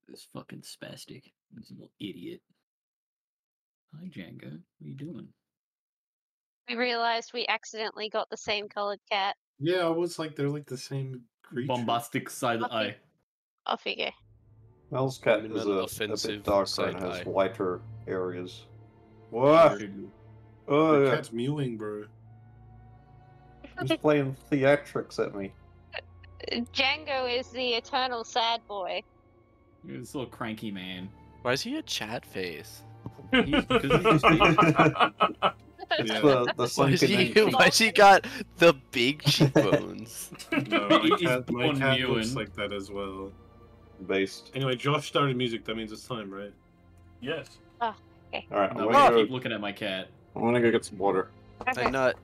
This fucking spastic. This little idiot. Hi, Django. What are you doing? We realized we accidentally got the same colored cat. Yeah, I was like, they're like the same creature. Bombastic side eye. Off you go. Mel's cat is Minimal a offensive bit darker side and has eye. whiter areas. What? The Yeah. cat's mewing, bro. He's playing theatrics at me. Django is the eternal sad boy. You're this little cranky man. Why is he a chat face? Because he's It's Yeah. the Why is sunken he? ink cheek. Why has he got the big cheekbones? No, my He's cat born looks mewing. like that as well. based. Anyway, Josh started music. That means it's time, right? Yes. All right, No, I'm I gonna keep looking at my cat. go get some water. Okay. I nut.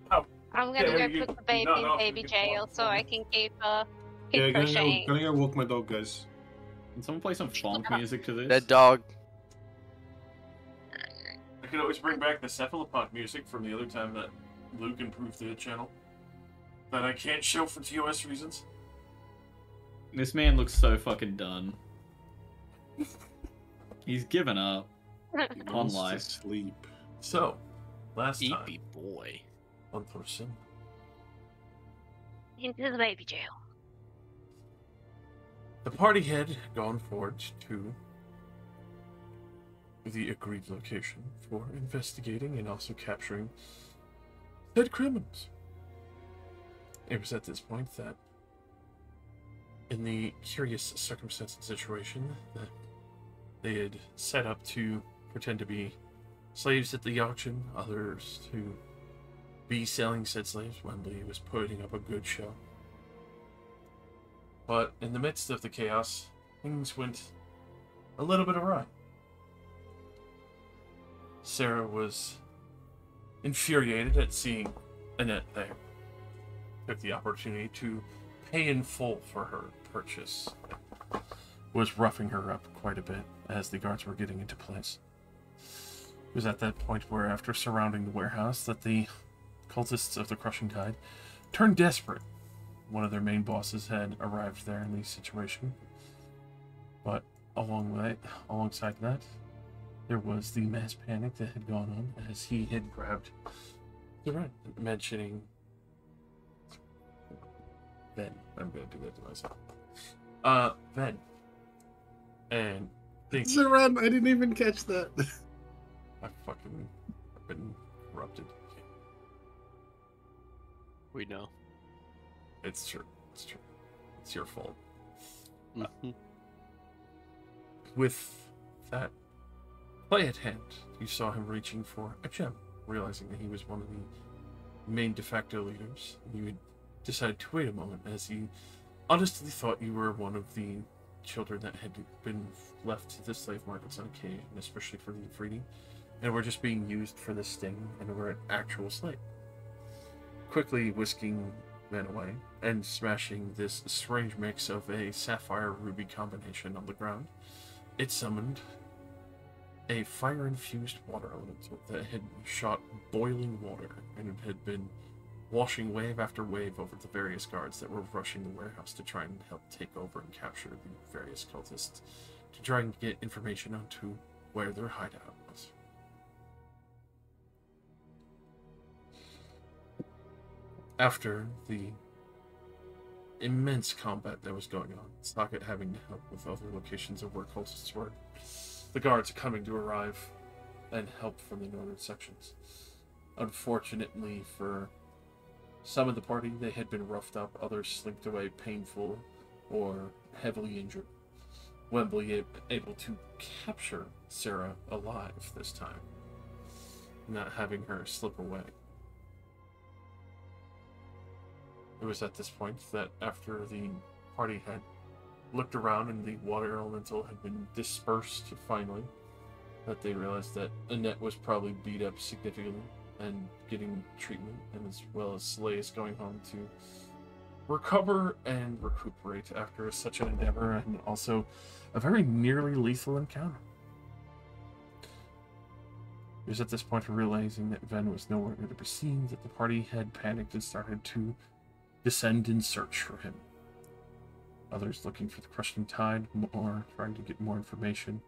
I'm gonna Yeah, go you- put the you baby not in off, baby you can jail walk. so I can keep Yeah, crocheting. gonna go walk my dog, guys. Can someone play some funk music to this? That dog. I could always bring back the cephalopod music from the other time that Luke improved the channel. That I can't show for TOS reasons. This man looks so fucking done. He's given up. He On wants to life. sleep. So, last time Eepy boy. on Torsilna, Into the baby jail. the party had gone forward to the agreed location for investigating and also capturing said criminals. It was at this point that, in the curious circumstance and situation, that they had set up to pretend to be slaves at the auction, others to be selling said slaves. Wembley was putting up a good show. But in the midst of the chaos, things went a little bit awry. Sarah was infuriated at seeing Annette there. Took the opportunity to pay in full for her purchase. Was roughing her up quite a bit as the guards were getting into place. It was at that point where, after surrounding the warehouse, that the cultists of the Crushing Tide turned desperate. One of their main bosses had arrived there in the situation. But alongside that, there was the mass panic that had gone on as he had grabbed the rent, mentioning Ben. I'm going to do that to myself. Ben. And thinking, Saran, I didn't even catch that. I've fucking been corrupted. We know. It's true. It's true. It's your fault. Mhm. With that play at hand, you saw him reaching for a gem, realizing that he was one of the main de facto leaders. You had decided to wait a moment, as he honestly thought you were one of the children that had been left to the slave markets on occasion, especially for the breeding, and were just being used for the sting and were an actual slave. Quickly whisking men away and smashing this strange mix of a sapphire ruby combination on the ground, it summoned a fire-infused water elemental that had shot boiling water, and it had been washing wave after wave over the various guards that were rushing the warehouse to try and help take over and capture the various cultists, to try and get information onto where their hideout was. After the immense combat that was going on, Socket having to help with other locations of where cultists were, the guards coming to arrive and help from the northern sections. Unfortunately for some of the party, they had been roughed up, others slinked away painful or heavily injured. Wembley able to capture Sarah alive this time, not having her slip away. It was at this point that, after the party had looked around and the water elemental had been dispersed finally, that they realized that Annette was probably beat up significantly and getting treatment, and as well as Slays going home to recover and recuperate after such an endeavor, and also a very nearly lethal encounter. It was at this point, realizing that Ven was nowhere to be seen, that the party had panicked and started to descend in search for him. Others looking for the crushing tide, more trying to get more information.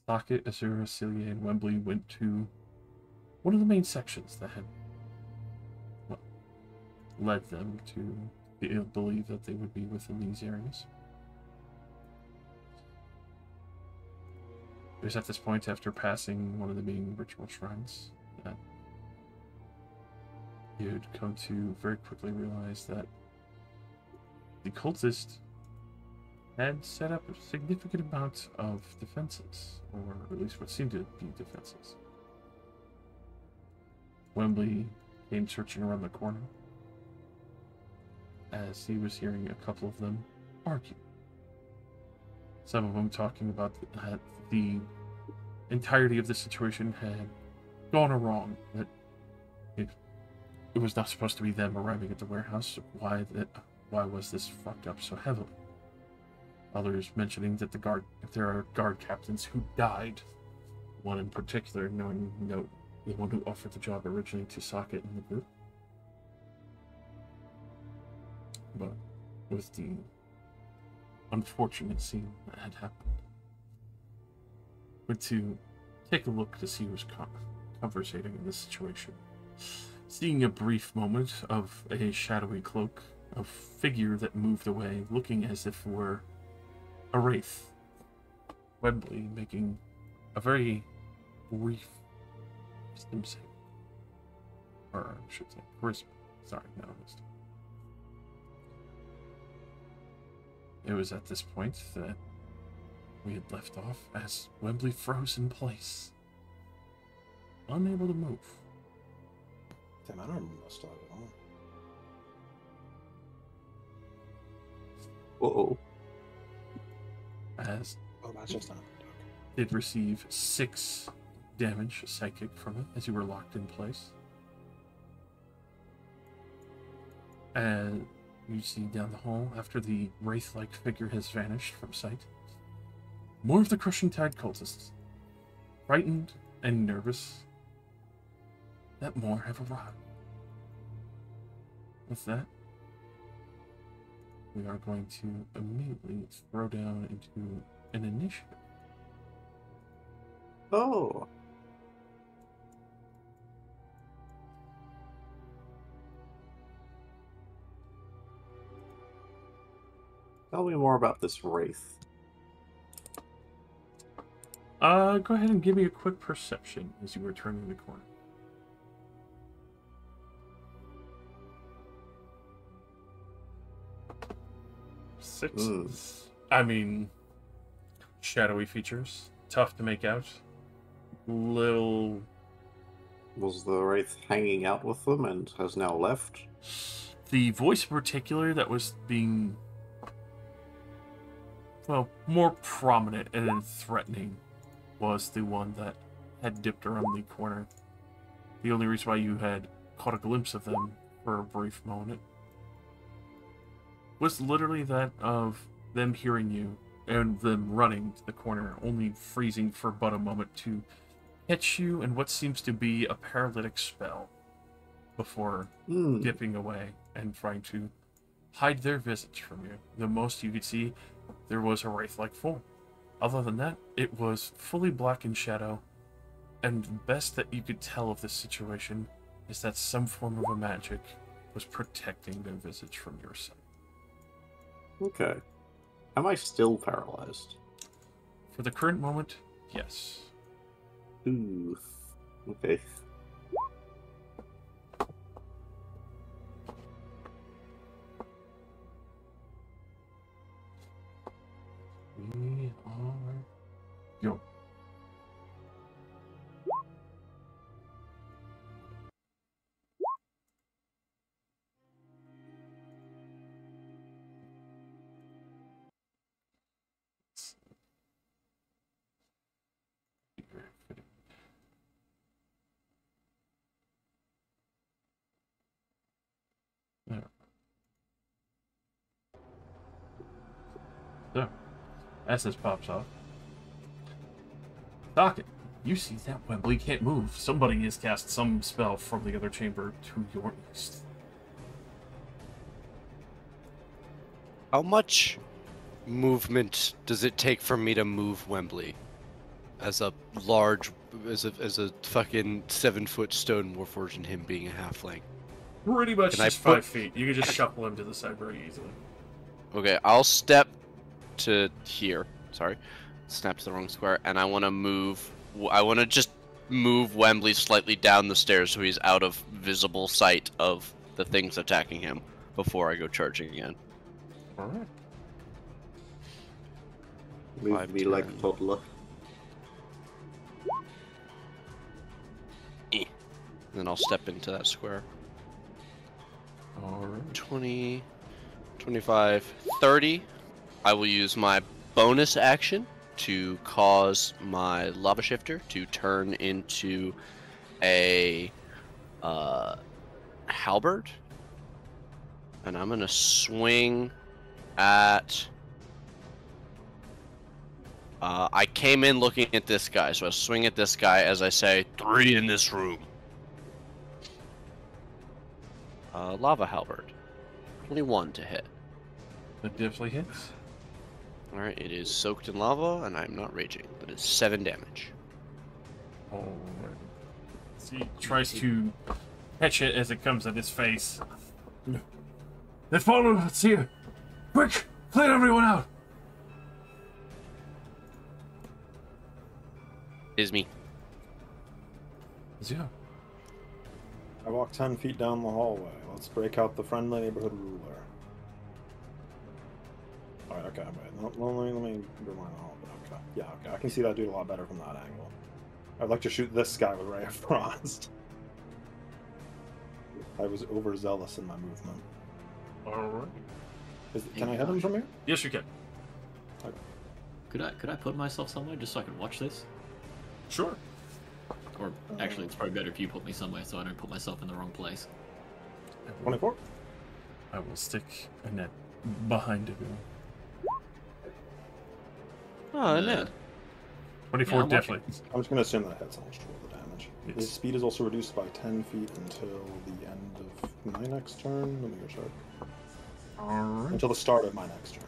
Socket, Azura, Celia, and Wembley went to one of the main sections that had led them to believe that they would be within these areas. It was at this point, after passing one of the main ritual shrines, that you'd come to very quickly realize that the cultist had set up a significant amount of defenses, or at least what seemed to be defenses. Wembley came searching around the corner as he was hearing a couple of them argue. Some of them talking about the entirety of the situation had gone wrong, that it was not supposed to be them arriving at the warehouse. Why was this fucked up so heavily? Others mentioning that there are guard captains who died. One in particular, knowing the one who offered the job originally to Socket in the group. But with the unfortunate scene that had happened, went to take a look to see who was conversating in this situation. Seeing a brief moment of a shadowy cloak, a figure that moved away, looking as if it were a wraith. Wembley making a very brief wisdom save. Or I should say charisma. Sorry, not wisdom. It was at this point that we had left off as Wembley froze in place, unable to move. Damn, I don't remember my style at all. Uh-oh. As Oh, that's just not. did receive 6 damage psychic from it as you were locked in place. And you see down the hall, after the wraith-like figure has vanished from sight, more of the Crushing Tide cultists, frightened and nervous, that more have arrived. With that, we are going to immediately throw down into an initiative. Oh. Tell me more about this wraith. Go ahead and give me a quick perception as you were turning the corner. Sixes. I mean, shadowy features, tough to make out. Little. Was the wraith hanging out with them and has now left? The voice in particular that was being, well, more prominent and threatening was the one that had dipped around the corner. The only reason why you had caught a glimpse of them for a brief moment was literally that of them hearing you and them running to the corner, only freezing for but a moment to catch you in what seems to be a paralytic spell before dipping away and trying to hide their visage from you. The most you could see, there was a wraith-like form. Other than that, it was fully black in shadow, and the best that you could tell of this situation is that some form of a magic was protecting their visage from your sight. Okay. Am I still paralyzed? For the current moment, yes. Ooh. Okay. We are... Yo. There. So, as this pops off, Socket, you see that Wembley can't move. Somebody has cast some spell from the other chamber to your east. How much movement does it take for me to move Wembley? As a large, as a fucking 7-foot stone warforged and him being a halfling. Pretty much Can I just put- 5 feet. You can just shuffle him to the side very easily. Okay, I'll step to here. Sorry, snaps the wrong square, and I want to move. I want to just move Wembley slightly down the stairs so he's out of visible sight of the things attacking him before I go charging again. Alright. Move 5, me like a 10. toddler. Then I'll step into that square. Alright. 20, 25, 30. I will use my bonus action to cause my lava shifter to turn into a halberd. And I'm gonna swing at. I came in looking at this guy, so I swing at this guy as I say, 3 in this room. Lava halberd. 21 to hit. That definitely hits. Alright, it is soaked in lava, and I'm not raging. That is 7 damage. Alright. So he tries to catch it as it comes at his face. They've fallen, let's see it. Quick! Clear everyone out! Is me. Yeah. I walk 10 feet down the hallway. Let's break out the friendly neighborhood ruler. Alright, okay, wait. Let me rewind the hall. Okay. Yeah, okay. I can see that dude a lot better from that angle. I'd like to shoot this guy with Ray of Frost. I was overzealous in my movement. Alright. Can I hit him from here? Yes, you can. Could I put myself somewhere just so I can watch this? Sure. Or actually, it's probably better if you put me somewhere so I don't put myself in the wrong place. 24? I will stick a net behind him. Oh, no. 24 I'm definitely. I'm just going to assume that hits. I'll just roll the damage. Yes. His speed is also reduced by 10 feet until the end of my next turn. Let me go check. Alright. Until the start of my next turn.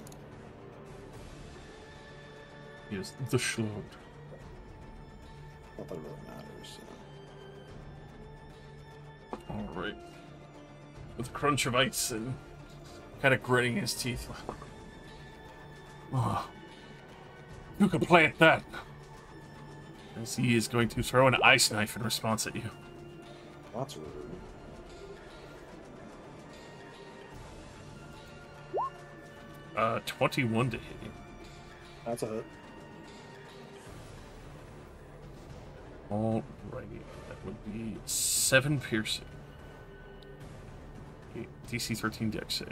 Yes, the Schlode. Not that it really matters. You know. Alright. With a crunch of ice and kind of gritting his teeth. Oh, who can plant that? As he is going to throw an ice knife in response at you. That's rude. 21 to hit you. That's a hit. Alrighty. That would be 7 piercing. Okay, DC 13 dex save.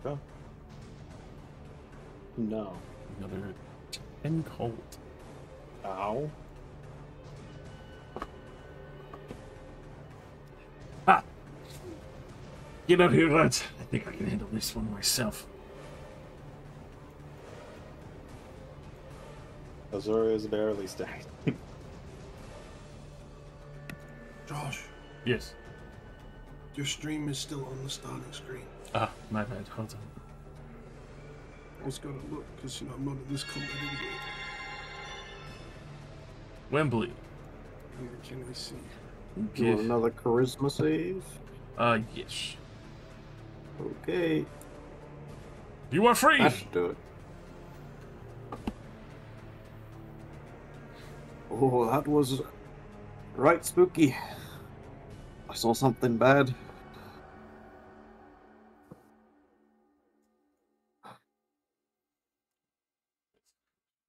Okay. No. Another 10 cold. Ow. Ah! Get up here, lads. I think I can handle this one myself. Azura is barely stacked. Josh, Yes. your stream is still on the starting screen. Ah, my bad. Hold on. I was gonna look because I'm not in this combat anymore. Wembley. Where can I see? You want another charisma save? Yes. Okay. You are free! I should do it. Oh, that was right spooky. I saw something bad.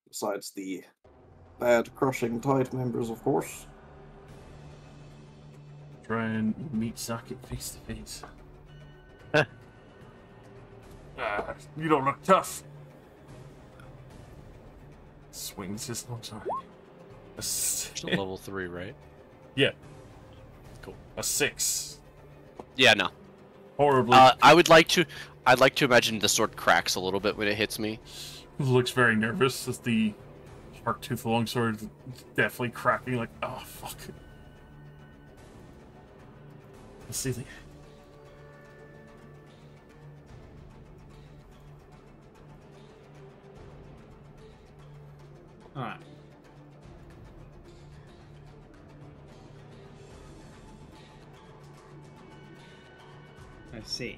Besides the bad crushing tide members, of course. Try and meet Socket face to face. You don't look tough. Swings his lunch on Still level 3, right? Yeah. Cool. A 6. Yeah, no. Horribly. I'd like to imagine the sword cracks a little bit when it hits me. Looks very nervous as the shark tooth longsword is definitely cracking like, oh fuck. Let's see the Alright. I see.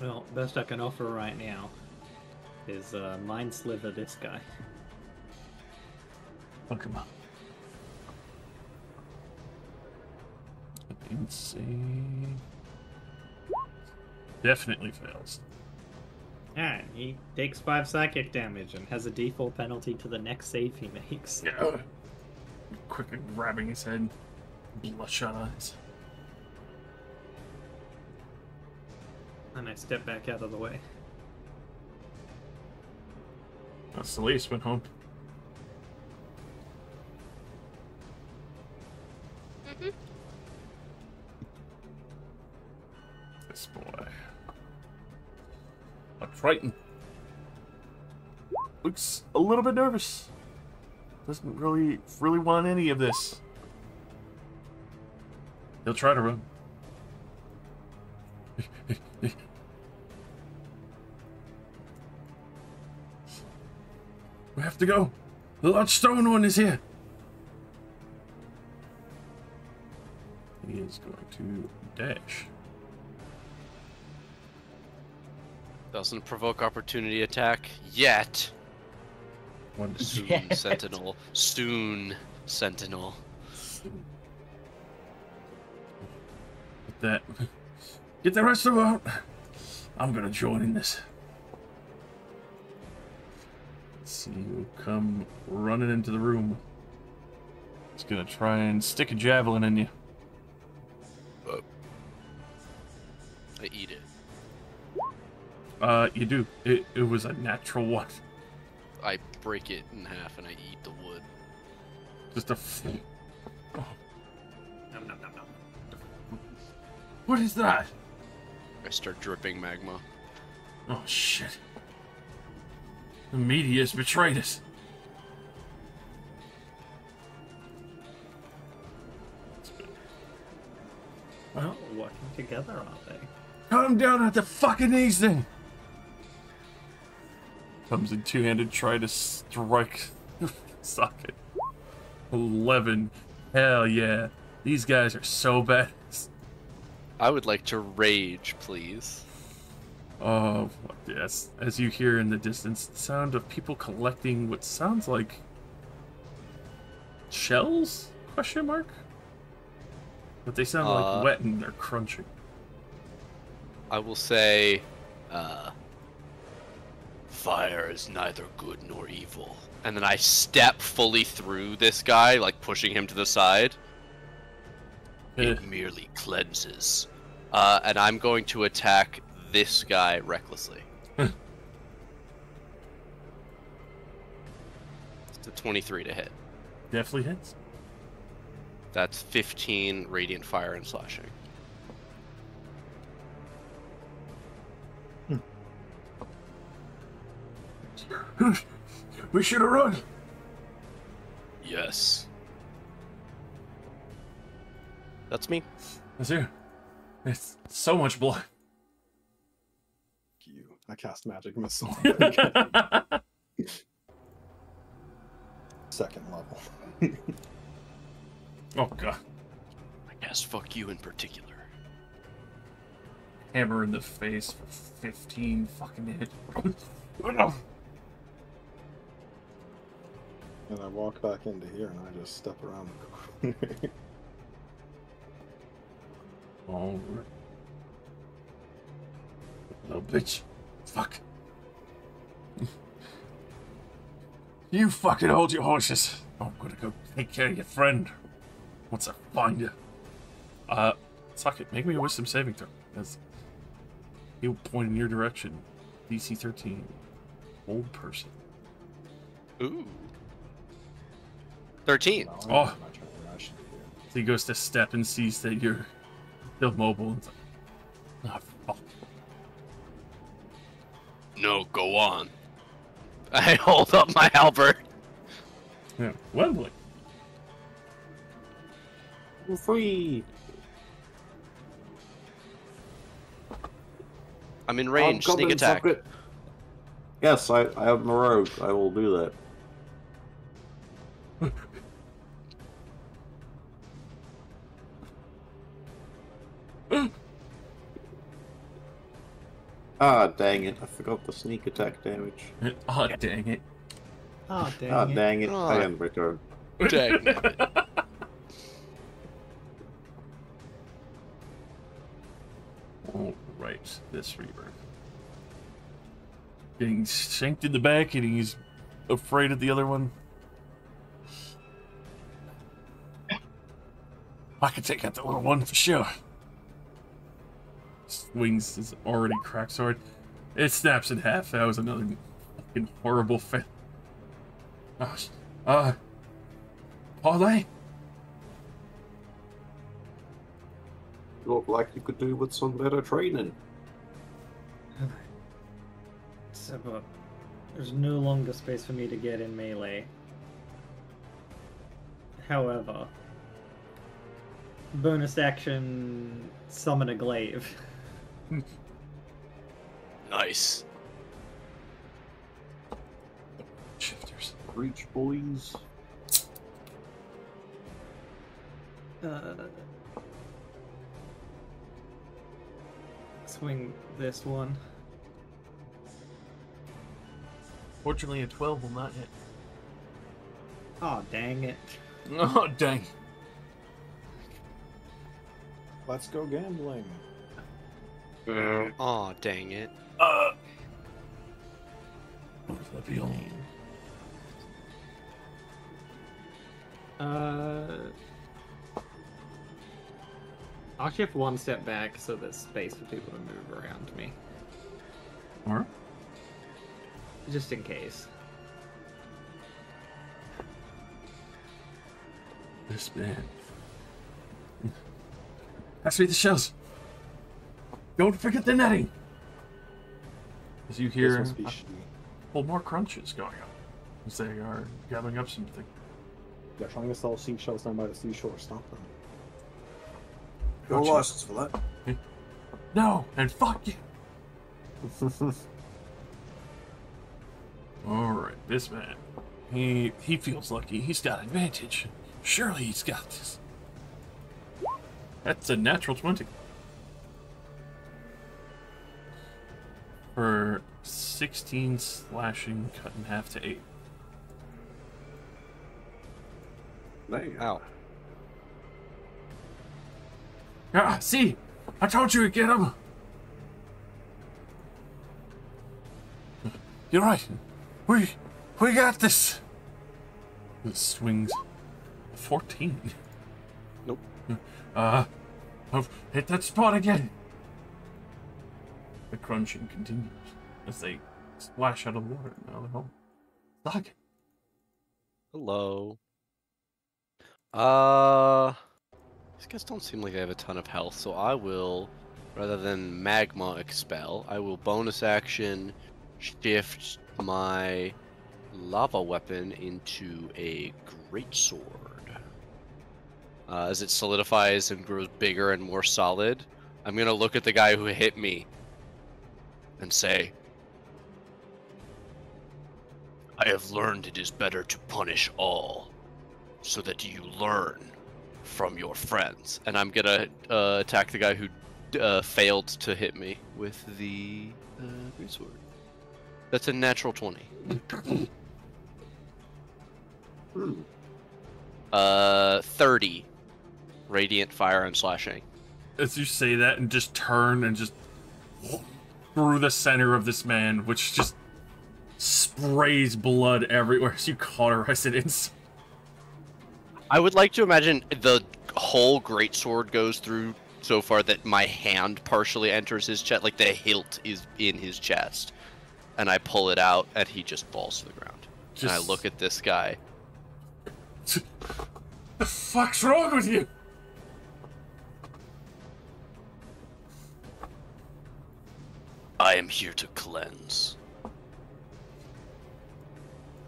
Well, best I can offer right now is Mind Sliver this guy. Oh, come on. Insane. Definitely fails. Alright, he takes 5 psychic damage and has a default penalty to the next save he makes. Yeah. Quickly grabbing his head. Bloodshot eyes. And I step back out of the way. Celeste went home. Mm-hmm. This boy. Like frightened. Looks a little bit nervous. Doesn't really want any of this. He'll try to run. We have to go. The large stone one is here. He is going to dash. Doesn't provoke opportunity attack yet. One Soon, Yet. Sentinel. Soon, Sentinel. That. Get the rest of them out. I'm gonna join in this. Let's see who come running into the room. He's gonna try and stick a javelin in you. I eat it. You do. It was a natural one. I break it in half and I eat the wood. Just a. Oh. Nom, nom, nom, nom. What is that? I start dripping magma. Oh shit. The media has betrayed us. Well, working together, aren't they? Cut him down at the fucking knees then. Comes in two-handed, try to strike socket. 11. Hell yeah. These guys are so bad. I would like to rage, please. Oh, yes. As you hear in the distance, the sound of people collecting what sounds like shells? Question mark? But they sound like wet and they're crunching. I will say, fire is neither good nor evil. And then I step fully through this guy, like pushing him to the side. It merely cleanses. And I'm going to attack this guy recklessly. It's a 23 to hit. Definitely hits. That's 15 radiant fire and slashing. We should have run. Yes. That's me. That's here. It's so much blood. You. I cast magic missile. Second level. Oh god. I guess fuck you in particular. Hammer in the face for 15 fucking hit. And I walk back into here and I just step around the corner. Oh. Little bitch. Fuck. You fucking hold your horses. I'm gonna go take care of your friend. Once I find you. Suck it. Make me a wisdom saving throw. As he'll point in your direction. DC 13. Old person. Ooh. 13. No, I'm Oh. not trying to rush you here. So he goes to step and sees that you're still mobile. And it's like, oh, fuck. No, go on. I hold up my halberd. Yeah. Wembley. We're free. I'm in range. I'm Sneak coming, attack. suck it. Yes, I am a rogue. I will do that. Ah, dang it. I forgot the sneak attack damage. Oh, dang it. Oh, dang Ah, it. dang it. Ah. I am returned. Dang it. Alright, this Reaver. Getting shanked in the back and he's afraid of the other one. I can take out the little one for sure. Swings his already cracked sword. It snaps in half. That was another fucking horrible fail. Parlay? Look like you could do with some better training. So, but there's no longer space for me to get in melee. However, bonus action, summon a glaive. Nice. Shifters. Reach, boys. Swing this one. Fortunately, a 12 will not hit. Oh, dang it. Oh, dang. Let's go gambling. Aw, dang it. Where's that feeling? I'll shift one step back so there's space for people to move around me. Or? Just in case. This man. Pass me the shells. Don't forget the netting. As you This hear must be she. more crunches going on as they are gathering up something. They're trying to sell seashells down by the seashore. Stop them. No Gotcha. license for that. No, and fuck you. Alright, this man. He feels lucky. He's got advantage. Surely he's got this. That's a natural 20. For 16 slashing, cut in half to 8. Dang. Ow. Ah, see? I told you to get him! You're right. We got this! It swings 14. Nope. Hit that spot again! The crunching continues as they splash out of the water. Now they're home. Dog. Hello. These guys don't seem like they have a ton of health, so I will, rather than magma expel, I will bonus action shift my lava weapon into a greatsword. As it solidifies and grows bigger and more solid, I'm gonna look at the guy who hit me and say, I have learned it is better to punish all, so that you learn from your friends. And I'm gonna attack the guy who failed to hit me with the greatsword. That's a natural 20. 30 radiant fire and slashing. As you say that and just turn and just through the center of this man, which just sprays blood everywhere as you cauterize it in. I would like to imagine the whole greatsword goes through so far that my hand partially enters his chest, like the hilt is in his chest. And I pull it out, and he just falls to the ground. And I look at this guy. The fuck's wrong with you? I am here to cleanse.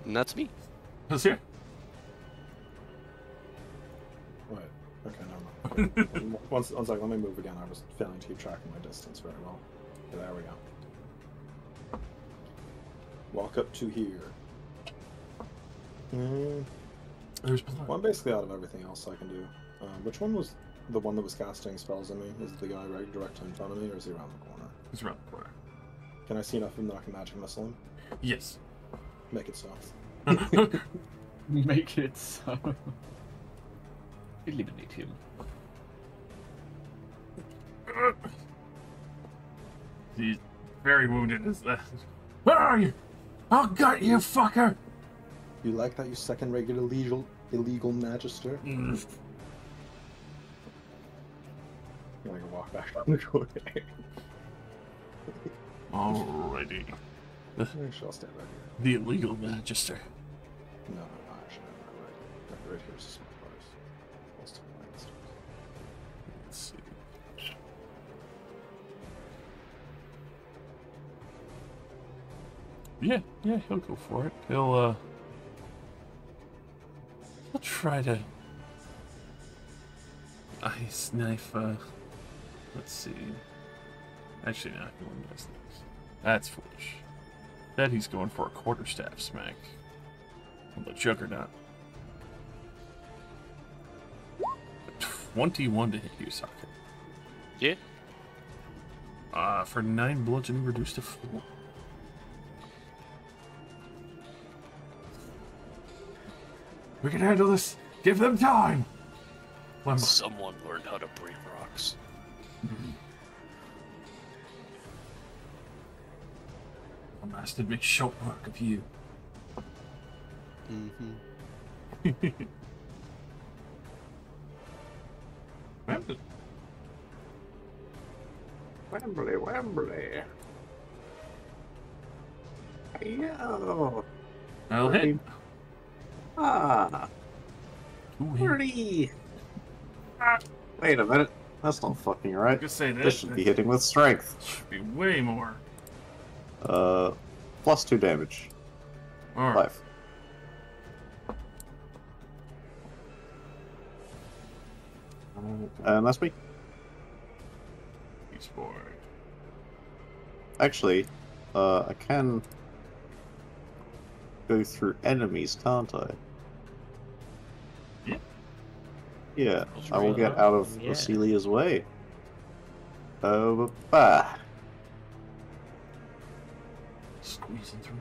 And that's me. Who's here? Wait. Okay, never mind. one second, let me move again. I was failing to keep track of my distance very well. There we go. Walk up to here. There's Well, I'm basically out of everything else I can do. Which one was the one that was casting spells at me? Is the guy right directly in front of me, or is he around the corner? He's around the corner. Can I see enough of him that I can magic missile him? Yes. Make it so. Make it so. Eliminate him. He's very wounded. Where are you? I'll gut you, fucker! You like that, you second-rate illegal magister? Mm. I can walk back on the corner. Alrighty. I shall stand right here. The illegal magister. No, actually, right here's the smart place. Let's take my instance. Let's see. Yeah, he'll go for it. He'll try to ice knife, let's see. Actually, not going to ice knife. That's foolish. That he's going for a quarterstaff smack on the Juggernaut. 21 to hit you, Socket. Yeah. For 9 bludgeoning, reduced to 4. We can handle this. Give them time. Someone learned how to break rocks. A master makes short work of you. Wembley. Yo. I'll hit. Ah, Ooh, hit. 30. Wait a minute. That's not fucking right. Just say that. This should be hitting with strength. Should be way more. Plus 2 damage. All right. 5. And that's me. He's bored. Actually, I can go through enemies, can't I? Yeah. Yeah, That's I will right. get out of Yeah. Celia's way. Bah. Squeezing through.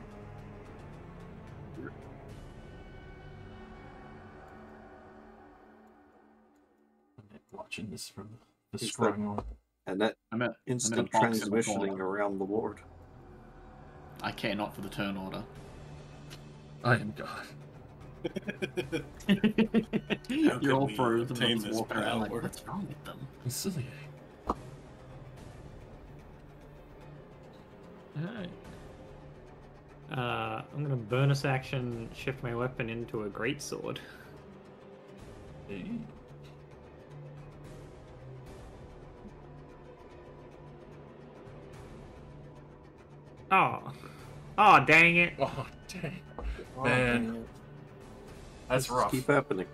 Watching this from the Is screen on. And that I'm at instant box in the transmissioning corner. around the board. I care not for the turn order. I am God. You're all we frozen. obtain I'm just this walking around like, power? what's wrong with them? It's silly. Alright. I'm gonna bonus action shift my weapon into a greatsword. Hey. Oh. Oh, dang it. Oh, dang. Man. That's Just rough. keep happening.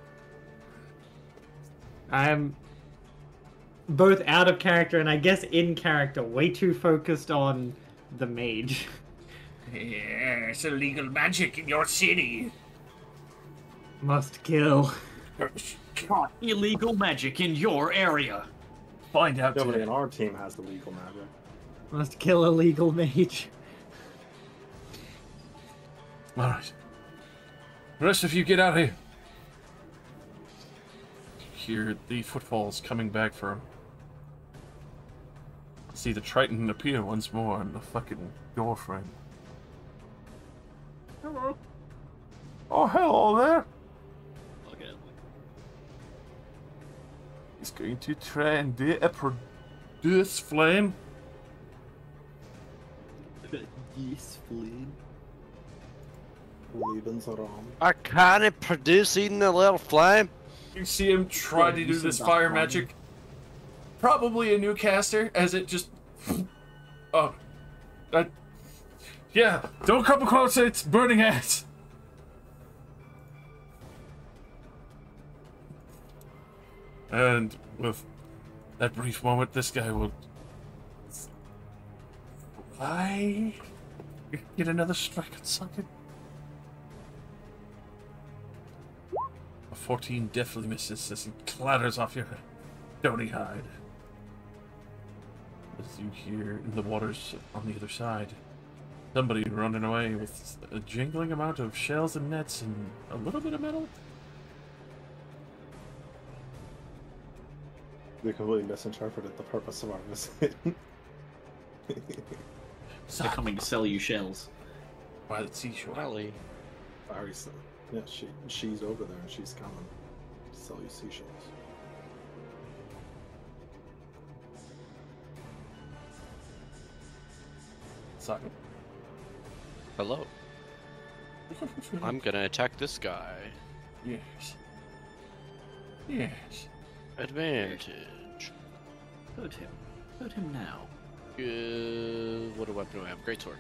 I'm both out of character and I guess in character, way too focused on the mage. Yes, illegal magic in your city. Must kill. Caught illegal magic in your area. Find out Nobody today. in our team has the legal magic. Must kill illegal mage. Alright. The rest of you get out of here. Hear the footfalls coming back for him. See the Triton appear once more on the fucking door frame. Hello. Oh, hello there. Okay. He's going to try and produce flame. Yes, flame. Lebensraum. I can't producing the little flame. You see him try to do this fire magic. Probably a new caster, as it just... yeah, don't come close, it's burning ass. And with that brief moment, this guy will I get another strike and socket. A 14 definitely misses as he clatters off your stony hide. As you hear in the waters on the other side, somebody running away with a jingling amount of shells and nets and a little bit of metal. They completely misinterpreted the purpose of our visit. They're coming to sell you shells. By the seashore. Rally. I already said, yeah, she's over there and she's coming to sell you seashells. Socket. Hello. I'm gonna attack this guy. Yes. Yes. Advantage. Hurt him. Hurt him now. What weapon do I have? Greatsword.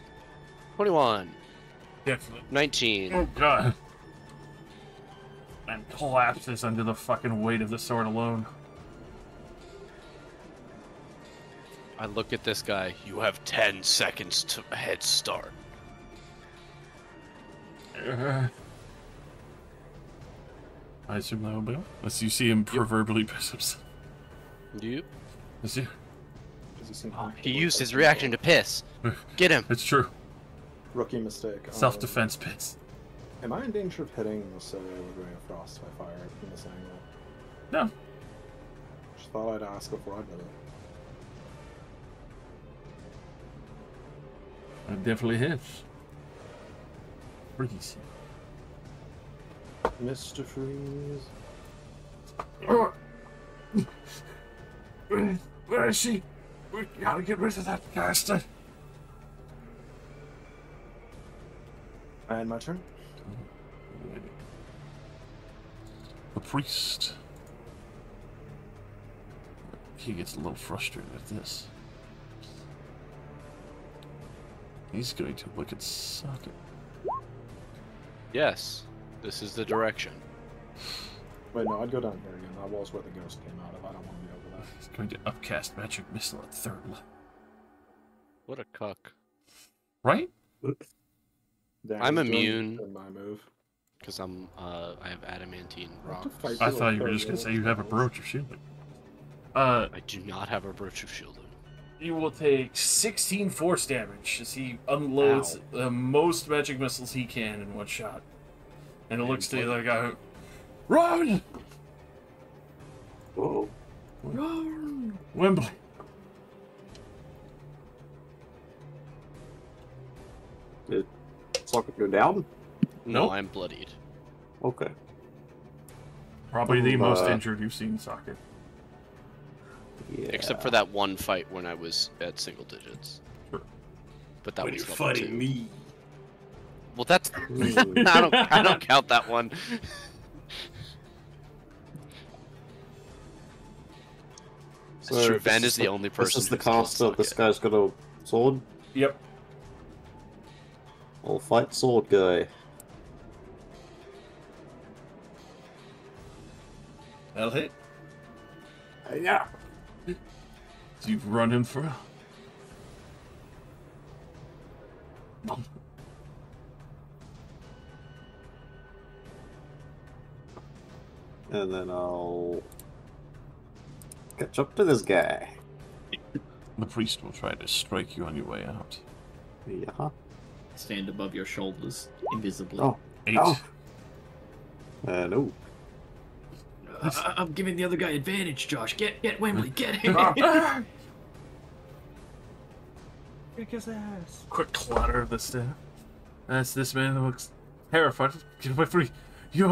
21. Definitely. 19. Oh god. And collapses under the fucking weight of the sword alone. I look at this guy. You have 10 seconds to head start. I assume that will be all. Unless you see him proverbially piss himself. Yep. Is he? Does he seem He used his reaction to piss. Get him. It's true. Rookie mistake. Self-defense piss. Am I in danger of hitting the Cilia with Ray of Frost if I fire it from this angle? No. Just thought I'd ask before I did it. It definitely hits. Freeze. Mr. Freeze. Where is she? We gotta get rid of that bastard. And my turn? The priest. He gets a little frustrated at this. He's going to wicked socket. Yes. This is the direction. Wait, no, I'd go down here again. That wall's where the ghost came out of. I don't want to be over there. He's going to upcast magic missile at third level. What a cuck. Right? Damn, I'm he's doing immune. my move. Because I have adamantine I have to rock. fight I you thought like you were just going to say you have a brooch or shielding. I do not have a brooch of shielding. You will take 16 force damage as he unloads the most magic missiles he can in one shot. And it looks to the other guy, run! Whoa. Run! Wembley. Did socket go down? No, Nope. I'm bloodied. Okay. Probably the most injured you've seen socket. Yeah. Except for that one fight when I was at single digits. Sure. But that When was you're level fighting 2. me. Well, that's I don't count that one. So It's true. this Van is the only person. This is the who's killed caster. This Socket. guy's got a sword. Yep. I'll fight sword guy. That'll hit. Yeah. So you've run him through. And then I'll catch up to this guy. The priest will try to strike you on your way out. Yeah. Stand above your shoulders, invisibly. Oh. 8. Oh. No. I'm giving the other guy advantage, Josh. Get Wembley, get him. Kick his ass. Quick clatter of the staff. As this man looks terrified. Get away from me. You're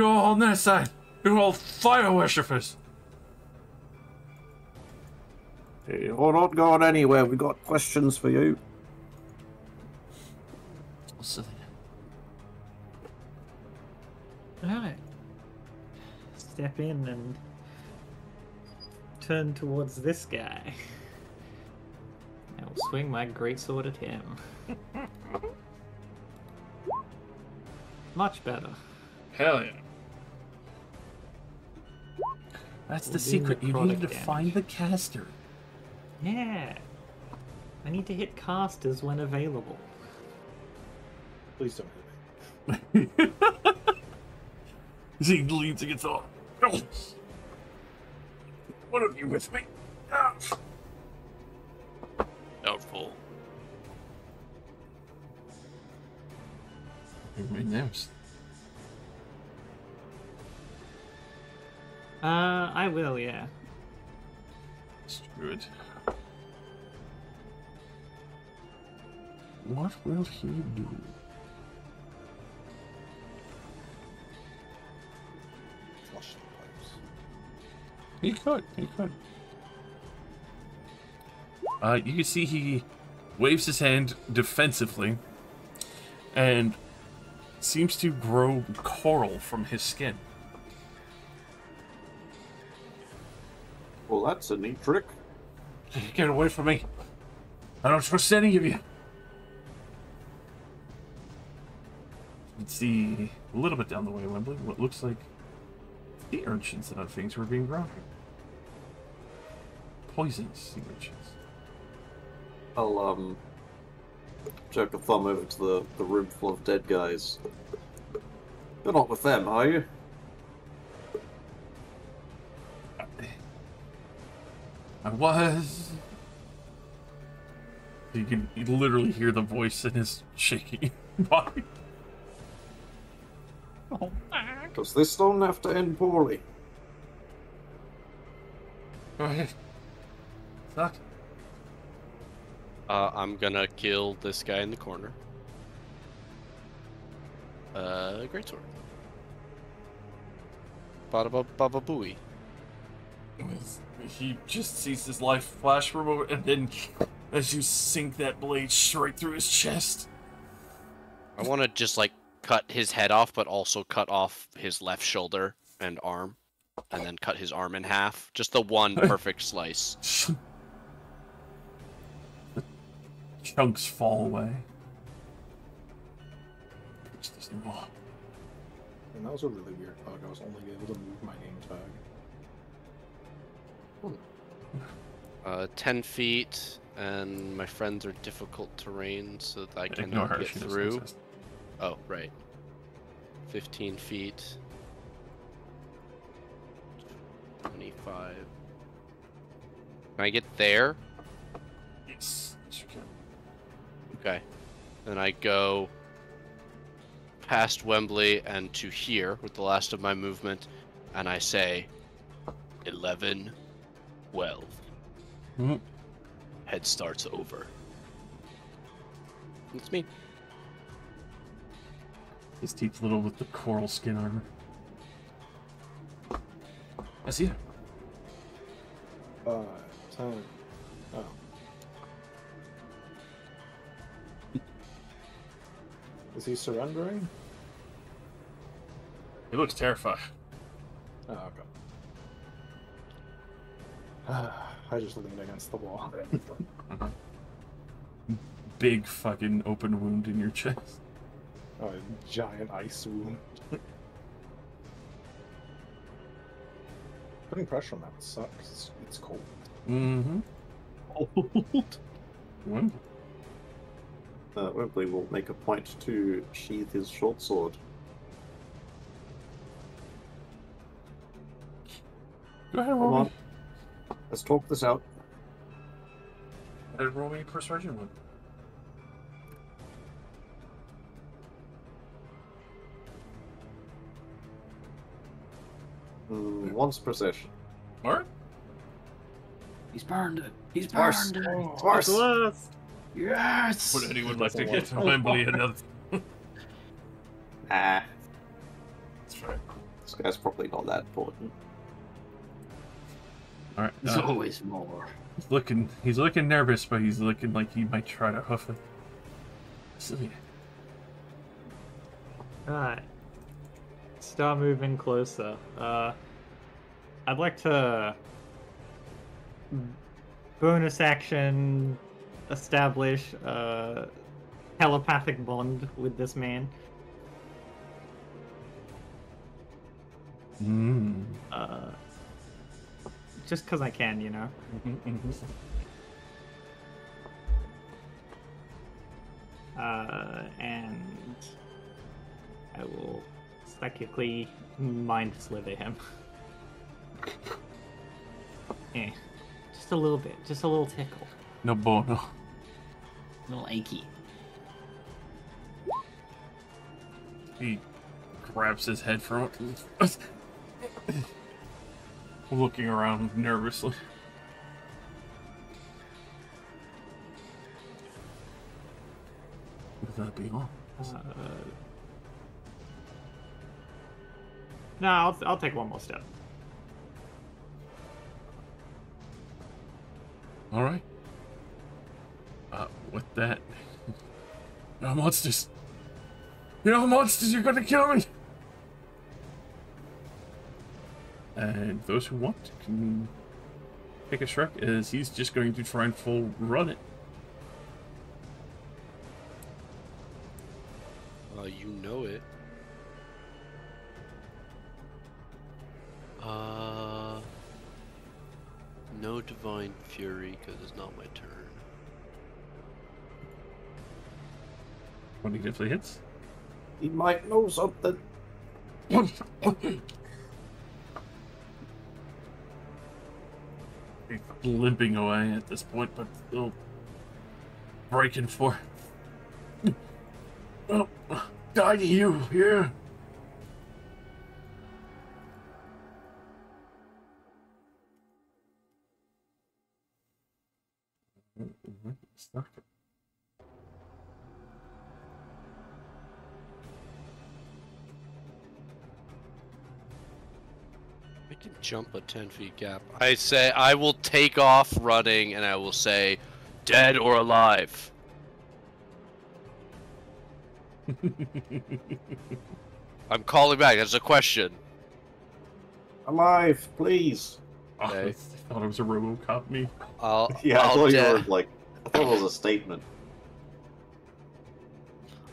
all on that side. You're all fire worshippers. Hey, we're not going anywhere. We got questions for you. Silly. Alright. Step in and turn towards this guy. I will swing my greatsword at him. Much better. Hell yeah. That's the We'll do secret. the You need to product find the caster. Yeah. I need to hit casters when available. Please don't hit me. He leans against the wall. No. One of you with me. Ah. Doubtful. Everybody knows. I will, yeah. Let's do it. What will he do? Flush the pipes. He could. You can see he waves his hand defensively and seems to grow coral from his skin. Well, that's a neat trick. Get away from me. I don't trust any of you. You can see a little bit down the way, Wembley, what looks like sea urchins and other things were being grown here. Poisonous sea urchins. I'll, jerk a thumb over to the room full of dead guys. You're not with them, are you? I was. You can literally hear the voice in his shaking body. Oh, Does this don't have to end poorly? Go ahead. Suck. I'm gonna kill this guy in the corner. Greatsword. Bada baba booey. He just sees his life flash for a moment, and then as you sink that blade straight through his chest. I want to just like cut his head off, but also cut off his left shoulder and arm, and then cut his arm in half. Just the one perfect slice. Chunks fall away. There's no more. And that was a really weird bug. I was only able to move my name tag. 10 feet, and my friends are difficult terrain, so that I Ignore cannot her, get she doesn't through. exist. Oh, right. 15 feet. 25. Can I get there? Yes, you can. Okay. Then I go past Wembley and to here with the last of my movement, and I say 11, 12. Mhm. Head starts over. It's me. His teeth little with the coral skin armor. I see it. 5, 10. Oh. Is he surrendering? He looks terrified. Oh, okay. I just leaned against the wall. Big fucking open wound in your chest. Oh, a giant ice wound. Putting pressure on that would suck 'cause it's cold. Mm-hmm. Cold. Wembley. Wembley will make a point to sheath his short sword. Go ahead, Come roll on. me. Let's talk this out. Go ahead, roll me a persuasion one. Once procession. Alright. He's burned it. He's Horse. burned it. Horse. Yes. Would anyone like to get to Wembley another? Ah, That's right. this guy's probably not that important. Alright. There's always more. He's looking nervous, but he's looking like he might try to hoof it. Silly. Alright. Start moving closer. I'd like to bonus action establish a telepathic bond with this man. Just because I can, you know. And I will psychically mind sliver him. Just a little bit, just a little tickle. No bono. A little achy. He grabs his head from it. Looking around nervously. Would that be all? No, I'll take one more step. All right. With that, no monsters. You know, monsters, you're gonna kill me. And those who want can pick a Shrek, as he's just going to try and full run it. You know it. No Divine Fury, because it's not my turn. 20 definitely hits. He might know something. He's limping away at this point, but still breaking for. Oh, die to you, yeah. Stuck. I can jump a 10-foot gap. I say I will take off running, and I will say, dead or alive. I'm calling back. That's a question. Alive, please. Okay. I thought it was a RoboCop me. Yeah, I I'll thought you were like. I thought it was a statement.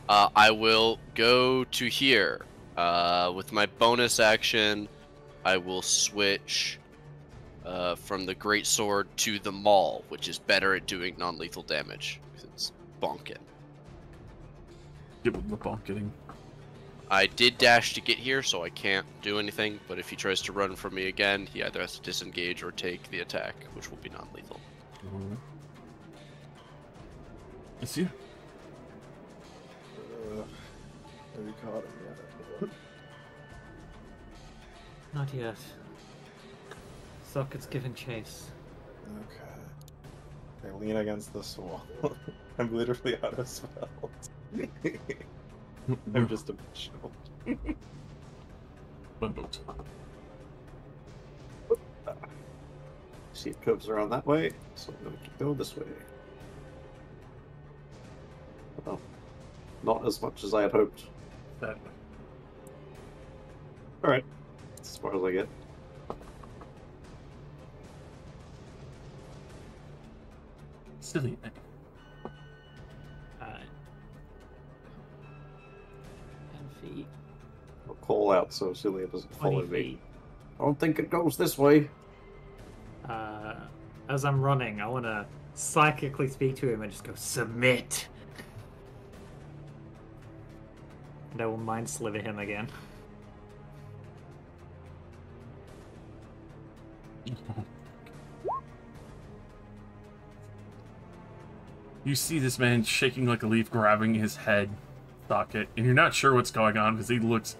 I will go to here. With my bonus action, I will switch from the Great Sword to the Maul, which is better at doing non-lethal damage. It's bonking. Give him the bonking. I did dash to get here, so I can't do anything, but if he tries to run from me again, he either has to disengage or take the attack, which will be non-lethal. It's you. Have you caught him yet? Not yet. Socket's giving chase. Okay. I lean against this wall. I'm literally out of spells. I'm just emotional. Bundled. See, it curves around that way, so I'm going to keep going this way. Well, not as much as I had hoped. That Alright, that's as far as I get. silly. 10 feet. I'll call out so Celia doesn't 20 follow me. feet. I don't think it goes this way. As I'm running, I want to psychically speak to him and just go, submit! And I will mind sliver him again. You see this man shaking like a leaf, grabbing his head socket, and you're not sure what's going on because he looks...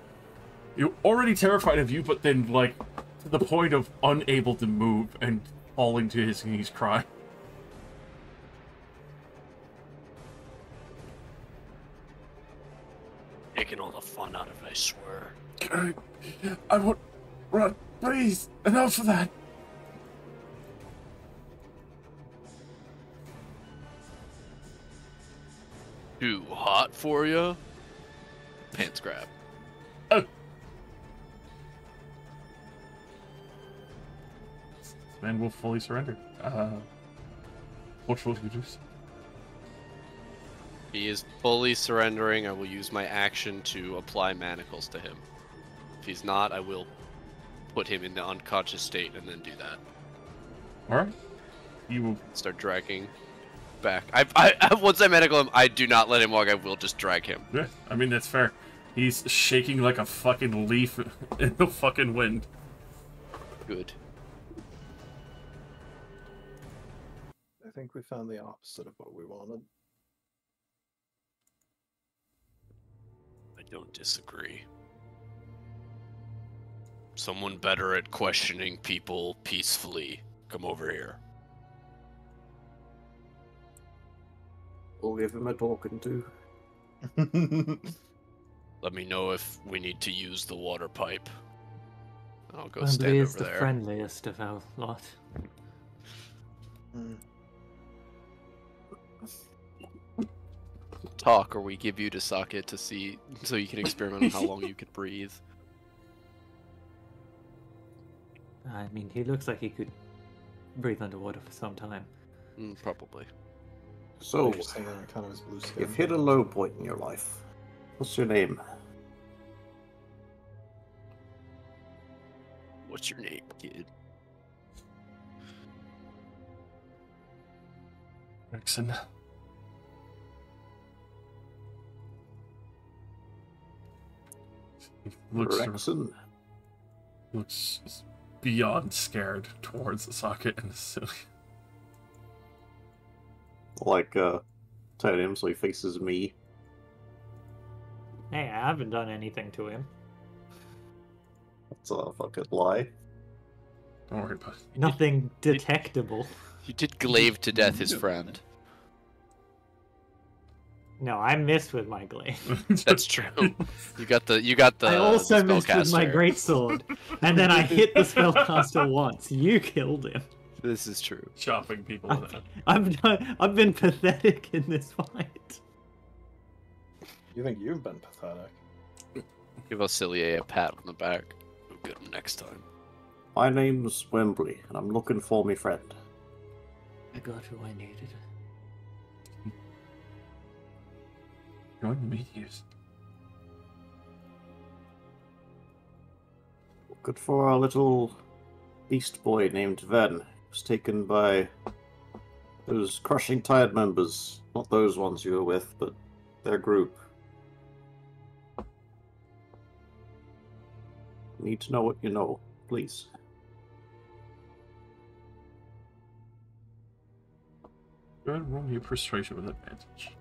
You're already terrified of you, but then, like, to the point of unable to move and falling to his knees crying. Taking all the fun out of it, I swear. I won't run, please, enough of that. Too hot for you? Pants grab. Oh. This man will fully surrender. What will you do? He is fully surrendering. I will use my action to apply manacles to him. If he's not, I will put him in the unconscious state and then do that. Alright. You will Start dragging. back. Once I medical him, I do not let him walk. I will just drag him. Yeah, I mean, that's fair. He's shaking like a fucking leaf in the fucking wind. Good. I think we found the opposite of what we wanted. I don't disagree. Someone better at questioning people peacefully. Come over here. We'll give him a talking to. Let me know if we need to use the water pipe. I'll go Wembley stand is over the there. friendliest of our lot. Talk, or we give you to socket to see, so you can experiment on how long you can breathe. I mean, he looks like he could breathe underwater for some time. Probably. So, You're saying that kind of his blue skin. you've hit a low point in your life. What's your name? What's your name, kid? Nixon. He looks beyond scared towards the socket and the silly. Like, tell him so he faces me. Hey, I haven't done anything to him. That's a fucking lie. Don't worry about it. Nothing detectable. You did glaive to death his friend. No, I missed with my glaive. That's true. You got the. I also the missed with my spellcaster. greatsword, and then I hit the spellcaster once. You killed him. This is true. Chopping people in that. I've been pathetic in this fight. You think you've been pathetic? Give Osilier a pat on the back. We'll get him next time. My name's Wembley, and I'm looking for me friend. I got who I needed. Join the meteors. Good for our little beast boy named Ven. Was taken by those Crushing Tide members. Not those ones you were with, but their group. Need to know what you know, please. Go ahead and roll me a persuasion with advantage.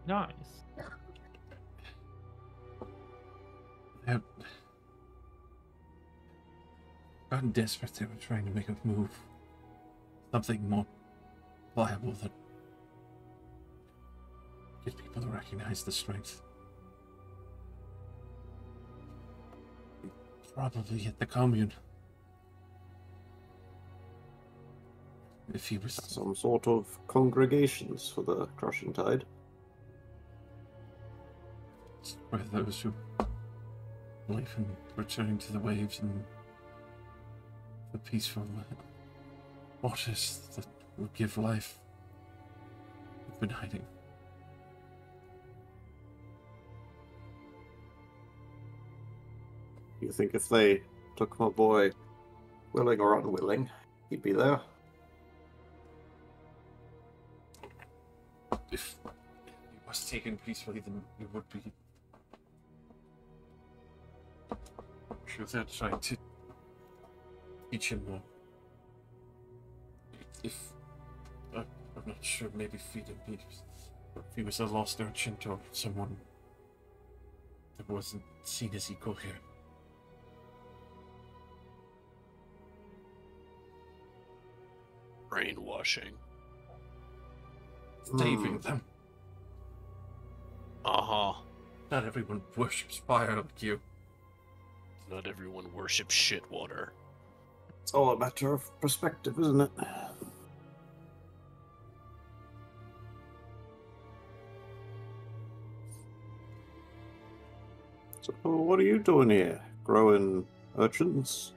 Nice. They've gotten desperate. They were trying to make a move. Something more viable that get people to recognize the strength. Probably at the commune. If he was Some sort of congregations for the Crushing Tide. for those who believe in returning to the waves and the peaceful waters that will give life. We've been hiding. You think if they took my boy, willing or unwilling, he'd be there? If he was taken peacefully, then we would be. I'm sure they're trying to teach him more. If I'm not sure, maybe feed him. If he was a lost urchin or someone that wasn't seen as equal here. Brainwashing. Saving them. Uh-huh. Not everyone worships fire like you. Not everyone worships shit water. It's all a matter of perspective, isn't it? So, what are you doing here? Growing urchins?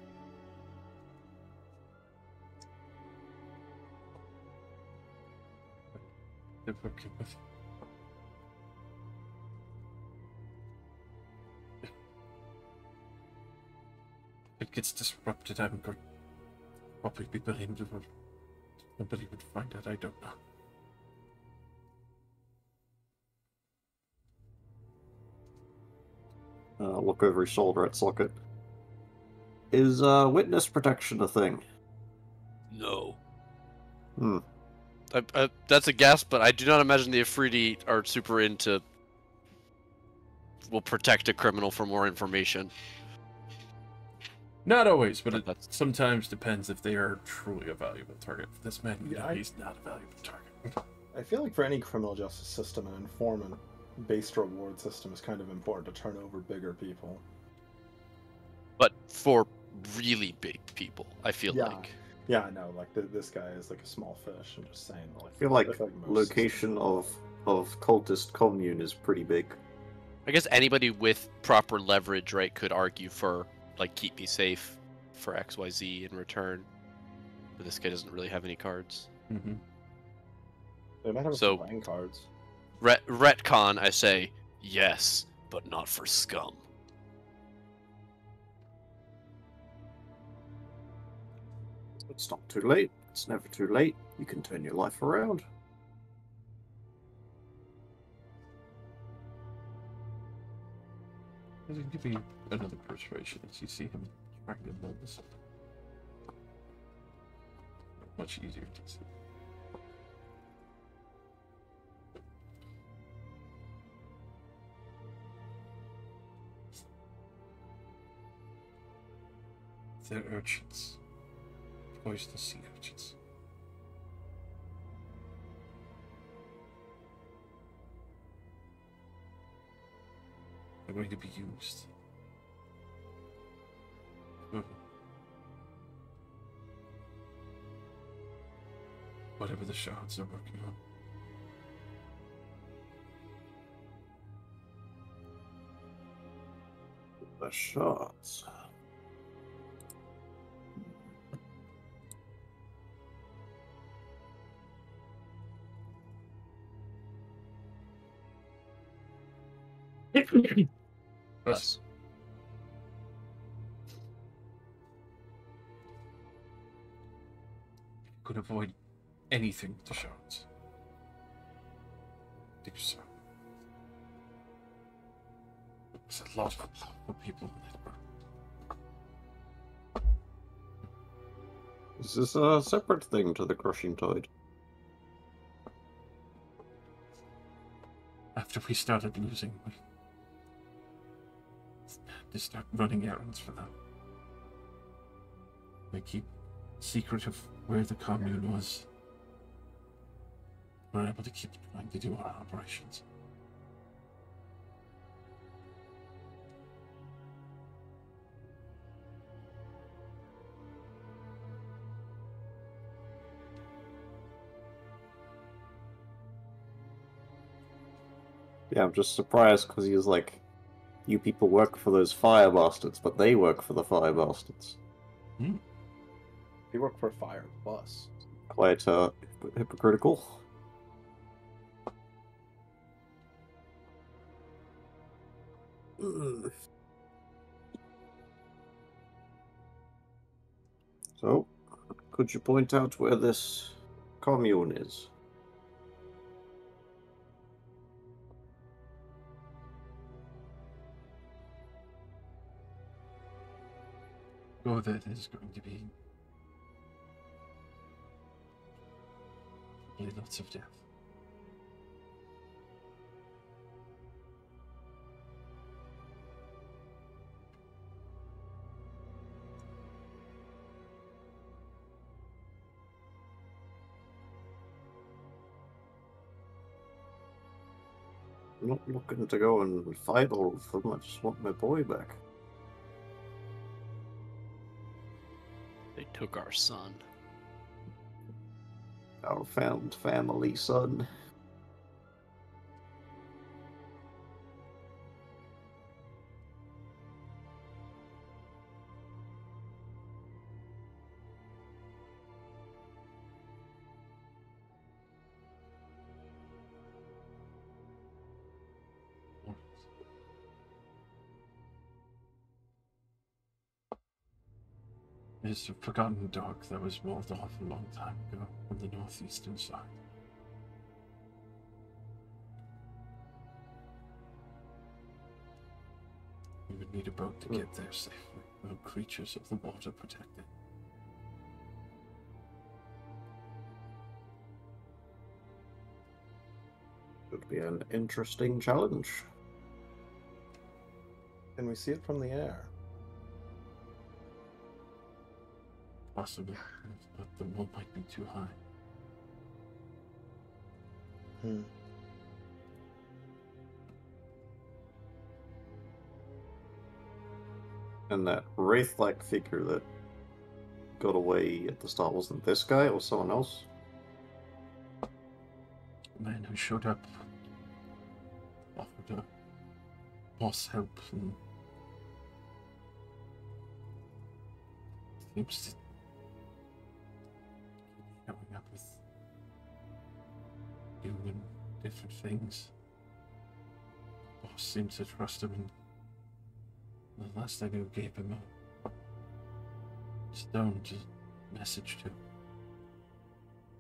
They're working with. it gets disrupted, I'm going to probably be blamed. Nobody would find out, I don't know. Look over his shoulder at Socket. Is witness protection a thing? No. Hmm. That's a guess, but I do not imagine the Afridi are super into. Will protect a criminal for more information. Not always, but That's- it sometimes depends if they are truly a valuable target. For this man, Yeah, he's not a valuable target. I feel like for any criminal justice system, an informant-based reward system is kind of important to turn over bigger people. But for really big people, I feel Yeah. like. Yeah, I know. Like this guy is like a small fish. I'm just saying. Like, I feel like most location of cultist commune is pretty big. I guess anybody with proper leverage, right, could argue for, like, keep me safe for XYZ in return. But this guy doesn't really have any cards. Mm-hmm. They might have So- some playing cards. Retcon, I say, yes, but not for scum. It's not too late. It's never too late. You can turn your life around. I'll give you another persuasion as you see him trying to build this. Much easier to see. They're urchins. Poisonous sea urchins. They're going to be used. Whatever the shards are working on. The shots. Yes. Could avoid anything with the shards. Do so. There's a lot of people that were. Is this a separate thing to the crushing tide? After we started losing, we just start running errands for them. They keep secret of where the commune was. We're able to keep trying to do our operations. Yeah, I'm just surprised because he was like, you people work for those fire bastards, but they work for the fire bastards. He worked for Fire Plus. Quite hypocritical. So, could you point out where this commune is? Oh, that is going to be lots of death. I'm not looking to go and fight all of them, I just want my boy back. They took our son. Our found family son. It's a forgotten dock that was walled off a long time ago on the northeastern side. We would need a boat to get there safely. No creatures of the water protected. Would be an interesting challenge. Can we see it from the air? Possibly, but the wall might be too high. Hmm. And that wraith-like figure that got away at the start wasn't this guy, it was someone else? The man who showed up offered a boss help and seems to keep showing up with new and different things. Boss seems to trust him, and the last I knew gave him a stone to message to.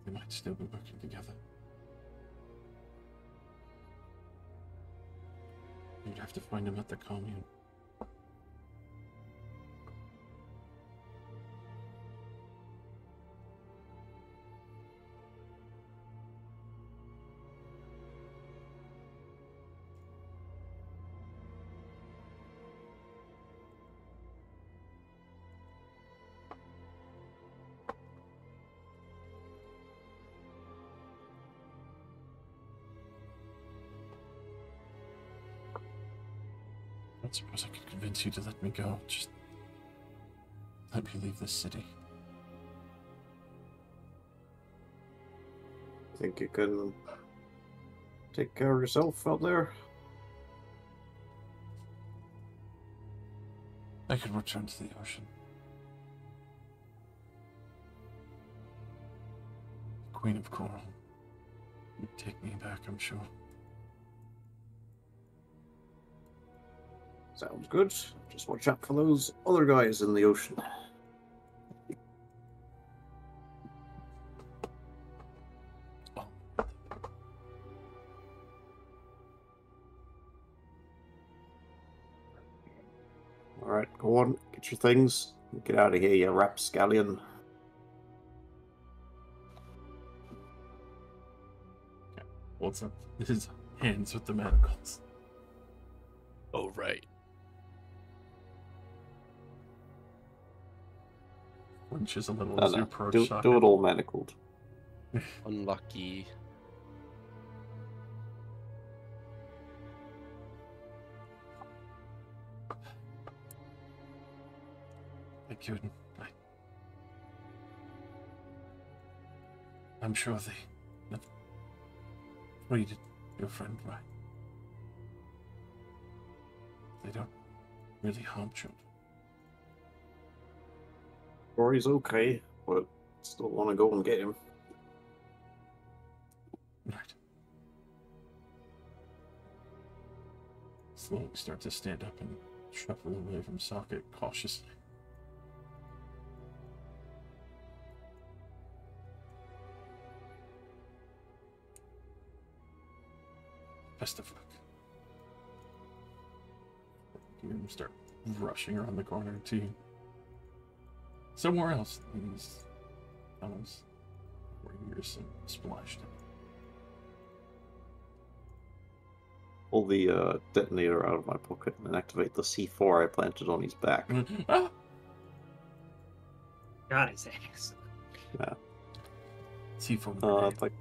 They might still be working together. You'd have to find him at the commune. I suppose I could convince you to let me go. Just let me leave this city. Think you can take care of yourself out there? I could return to the ocean. The Queen of Coral would take me back, I'm sure. Sounds good. Just watch out for those other guys in the ocean. Alright, go on. Get your things. Get out of here, you rapscallion. What's up? His hands with the manacles. Oh, right. Flinches a little No, as you no. approach. Do it all manacled. Unlucky. Thank you. I'm sure they have treated your friend right. They don't really harm children. Rory's okay, but still want to go and get him. Right. Slowly start to stand up and shuffle away from socket cautiously. Best of luck. You start rushing around the corner to somewhere else. These tunnels where you're splashed. Pull the detonator out of my pocket and activate the C4 I planted on his back. Ah! God, his ass. Yeah. C4. It's like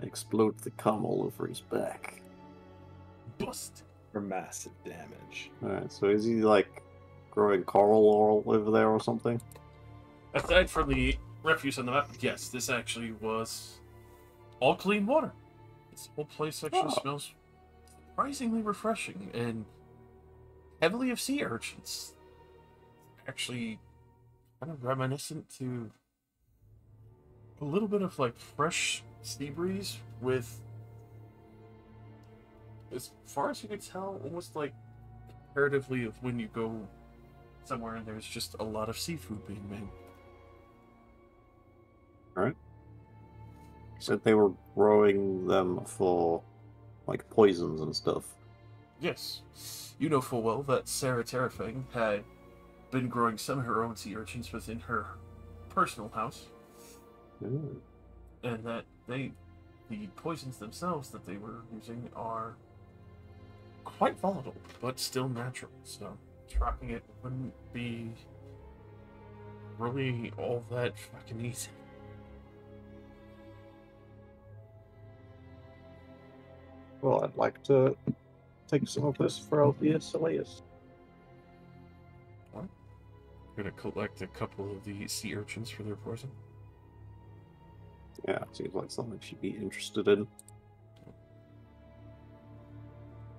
I explode the cum all over his back. Bust. For massive damage. Alright, so is he like growing coral all over there or something? Aside from the refuse on the map, yes, this actually was all clean water. This whole place actually smells surprisingly refreshing and heavily of sea urchins. Actually kind of reminiscent to a little bit of like fresh sea breeze with, as far as you could tell, almost like comparatively of when you go somewhere and there's just a lot of seafood being made. Alright. You said they were growing them for, like, poisons and stuff. Yes. You know full well that Sarah Terrafang had been growing some of her own sea urchins within her personal house. Ooh. And that the poisons themselves that they were using are quite volatile, but still natural. So tracking it wouldn't be really all that fucking easy. Well, I'd like to take some of this for Alpheus Elias. I'm gonna collect a couple of the sea urchins for their poison. Yeah, seems like something she'd be interested in.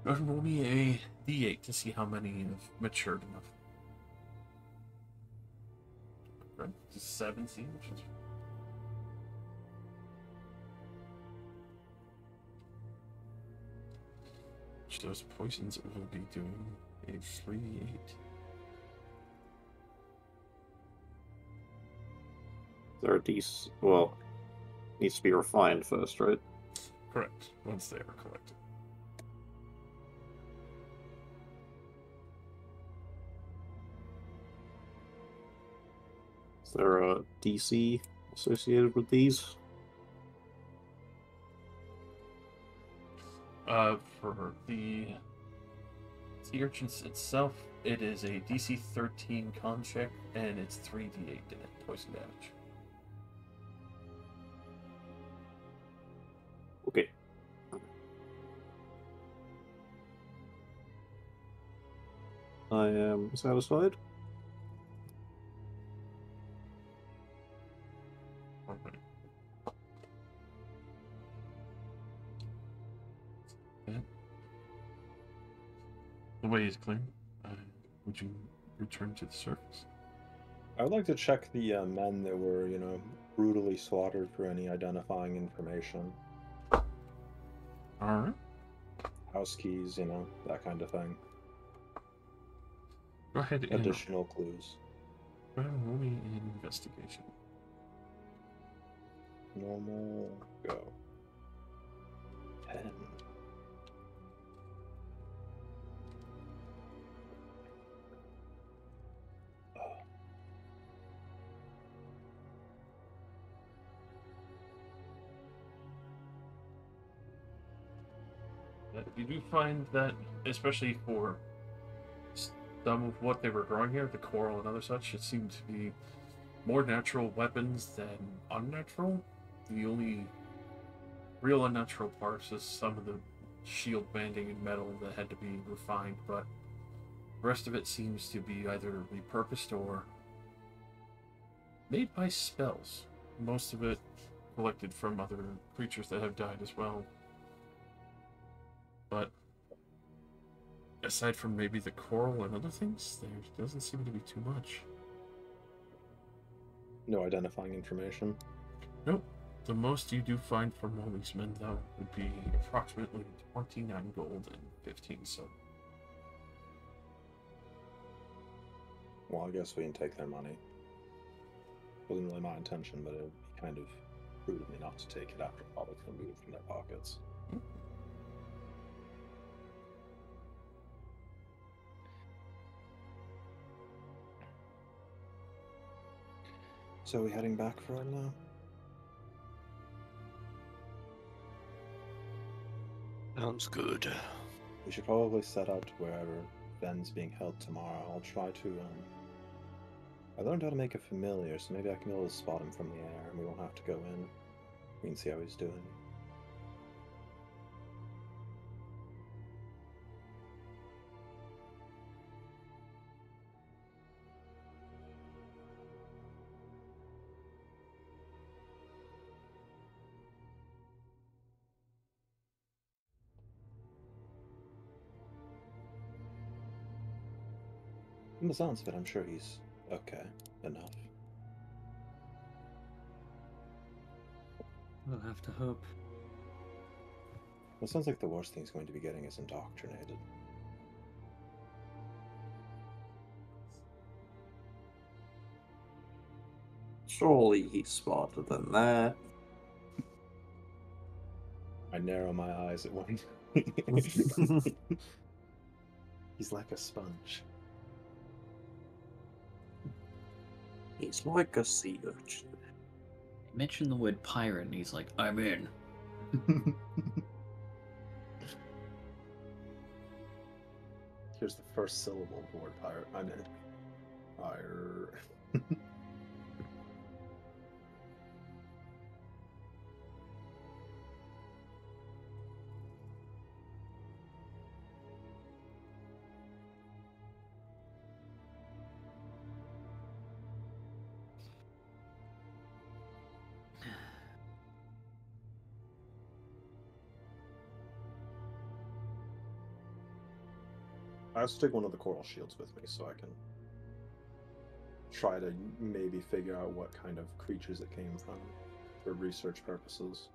Go ahead and roll me a d8 to see how many have matured enough. Right, 17, which is those poisons will be doing a 3d8. There are these, well, needs to be refined first, right? Correct, once they are collected. Is there a DC associated with these? For the sea urchins itself, it is a DC 13 con check, and it's 3d8 poison damage. Okay. I am satisfied. Okay. Yeah. The way is clear. Would you return to the surface? I would like to check the men that were, brutally slaughtered for any identifying information. Alright. House keys, that kind of thing. Go ahead and Additional clues. roll me an investigation. Normal, go. 10. You do find that, especially for some of what they were growing here, the coral and other such, it seemed to be more natural weapons than unnatural. The only real unnatural parts is some of the shield banding and metal that had to be refined, but the rest of it seems to be either repurposed or made by spells. Most of it collected from other creatures that have died as well. But aside from maybe the coral and other things, there doesn't seem to be too much. No identifying information. Nope. The most you do find from all these men, though, would be approximately 29 gold and 15 silver. Well, I guess we can take their money. Wasn't really my intention, but it would be kind of rude of me not to take it after probably going to move it from their pockets. So are we heading back for right now? Sounds good. We should probably set out to wherever Ben's being held tomorrow. I'll try to, I learned how to make a familiar, so maybe I can be able to spot him from the air, and we won't have to go in. We can see how he's doing. From the sounds of it, I'm sure he's okay enough. We'll have to hope. Well, it sounds like the worst thing he's going to be getting is indoctrinated. Surely he's smarter than that. I narrow my eyes at one. He's like a sponge. He's like a sea urchin. Mention the word pirate, and he's like, I'm in. Here's the first syllable of the word pirate. I'm in. Fire. I also take one of the coral shields with me so I can try to maybe figure out what kind of creatures it came from for research purposes.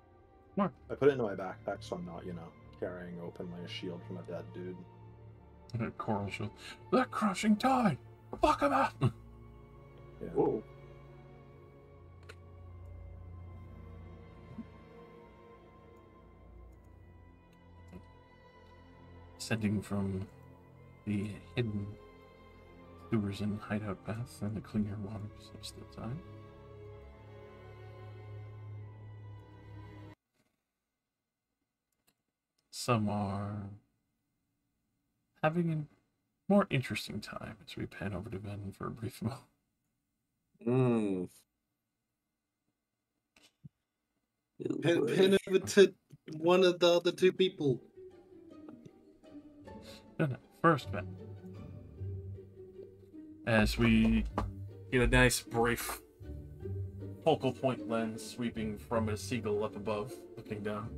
What? I put it into my backpack so I'm not, carrying openly a shield from a dead dude. Coral shield. The crushing tide! Fuck him up! Yeah. Whoa. Ascending from the hidden sewers and hideout path and the cleaner waters of still time. Some are having a more interesting time as we pan over to Ben for a brief moment. Pan over to one of the other two people. No, first Ben. As we get a nice brief focal point lens sweeping from a seagull up above, looking down.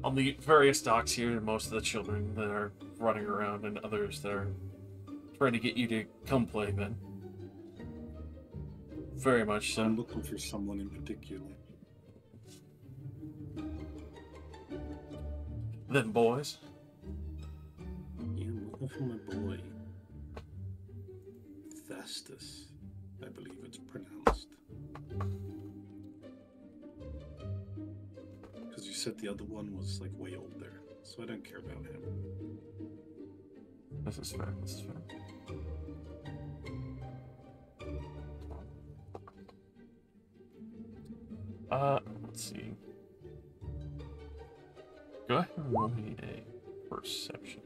On the various docks here, most of the children that are running around and others that are trying to get you to come play, Ben. Very much so. I'm looking for someone in particular. Then boys. Yeah, I'm looking for my boy. Thestus, I believe it's pronounced. Because you said the other one was like way older, so I don't care about him. This is fair, this is fair. Let's see. Go ahead and roll me a perception.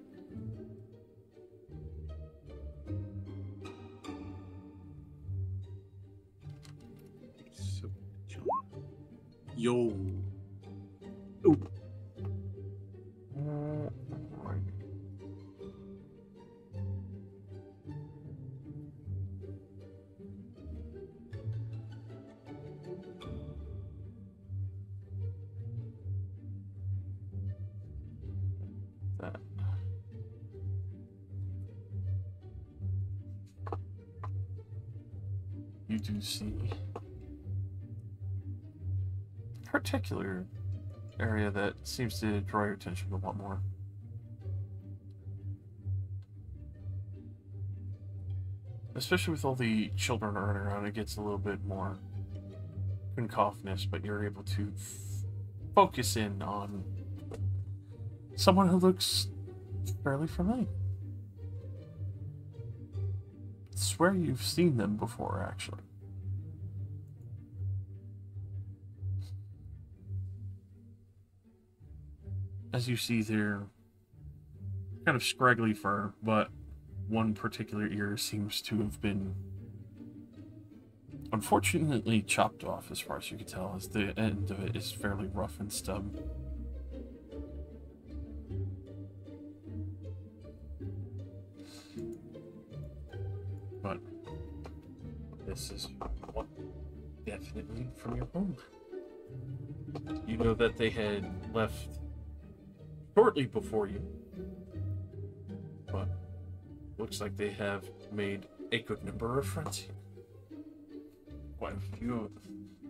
So, John. Yo. Right. That. You do see a particular area that seems to draw your attention a lot more. Especially with all the children running around, it gets a little bit more cacophonous, but you're able to focus in on someone who looks fairly familiar. I swear you've seen them before, actually. As you see, they're kind of scraggly fur, but one particular ear seems to have been unfortunately chopped off, as far as you can tell, as the end of it is fairly rough and stub. But this is one definitely from your home. You know that they had left shortly before you, but looks like they have made a good number of friends here.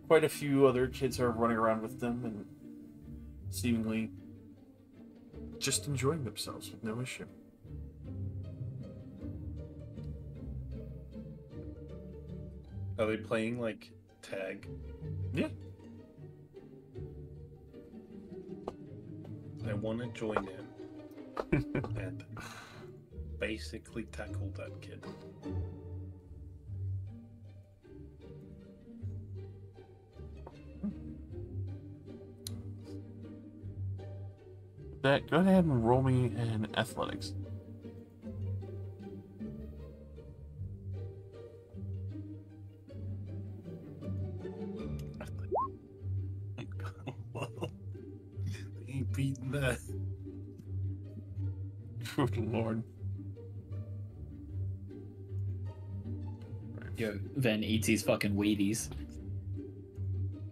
Quite a few other kids are running around with them and seemingly just enjoying themselves with no issue. Are they playing like tag? Yeah. I want to join in and basically tackle that kid. That, go ahead and roll me in athletics. Well, they ain't beating that. Good lord. Yo, Ven eats his fucking Wheaties.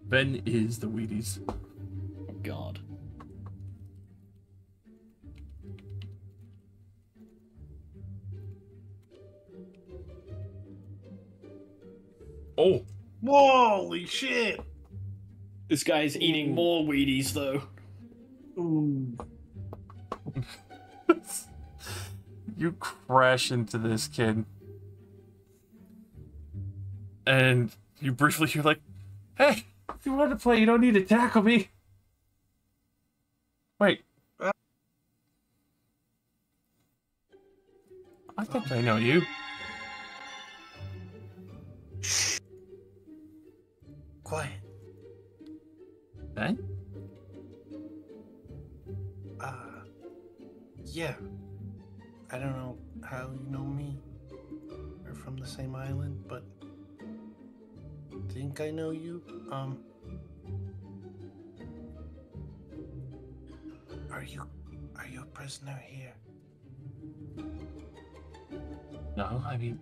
Ben is the Wheaties. Oh god. Oh! Holy shit! This guy's eating more Wheaties though. Ooh. You crash into this kid. And you're like, hey, if you want to play, you don't need to tackle me. Wait. I think I know you. Shh. Quiet. Ben? Yeah. I don't know how you know me. We're from the same island, but think I know you. Are you a prisoner here? No, I mean,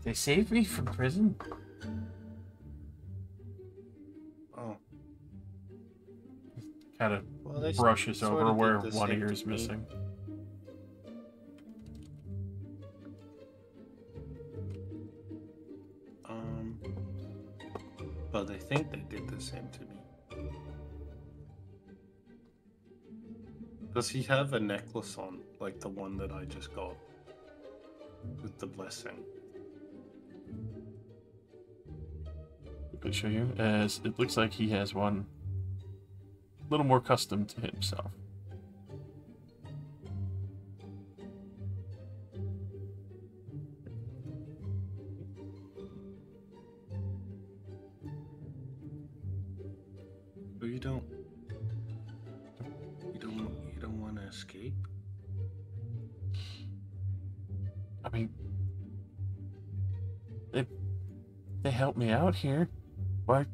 they saved me from prison. Oh. Kind of Well, they brushes sort over of where did the one same ear to is me. missing. But I think they did the same to me. Does he have a necklace on, like the one that I just got? With the blessing. I'll show you, as it looks like he has one a little more custom to himself. But you don't want to escape? I mean, they helped me out here. Why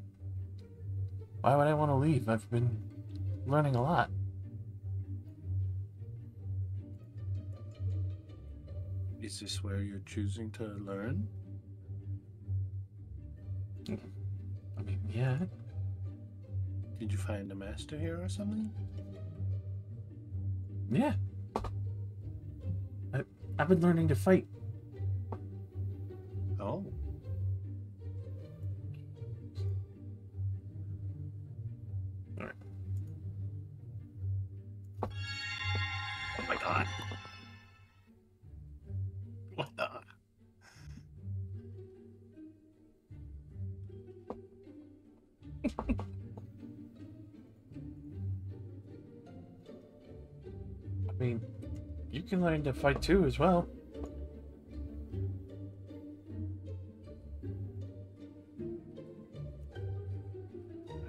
would I want to leave? I've been learning a lot. Is this where you're choosing to learn? I mean, yeah. Did you find a master here or something? Yeah. I've been learning to fight. Oh. Alright. Oh my god. What the? I mean, you can learn to fight too as well.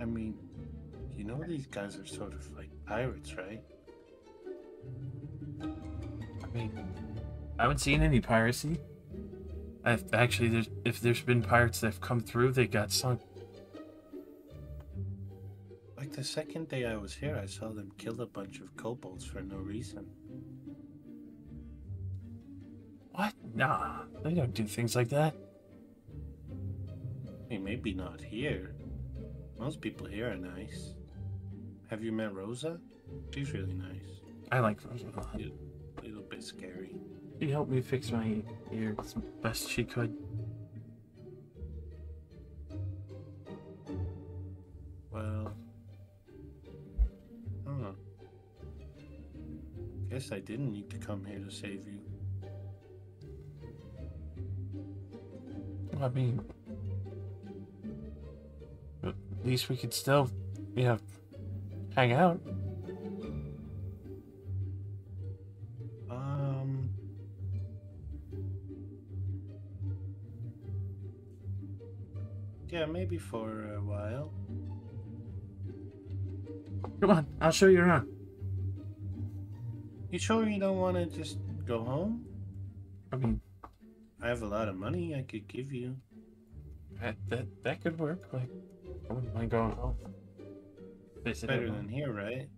I mean, you know these guys are sort of like pirates, right? I mean, I haven't seen any piracy. If there's been pirates that have come through, they got sunk. Like the second day I was here, I saw them kill a bunch of kobolds for no reason. What? Nah, they don't do things like that. I mean, maybe not here. Most people here are nice. Have you met Rosa? She's really nice. I like Rosa a lot. A little bit scary. She helped me fix my ear as best she could. Well, huh. Guess I didn't need to come here to save you. I mean, at least we could still, you know, hang out. Yeah, maybe for a while. Come on, I'll show you around. You sure you don't want to just go home? I mean, I have a lot of money I could give you. that could work. Like, I wouldn't mind going home. Visit Better everyone. than here, right?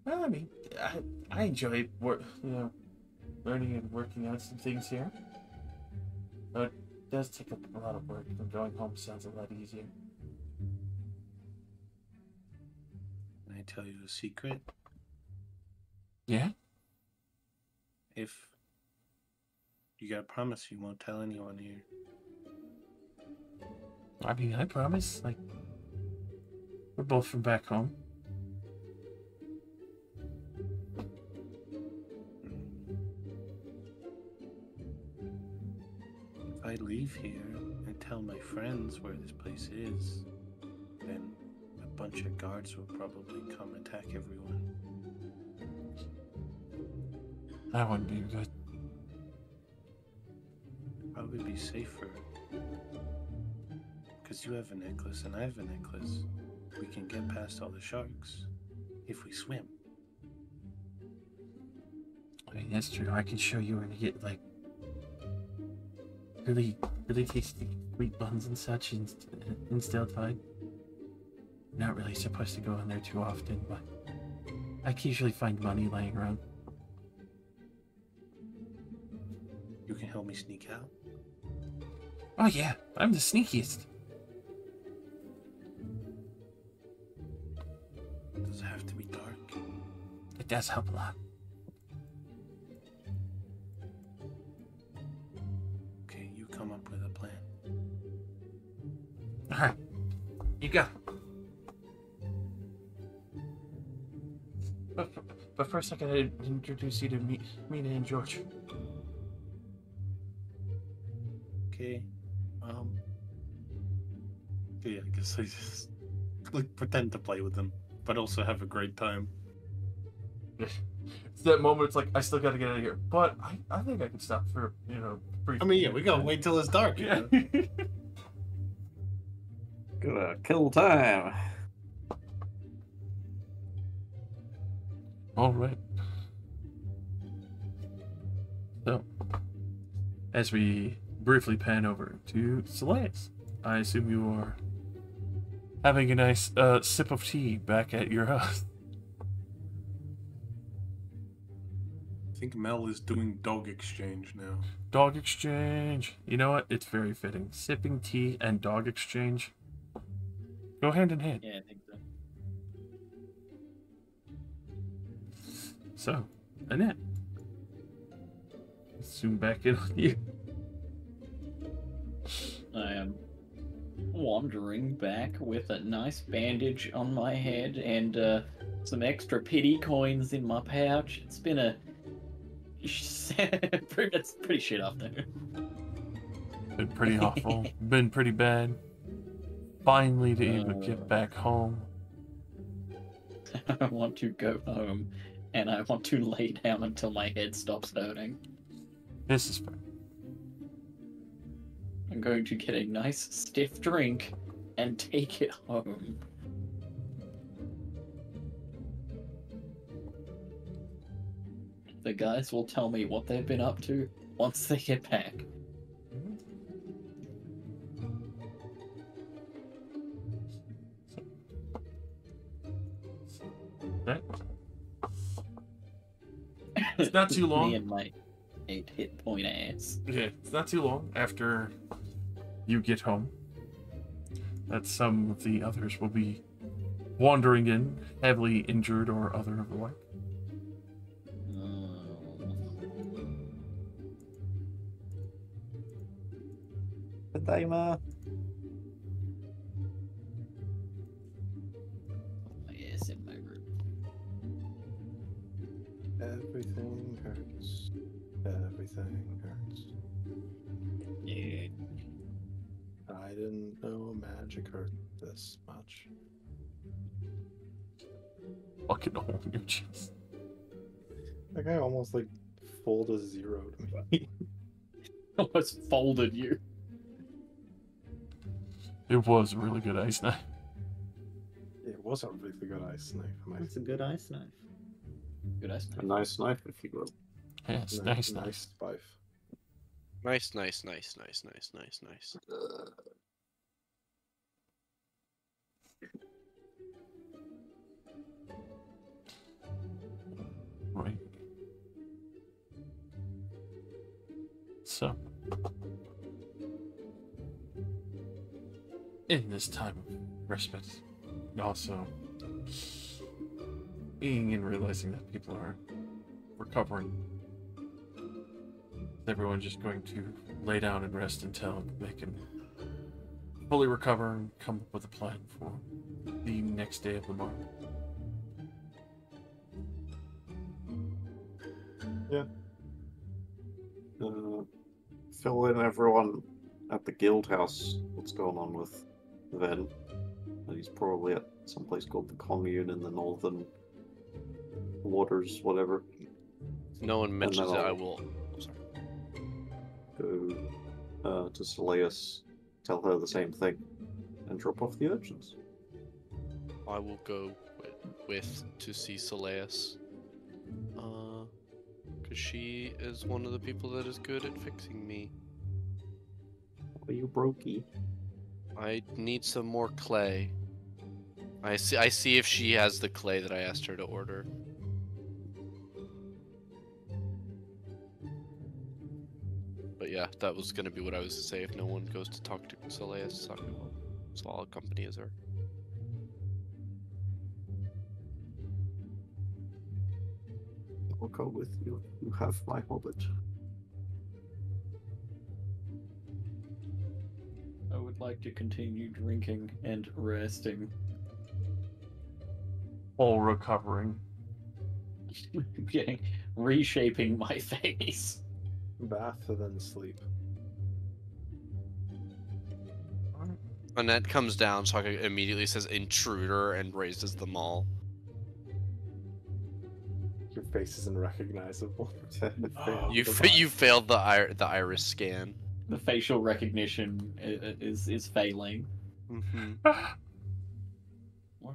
Well, I mean, I enjoy learning and working on some things here. But it does take up a lot of work, and going home sounds a lot easier. Can I tell you a secret? Yeah? If you gotta promise you won't tell anyone here. I mean, I promise. Like, we're both from back home. If I leave here and tell my friends where this place is, then a bunch of guards will probably come attack everyone. That wouldn't be good. Probably be safer. Because you have a necklace and I have a necklace. We can get past all the sharks if we swim. I mean, that's true. I can show you where to get, like, really, really tasty wheat buns and such in Stale Tide. Not really supposed to go in there too often, but I can usually find money laying around. You can help me sneak out. Oh yeah, I'm the sneakiest. Does it have to be dark? It does help a lot. Okay, you come up with a plan. Alright, you go. But first I gotta introduce you to Mina and George. Okay. Yeah, I guess I just like pretend to play with them, but also have a great time. It's that moment, it's like, I still gotta get out of here. But I think I can stop for, brief. I mean, yeah, we gotta wait till it's dark. Yeah. Gotta kill time. Alright. So, as we briefly pan over to Celeste, I assume you are having a nice sip of tea back at your house. I think Mel is doing dog exchange now. Dog exchange. You know what? It's very fitting. Sipping tea and dog exchange go hand in hand. Yeah, I think so. So, Annette, zoom back in on you. I am wandering back with a nice bandage on my head and some extra pity coins in my pouch. It's been a it's pretty shit up there. Been pretty awful. Been pretty bad. Finally to even get back home. I want to go home and I want to lay down until my head stops hurting. This is fair. I'm going to get a nice stiff drink and take it home. The guys will tell me what they've been up to once they get back. Okay. It's not too long. Me and my 8 hit point ass. Yeah, it's not too long after you get home that some of the others will be wandering in, heavily injured or other of the like. Tadaima. My ass in my room. Everything Everything hurts. Everything hurts. Yeah. I didn't know magic hurt this much. Fucking hole in your chest. That guy almost like full a zero to me. Almost folded you. It was a really good ice knife. It was a really good ice knife. That's a good ice knife. Good ice A knife. nice knife, if you will. Yes, Nice nice. spife. Nice. Right. So, in this time of respite, and also being and realizing that people are recovering, everyone's just going to lay down and rest until they can fully recover and come up with a plan for the next day of the mark. Fill in everyone at the guild house. What's going on with Ven? He's probably at some place called the Commune in the northern waters, whatever. If no one mentions it, I I'll- will. Oh, sorry. Go to Soleus, tell her the same thing, and drop off the urchins. I will go with to see Soleus. Because she is one of the people that is good at fixing me. Are you brokey? I need some more clay. I see if she has the clay that I asked her to order. But yeah, that was gonna be what I was to say. If no one goes to talk to Soleus, so I'll accompany as her. I'll go with you. You have my hobbit. I would like to continue drinking and resting. All recovering. Reshaping my face. Bath and then sleep. Annette comes down, Sokka immediately says intruder and raises the maul. Your face isn't recognizable. You failed the iris scan. The facial recognition is failing. Mm-hmm. Why?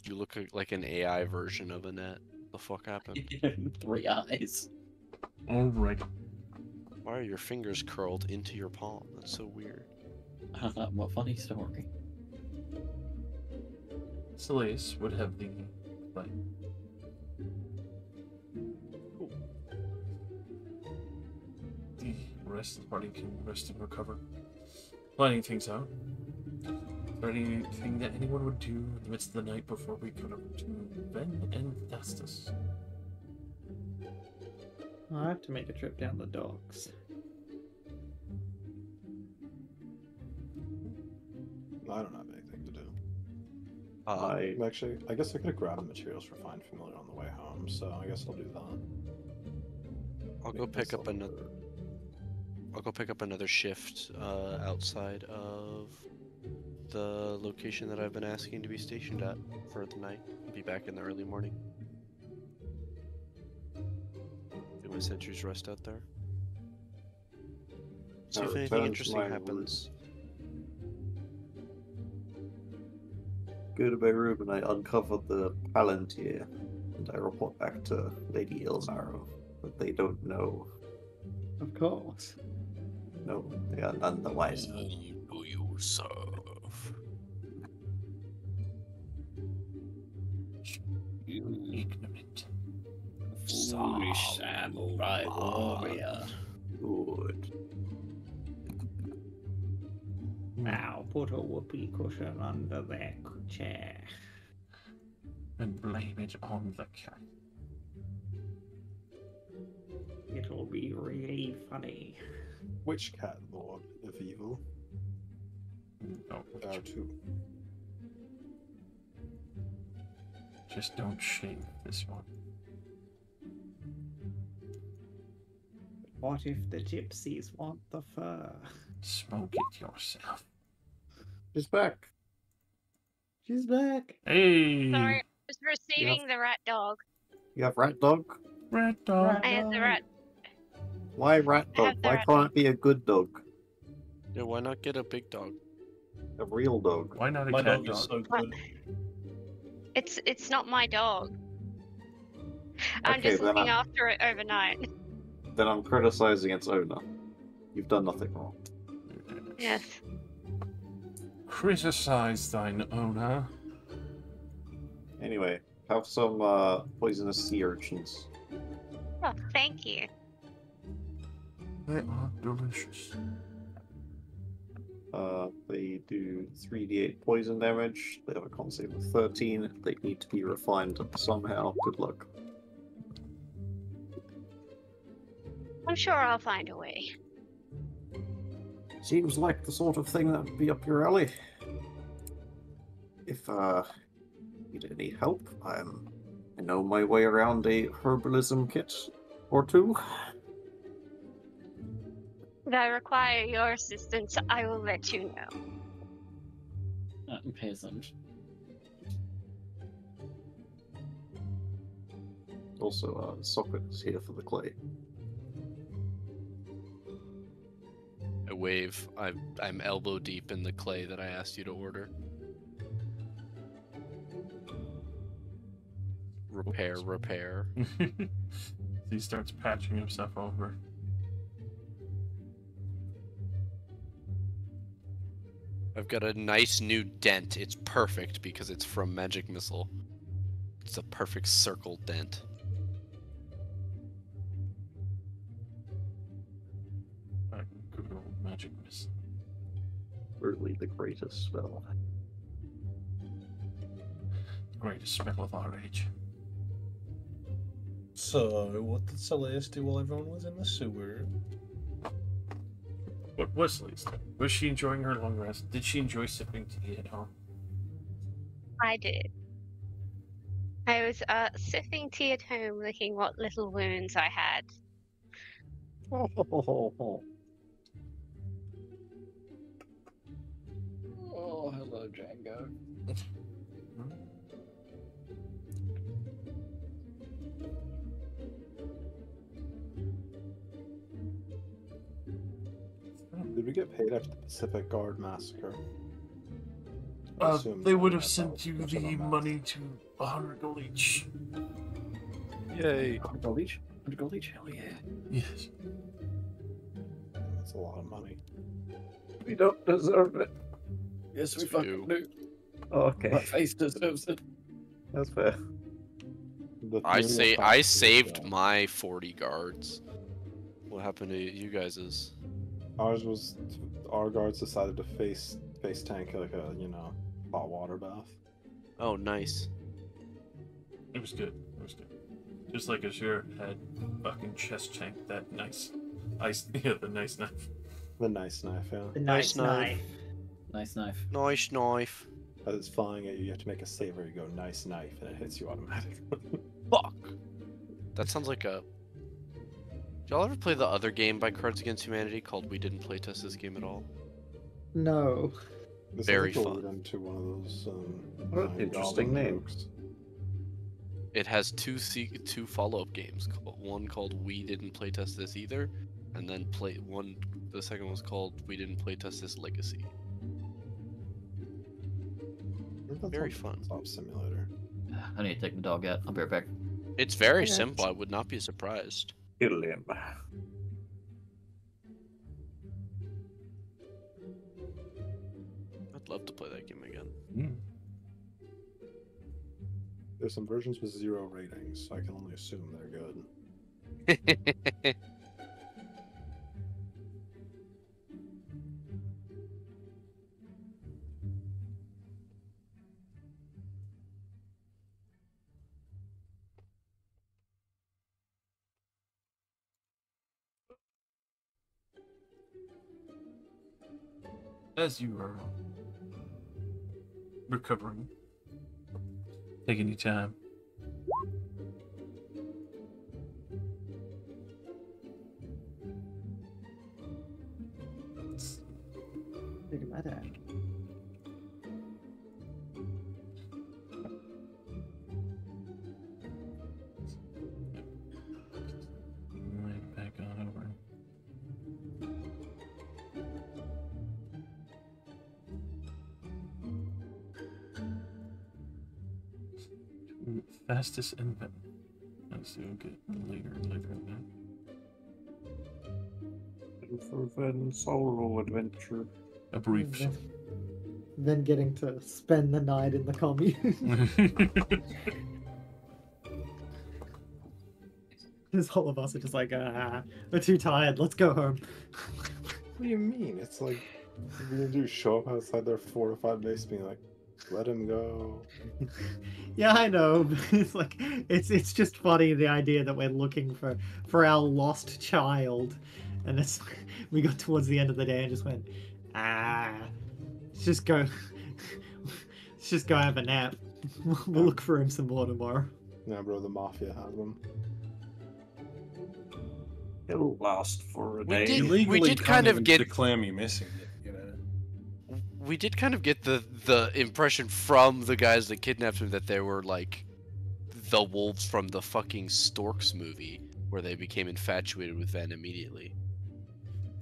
You look like an AI version of Annette. The fuck happened? 3 eyes. Alright. Why are your fingers curled into your palm? That's so weird. What funny story. Soleus would have the play. The rest of the party can rest and recover. Planning things out. Is there anything that anyone would do in the midst of the night before we go over to Ben and Dastus? I have to make a trip down the docks. I don't have anything to do. I I guess I could have grabbed materials for Find Familiar on the way home, so I guess I'll do that. I'll go pick up another. I'll go pick up another shift outside of the location that I've been asking to be stationed at for the night. I'll be back in the early morning. Do my sentries rest out there. See if anything interesting happens. go to my room and I uncover the Palantir, and I report back to Lady Ilzaro, but they don't know. Of course. No, they are none the wiser. Whom do you serve? You ignorant. Foolish samurai warrior. Good. Now put a whoopee cushion under that chair. And blame it on the cat. It'll be really funny. Which cat lord of evil? No, There are two. just don't shame this one. What if the gypsies want the fur? Smoke it yourself. She's back. She's back. Hey, Sorry, I was receiving the rat dog. You have rat dog? rat dog. I have the rat. Why rat I have dog? the Why rat can't dog. it be a good dog? Yeah, why not get a big dog? A real dog. Why not a My cat dog is so What? good. It's not my dog. I'm Okay, just then looking I'm- after it overnight. Then I'm criticizing its owner. You've done nothing wrong. Yes. Criticize thine owner. Anyway, have some poisonous sea urchins. Oh, thank you. They are delicious. They do 3d8 poison damage. They have a con save of 13. They need to be refined somehow. Good luck. I'm sure I'll find a way. Seems like the sort of thing that would be up your alley. If you need any help, I know my way around a herbalism kit or two. If I require your assistance, I will let you know. Peasant. Also, Socket is here for the clay. I wave. I'm elbow deep in the clay that I asked you to order. Repair. He starts patching himself over. I've got a nice new dent. It's perfect because it's from Magic Missile. It's a perfect circle dent. Good old magic missile. Really the greatest spell. Greatest spell of our age. So, what did Celeste do while everyone was in the sewer? What was Lisa? Was she enjoying her long rest? Did she enjoy sipping tea at home? I did. I was sipping tea at home, looking what little wounds I had. Oh, hello, Django. Did we get paid after the Pacific Guard massacre? I assume They would so, have yeah, sent that you was the on math. money to 100 gold each. Yay. 100 gold each? 100 gold each? Hell yeah. Yes. That's a lot of money. We don't deserve it. Yes, we Yes, we fucking do. Okay, My face deserves it. that's fair. The I funeral I costs saved was, my 40 guards. What happened to you guys's? Ours was our guards decided to face tank like a hot water bath. Oh, nice. It was good. It was good. Just like Azure had fucking chest tank that nice ice. Yeah, the nice knife. The nice knife, yeah. The Nice nice knife. knife. Nice knife. Nice knife. As it's flying at you, you have to make a save where you go nice knife, and it hits you automatically. Fuck. That sounds like a. Did y'all ever play the other game by Cards Against Humanity called We Didn't Playtest This Game at All? No. This Very is like a fun. lead into one of those. What an Nine interesting Goblin name. jokes. It has two follow-up games. One called We Didn't Playtest This Either, and then the second was called We Didn't Playtest This Legacy. That's Very on fun. Top Simulator. I need to take my dog out. I'll be right back. It's very Okay. simple. I would not be surprised. Kill him. I'd love to play that game again. There's some versions with 0 ratings, so I can only assume they're good. As you are recovering, taking your time. figure that out. Right back on over. Fastest and better. Let's do get later and later in that. For Ven solo adventure. A brief. Then getting to spend the night in the commune. Because all of us are just like, we're too tired, let's go home. What do you mean? It's like, you do show up outside there 4 to 5 days being like, let him go. Yeah, I know, but it's like, it's just funny, the idea that we're looking for our lost child. And it's, we got towards the end of the day and just went, let's just go have a nap. We'll look for him some more tomorrow. Yeah, bro, the mafia has them. It'll last for a We day. did- Illegally we did kind can't of even get- declare me missing, you know. We did kind of get the impression from the guys that kidnapped him that they were like the wolves from the fucking Storks movie, where they became infatuated with Ven immediately.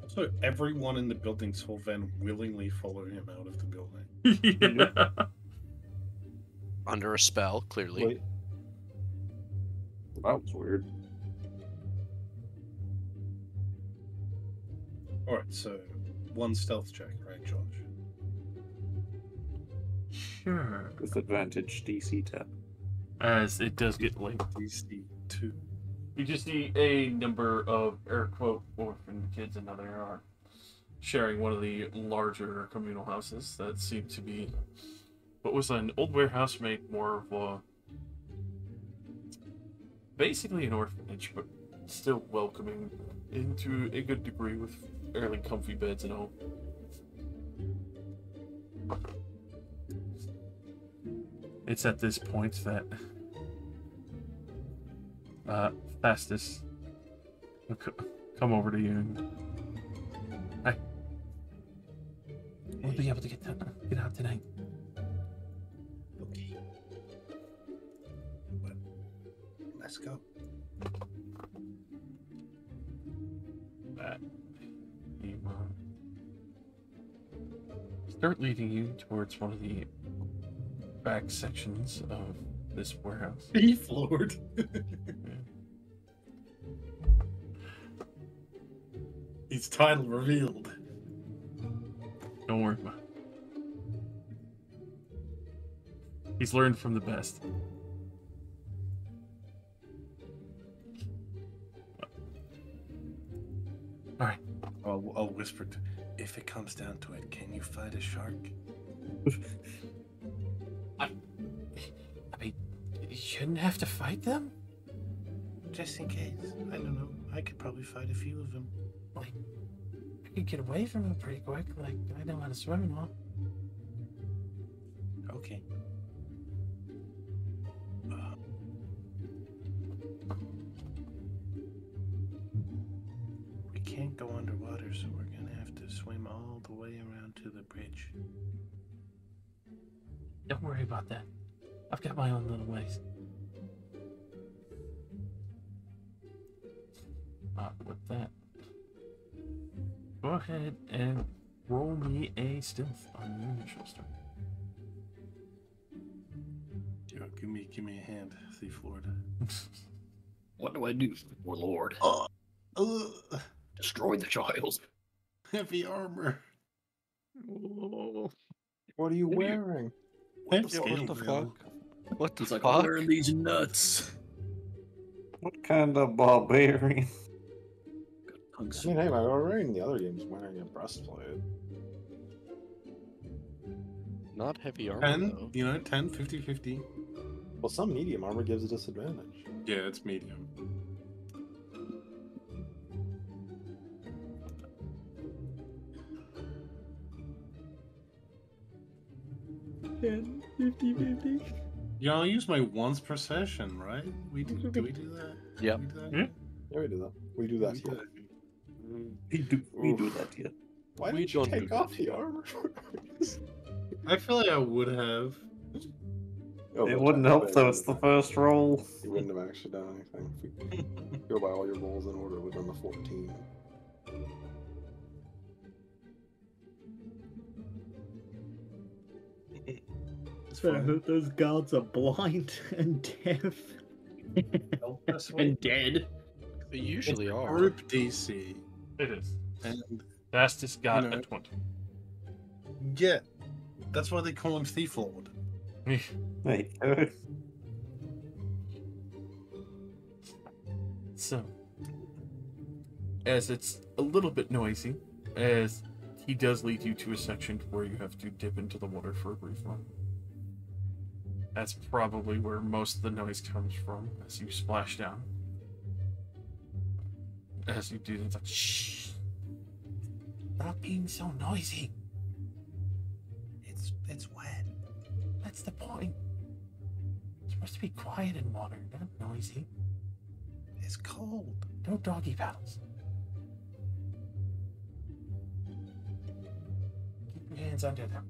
So everyone in the building saw Ven willingly follow him out of the building. Yeah. Under a spell, clearly. Wait, That was weird. Alright, so one stealth check, right, Josh? Sure. With advantage DC 10. As it does get late. DC 2. You just see a number of air quote orphan kids and other are sharing one of the larger communal houses that seemed to be what was an old warehouse made more of a basically an orphanage, but still welcoming into a good degree with fairly comfy beds and all. It's at this point that Fastest will come over to you and hi. We'll be able to get out tonight. Okay. But let's go. You start leading you towards one of the back sections of this warehouse. Beef Lord. His title revealed. Don't worry about it. He's learned from the best. Alright. I'll whisper to, if it comes down to it, can you fight a shark? I mean, you shouldn't have to fight them? Just in case. I don't know. I could probably fight a few of them. Like, I could get away from them pretty quick. Like, I know how to swim and all. Okay. We can't go underwater, so we're gonna have to swim all the way around to the bridge. Don't worry about that. I've got my own little ways. With that, go ahead and roll me a stealth on your initial start. Yo, give me a hand, Thief Lord. What do I do, Warlord? Destroy the child. Heavy armor. what are you wearing? What the fuck? What the It's like, fuck? I'm wearing these nuts. What kind of barbarian? I mean, hey, my already in the other game's wearing a breastplate. Not heavy armor, 10, though. you know, 10, 50, 50. Well, some medium armor gives a disadvantage. Yeah, it's medium. Ten, 50, 50. Yeah, I'll use my once per session, right? Do we do that? Yep. We do that? Yeah. Yeah, we do that. We do that here. We do that yet. Why We didn't you don't do take that off the here. armor? I feel like I would have. Oh, It but wouldn't technically help though, you it's the wouldn't have- first roll. You wouldn't have actually done anything. If we go by all your rolls in order, we've done the 14. It's But I fine. hope those guards are blind and deaf. And dead. They usually It's a are. group DC, It is. and Fastest got know. a 20. yeah, that's why they call him Thief Lord. There you go. So, as it's a little bit noisy, as he does lead you to a section where you have to dip into the water for a brief moment. That's probably where most of the noise comes from as you splash down. As you do, it's like, shh! Stop being so noisy! It's wet. That's the point. It's supposed to be quiet in water, not noisy. It's cold. No doggy paddles. Keep your hands under them.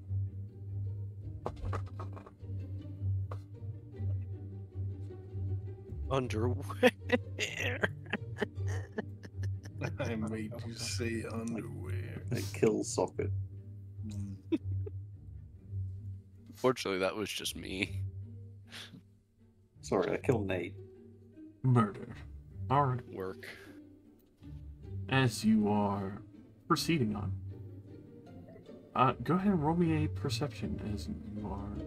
Underwear. I made you say underwear. It kills socket. Fortunately, that was just me. Sorry, I killed Nate. Murder. Alright. Work. As you are proceeding on, go ahead and roll me a perception as you are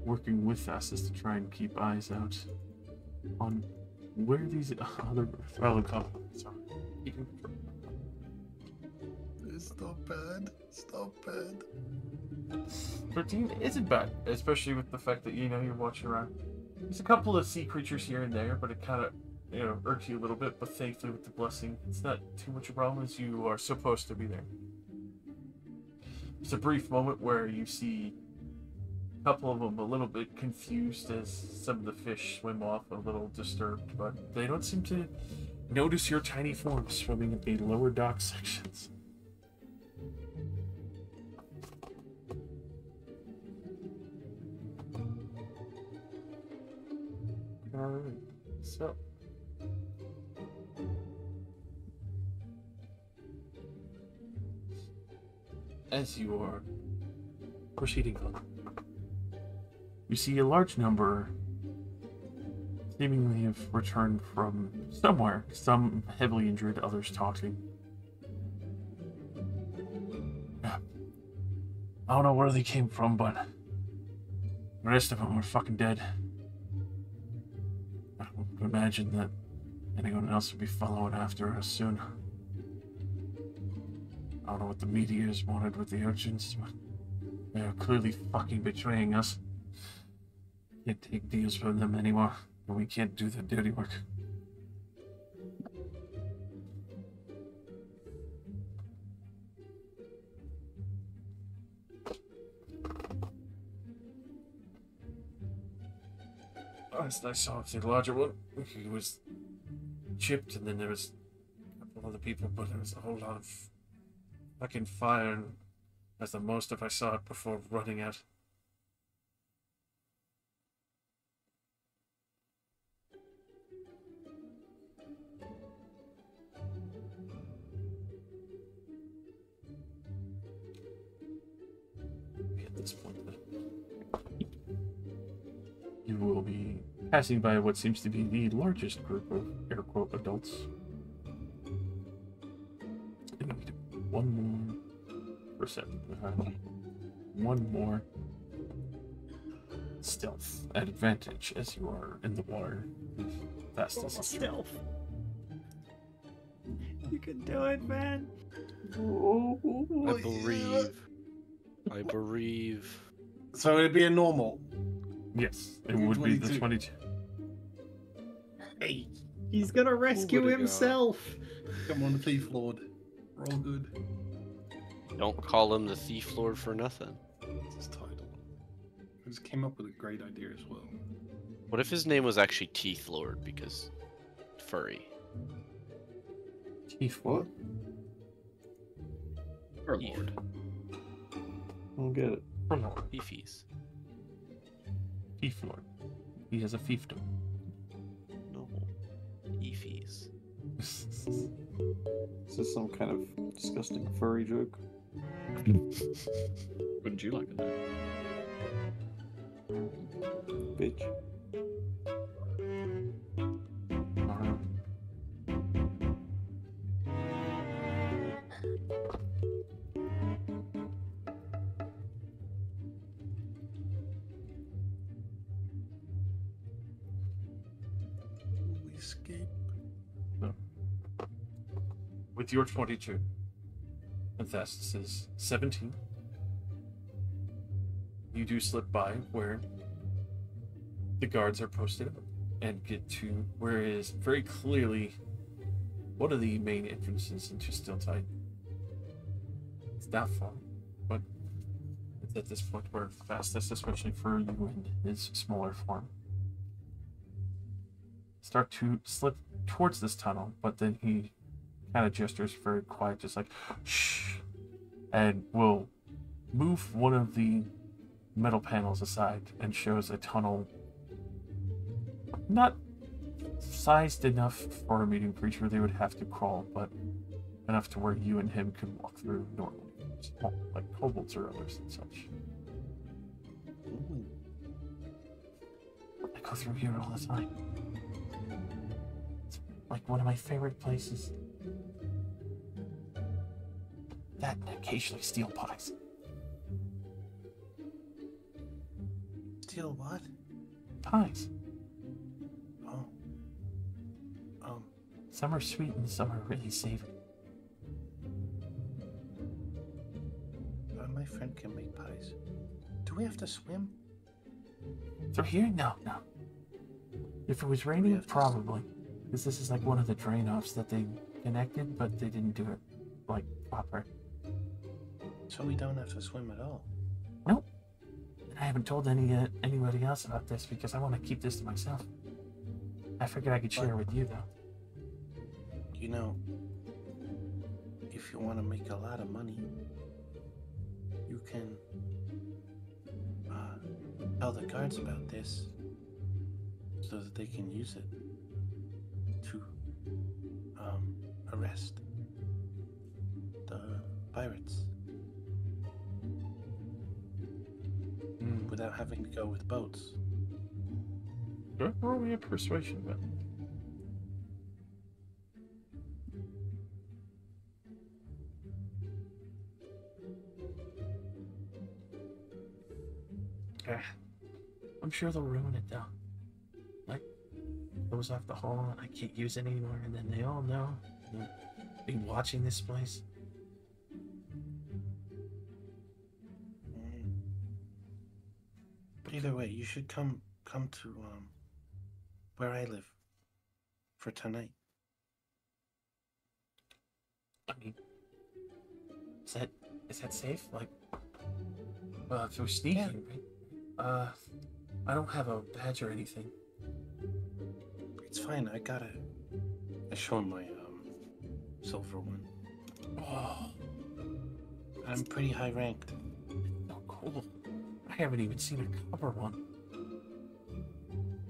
working with Fastest to try and keep eyes out on where these other fellow companies are. It's not bad. It's not bad. 13 isn't bad, especially with the fact that you're watching around. There's a couple of sea creatures here and there, but it kind of irks you a little bit. But thankfully, with the blessing, it's not too much a problem as you are supposed to be there. It's a brief moment where you see a couple of them a little bit confused as some of the fish swim off, a little disturbed, but they don't seem to notice your tiny form swimming in the lower dock sections. Alright, so as you are proceeding on, you see a large number seemingly have returned from somewhere, some heavily injured, others talking. I don't know where they came from, but the rest of them are fucking dead. I would imagine that anyone else would be following after us soon. I don't know what the media's wanted with the urchins, but they are clearly fucking betraying us. Can't take deals from them anymore, and we can't do the dirty work. Last I saw the larger one, he was chipped, and then there was a couple other people, but there was a whole lot of fucking fire, and that's the most if I saw it before running out. At this point, you will be passing by what seems to be the largest group of air quote adults. And we need one more perception. One more stealth at advantage as you are in the water. Fastest Stealth. You can do it, man. I bereave. So it'd be a normal. Yes, it would be the 22. 22. Hey, He's gonna rescue would've got- himself. come on, Thief Lord. We're all good. Don't call him the Thief Lord for nothing. That's his title. I just came up with a great idea as well. What if his name was actually Teeth Lord because furry? Chief, What? Our Lord. I'll get it. For Lord. Beefies. Fief Lord. He has a fiefdom. No. Beefies. Is this some kind of disgusting furry joke? Wouldn't you like to know? Bitch. We escape. With your 22, and Thestis is 17, you do slip by where the guards are posted up and get to where is very clearly one of the main entrances into Still Tide. It's not far, but it's at this point where Fastus, especially for you in his smaller form, start to slip towards this tunnel, but then he kind of gestures very quiet, just like, shh, and will move one of the metal panels aside and shows a tunnel not sized enough for a medium creature. They would have to crawl, but enough to where you and him could walk through normally, like kobolds or others and such. I go through here all the time. It's like one of my favorite places. That and occasionally steel pies. Still what? Pies. Oh. Some are sweet and some are really savory. My friend can make pies. Do we have to swim? Through here? No. If it was raining, probably. Because this is like one of the drain-offs that they connected, but they didn't do it, like, proper. So we don't have to swim at all? Nope. And I haven't told anybody else about this because I want to keep this to myself. I figured I could share with you, though. You know, if you want to make a lot of money, you can tell the guards about this so that they can use it to arrest the pirates without having to go with boats. Go roll me a persuasion, then. I'm sure they'll ruin it though. Like, goes off the hall and I can't use it anymore, and then they all know. They'll be watching this place. Either way, you should come to where I live for tonight. I mean, is that safe? Like, if we're sneaking, right? I don't have a badge or anything. It's fine. I show him my silver one. Oh, I'm pretty high ranked. so cool. I haven't even seen a copper one.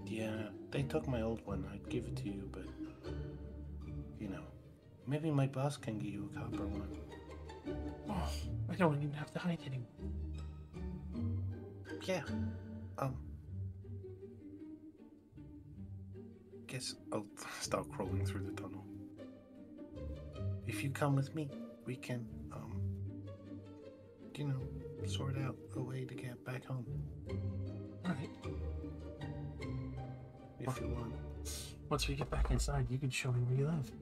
Yeah, they took my old one. I'd give it to you, but you know, maybe my boss can give you a copper one. Oh, I don't even have to hide anymore. Yeah. Guess I'll start crawling through the tunnel. If you come with me, we can, you know, sort out a way to get back home. Alright. If you want. Once we get back inside, you can show me where you live.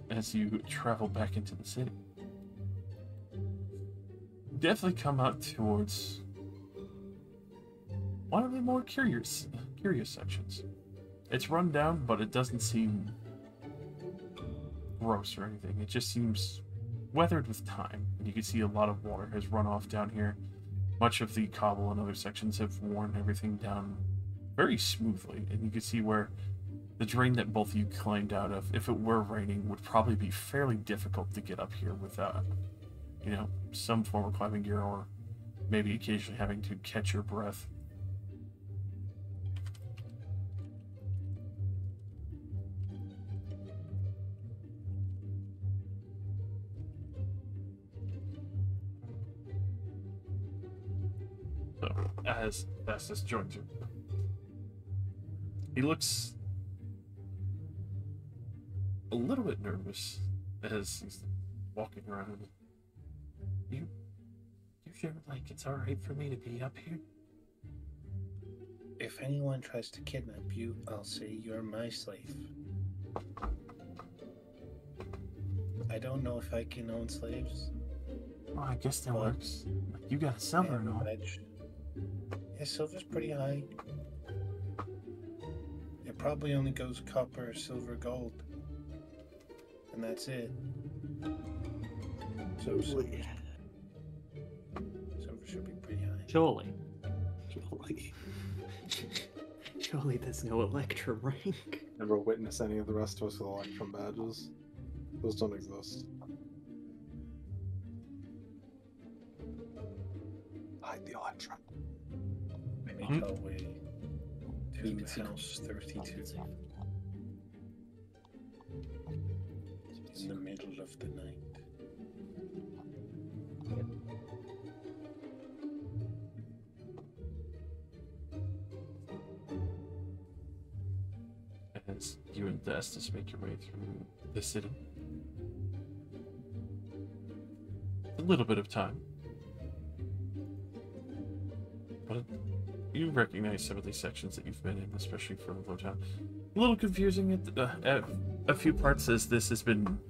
As you travel back into the city, definitely come out towards one of the more curious sections. It's run down, but it doesn't seem gross or anything. It just seems weathered with time, and you can see a lot of water has run off down here. Much of the cobble and other sections have worn everything down very smoothly, and you can see where the drain that both of you climbed out of, if it were raining, would probably be fairly difficult to get up here without, you know, some form of climbing gear, or maybe occasionally having to catch your breath. So, as Vastus joins you, he looks a little bit nervous as he's walking around. You sure, like, it's alright for me to be up here? If anyone tries to kidnap you, I'll say you're my slave. I don't know if I can own slaves. Well, I guess that But- works. Like, you got silver and all. Yeah, silver's pretty high. It probably only goes copper, silver, gold. And that's it. So silver should be pretty high. Surely. Surely there's no Electrum rank. Never witnessed any of the rest of us with Electrum badges. Those don't exist. Hide the Electrum. We make our way to house 32 in the middle of the night. As you and Vastus make your way through the city. A little bit of time. But you recognize some of these sections that you've been in, especially for Lowtown. A little confusing at a few parts, as this has been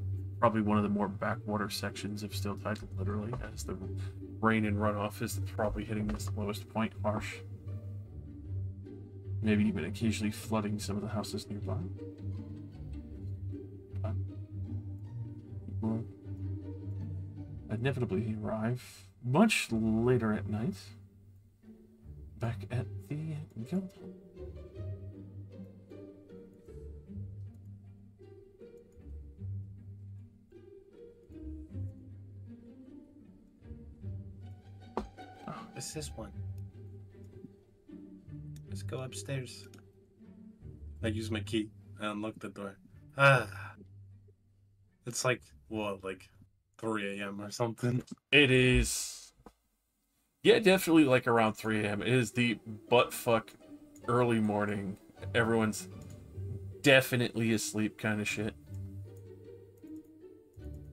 probably one of the more backwater sections of Steel Tide, literally, as the rain and runoff is probably hitting its lowest point, harsh. Maybe even occasionally flooding some of the houses nearby. But you will inevitably arrive much later at night, back at the guild. It's this one. Let's go upstairs. I use my key. I unlock the door. It's like, what, like 3 a.m. or something? It is, yeah, definitely like around 3 a.m. It is the buttfuck early morning. Everyone's definitely asleep kind of shit.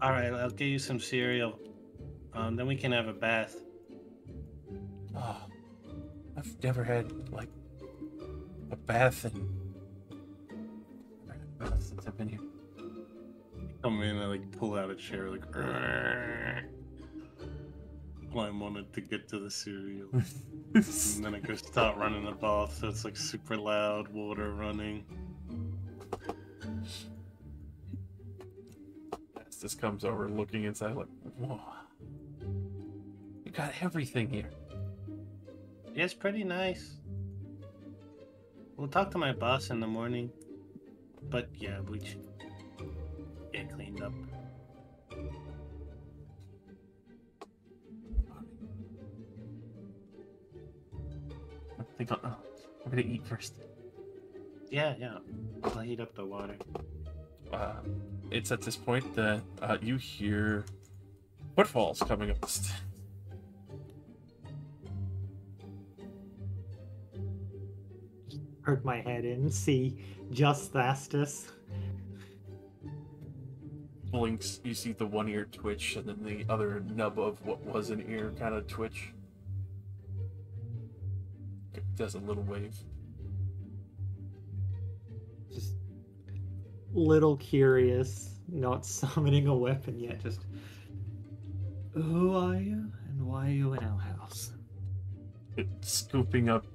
Alright, I'll get you some cereal. Then we can have a bath. Oh, I've never had, like, a bath since I've been here. Come in and like pull out a chair, like climb on it to get to the cereal. And then I go start running the bath, so it's like super loud, water running. This comes over looking inside like, whoa. You got everything here. Yeah, it's pretty nice. We'll talk to my boss in the morning. But yeah, we should get cleaned up. I think I'm gonna eat first. Yeah. I'll heat up the water. It's at this point that you hear footfalls coming up the stairs. Poke my head in, see just Vastus. Blinks, you see the one ear twitch, and then the other nub of what was an ear kind of twitch. It does a little wave. Just little curious, not summoning a weapon yet, just who are you and why are you in our house? It's scooping up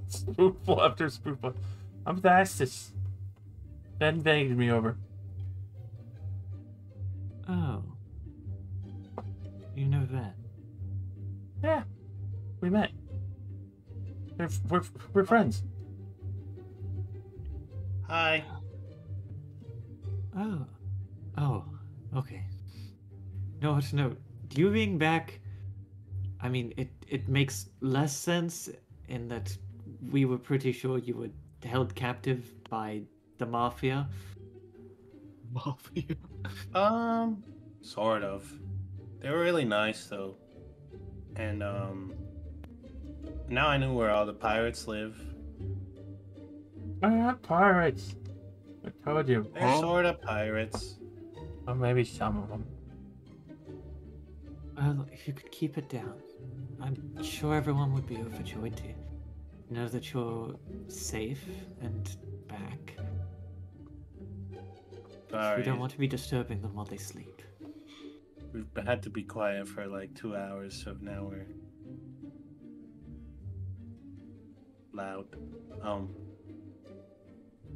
spoonful after spoonful. I'm Vastus. Ben begged me over. Oh, met. Yeah, we met. We're friends. Hi. Oh. Oh, okay. No, you being back, I mean, it makes less sense in that we were pretty sure you were held captive by the mafia. Mafia. Sort of. They were really nice though. And now I knew where all the pirates live. We're not pirates. I told you. They're sort of pirates. Or maybe some of them. Well, if you could keep it down, I'm sure everyone would be overjoyed to know that you're safe and back. Sorry. We don't want to be disturbing them while they sleep. We've had to be quiet for like 2 hours, so now we're loud.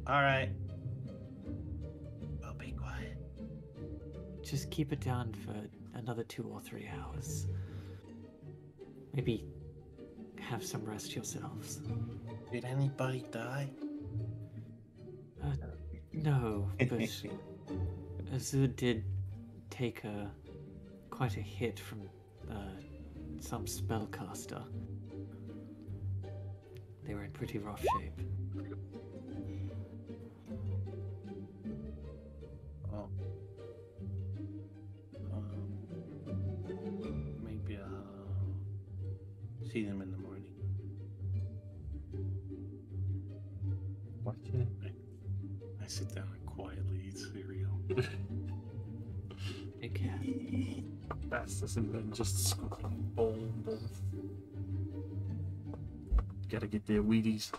Alright. I'll be quiet. Just keep it down for another 2 or 3 hours. Maybe have some rest yourselves. Did anybody die? No, but Azud did take quite a hit from some spellcaster. They were in pretty rough shape. Oh. Maybe I'll see them in the morning. Watching it. I sit down and quietly eat cereal. Okay. Fastest and then just boom. Gotta get their Wheaties.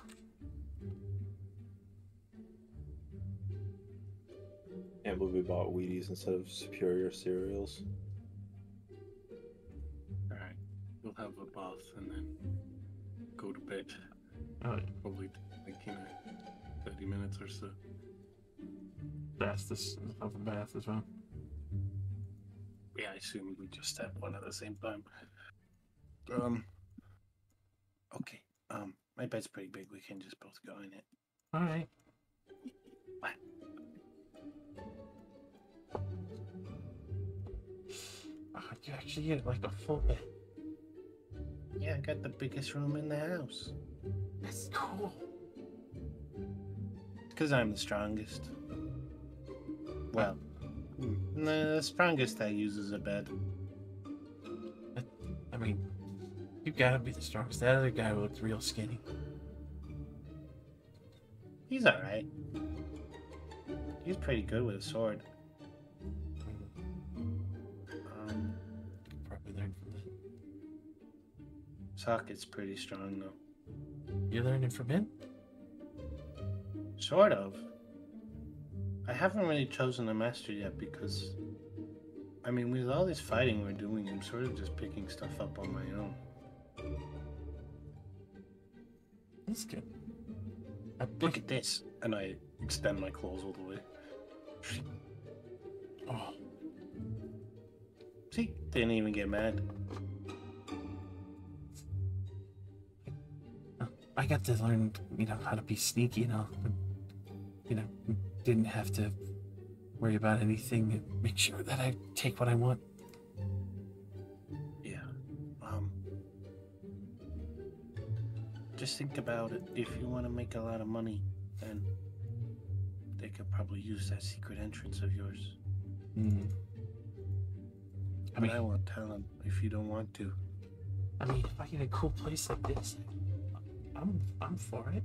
Can't believe we bought Wheaties instead of superior cereals. Alright. We'll have a bath and then go to bed. Probably like, 30 minutes or so. Fastest of a bath as well. Yeah, I assume we just have one at the same time. Okay. My bed's pretty big. We can just both go in it. Alright. What? You actually get like a full bed. Yeah, I got the biggest room in the house. That's cool. Because I'm the strongest. Well, the strongest that uses a bed. I mean, you gotta be the strongest. That other guy looks real skinny. He's alright. He's pretty good with a sword. Probably learn from that. Socket's pretty strong though. You learning from him? Sort of. I haven't really chosen a master yet because, I mean, with all this fighting we're doing, I'm sort of just picking stuff up on my own. That's good. Look at this. And I extend my claws all the way. Oh. See? Didn't even get mad. I got to learn, how to be sneaky and all. Didn't have to worry about anything. Make sure that I take what I want. Yeah. Just think about it. If you want to make a lot of money, then they could probably use that secret entrance of yours. I won't tell them if you don't want to. I mean, if I get a cool place like this, I'm for it.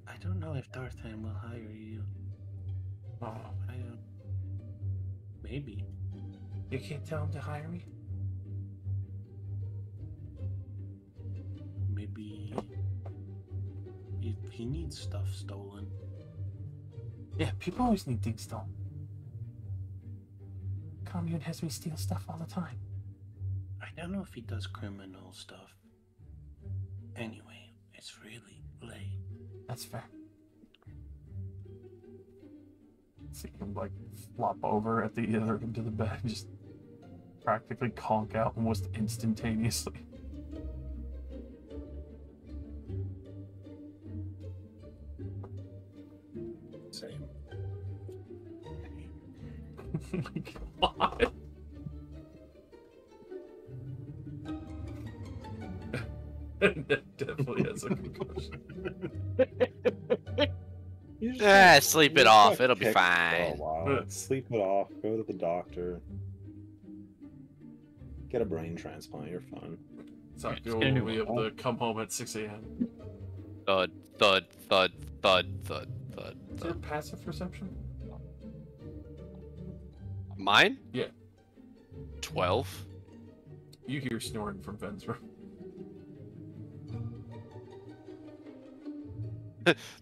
I don't know if Darthan will hire you. Oh, I don't. Maybe. You can't tell him to hire me? Maybe if he needs stuff stolen. Yeah, people always need things stolen. Commune has me steal stuff all the time. I don't know if he does criminal stuff. Anyway, it's really late. That's fair. See him like flop over at the other end of the bed, just practically conk out almost instantaneously. Same. Oh my god. That definitely has a concussion. Sleep it off. It'll be For a fine. while. Sleep it off. Go to the doctor. Get a brain transplant. You're fine. Sakyo will be able to come home at 6 a.m. Thud, thud, thud, thud, thud, thud, Is there thud. passive perception? Mine? Yeah. 12. You hear snoring from Ven's room.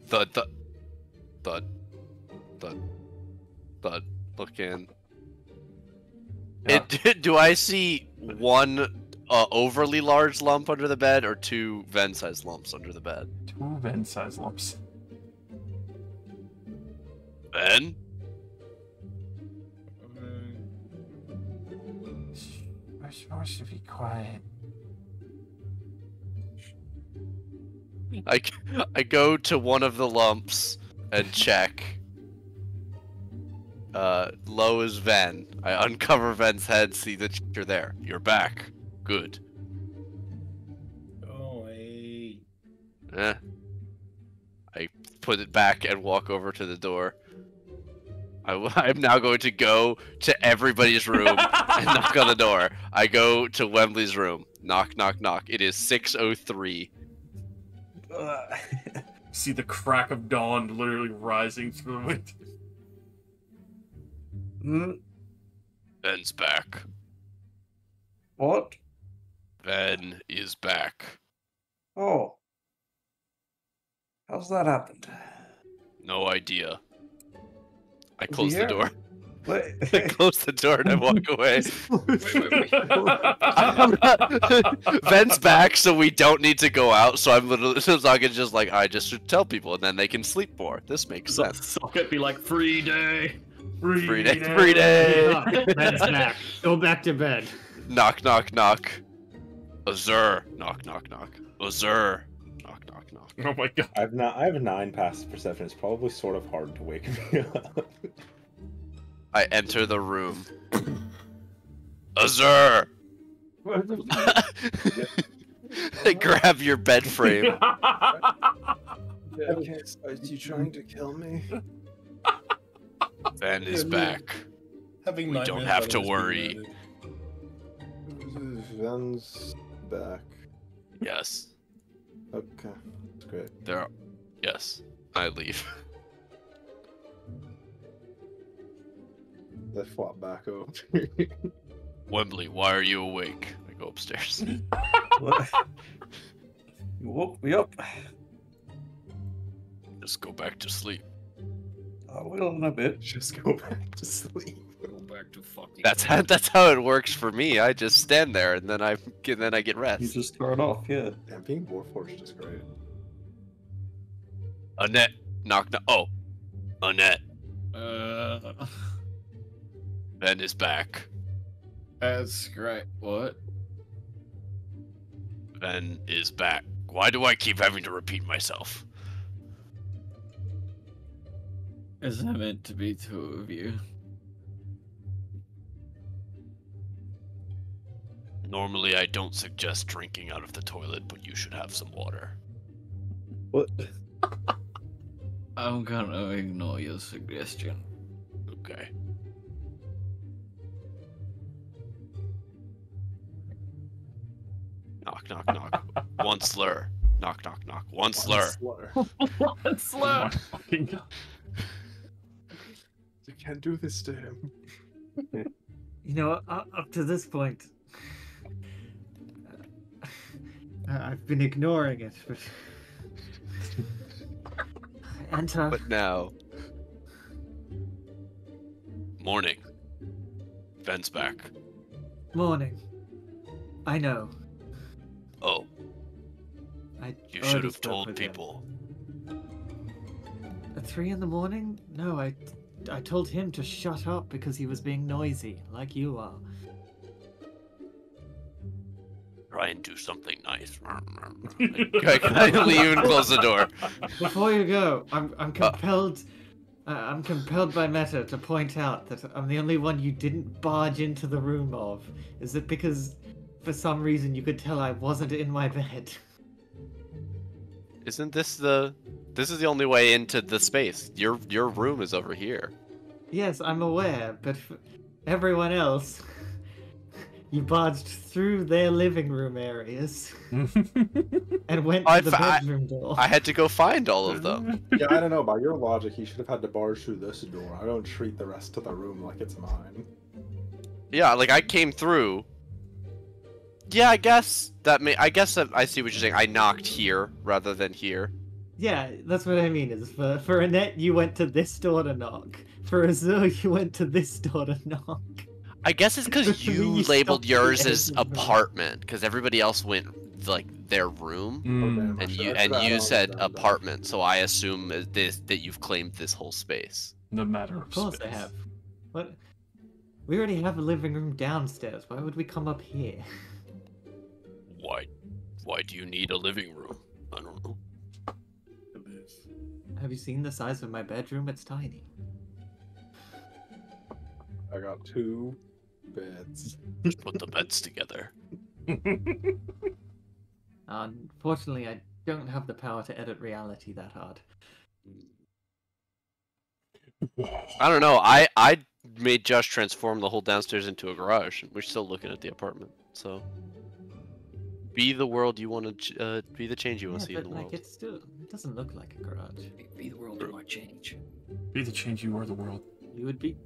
Thud, thud, thud, thud, thud. Look in. Yeah. Do I see one overly large lump under the bed, or two Ven-sized lumps under the bed? 2 Ven-sized lumps. Ven? We're supposed to be quiet. I go to one of the lumps and check. Low is Ven. I uncover Ven's head, see that you're there. You're back. Good. Oh, hey. I put it back and walk over to the door. I'm now going to go to everybody's room and knock on the door. I go to Wembley's room. Knock, knock, knock. It is 6:03. See the crack of dawn literally rising through it. Ven's back. What? Ven is back. Oh. How's that happened? No idea. I Is he close the here? door. Wait. I close the door and I walk away. Ven's back, so we don't need to go out. So I'm literally, so I can just like, I just should tell people, and then they can sleep more. This makes sense. Socket be like, free day. Free day, free day. Ben's back. Go back to bed. Knock, knock, knock. Azur. Knock, knock, knock. Azur. Knock, knock, knock. Oh my god. I have 9 passive perception. It's probably sort of hard to wake me up. I enter the room. Azur. I grab your bed frame. Okay, so is you trying to kill me? Ven is back. Having We don't have to worry. Ven's back. Yes. Okay, that's great. There are... Yes. I leave. They flop back over. Wembley, why are you awake? I go upstairs. What? You woke me up. Just go back to sleep. I will in a bit. Just go back to sleep. Go back to fucking. That's how it works for me. I just stand there and then I get rest. You just turn off, yeah. And being Warforged is great. Annette, knock knock. Oh, Annette. Ben is back. That's great. What? Ben is back. Why do I keep having to repeat myself? Is that meant to be 2 of you? Normally, I don't suggest drinking out of the toilet, but you should have some water. What? I'm gonna ignore your suggestion. Okay. Knock, knock, knock. One slur. Knock, knock, knock. One slur. One slur. Fucking god. You can't do this to him. You know, up to this point, I've been ignoring it, but enter. But now. Morning. Ben's back. Morning. I know. Oh, I you already should have spoke told with him. people. At 3 in the morning? No, I I told him to shut up because he was being noisy, like you are. Try and do something nice. Can I leave and close the door? Before you go, I'm compelled. I'm compelled by meta to point out that I'm the only one you didn't barge into the room of. Is it because, for some reason, you could tell I wasn't in my bed? Isn't this the... This is the only way into the space. Your room is over here. Yes, I'm aware, but for everyone else, you barged through their living room areas and went to the bedroom door. I had to go find all of them. Yeah, I don't know. By your logic, he should have had to barge through this door. I don't treat the rest of the room like it's mine. Yeah, like I came through. Yeah, I guess that I I see what you're saying. I knocked here rather than here. Yeah, that's what I mean. Is for Annette, you went to this door to knock. For Azur, you went to this door to knock. I guess it's because For me, you you labeled stopped yours at as the edge of the room. apartment, because everybody else went like their room, Mm. and you I forgot all said about that. apartment. So I assume that you've claimed this whole space. The matter Of course space. I have. What? We already have a living room downstairs. Why would we come up here? Why do you need a living room? I don't know. Have you seen the size of my bedroom? It's tiny. I got 2 beds. Put the beds together. Unfortunately, I don't have the power to edit reality that hard. I don't know. I made Josh transform the whole downstairs into a garage. We're still looking at the apartment. So be the world you want to be the change you want to see in but the like world. it doesn't look like a garage. Be the world you want change. Be the change you are the world. You wouldn't be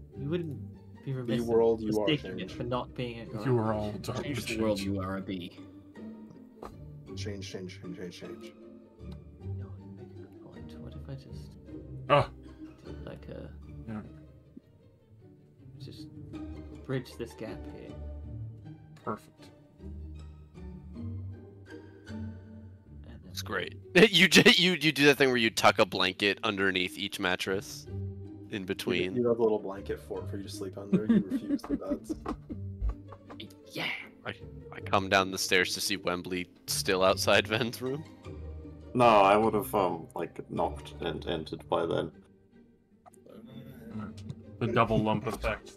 remiss in world you are mistaking it change. for not being a garage. You are all dark. Change the world you are a bee. Change, change, change, change, change. No, you make a good point. What if I just Oh, did like a yeah. just bridge this gap here? Perfect. And It's great. You do that thing where you tuck a blanket underneath each mattress, in between. You have a little blanket fort for you to sleep under. You refuse the beds. Yeah. I come down the stairs to see Wembley still outside Ven's room. No, I would have like knocked and entered by then. The double lump effect.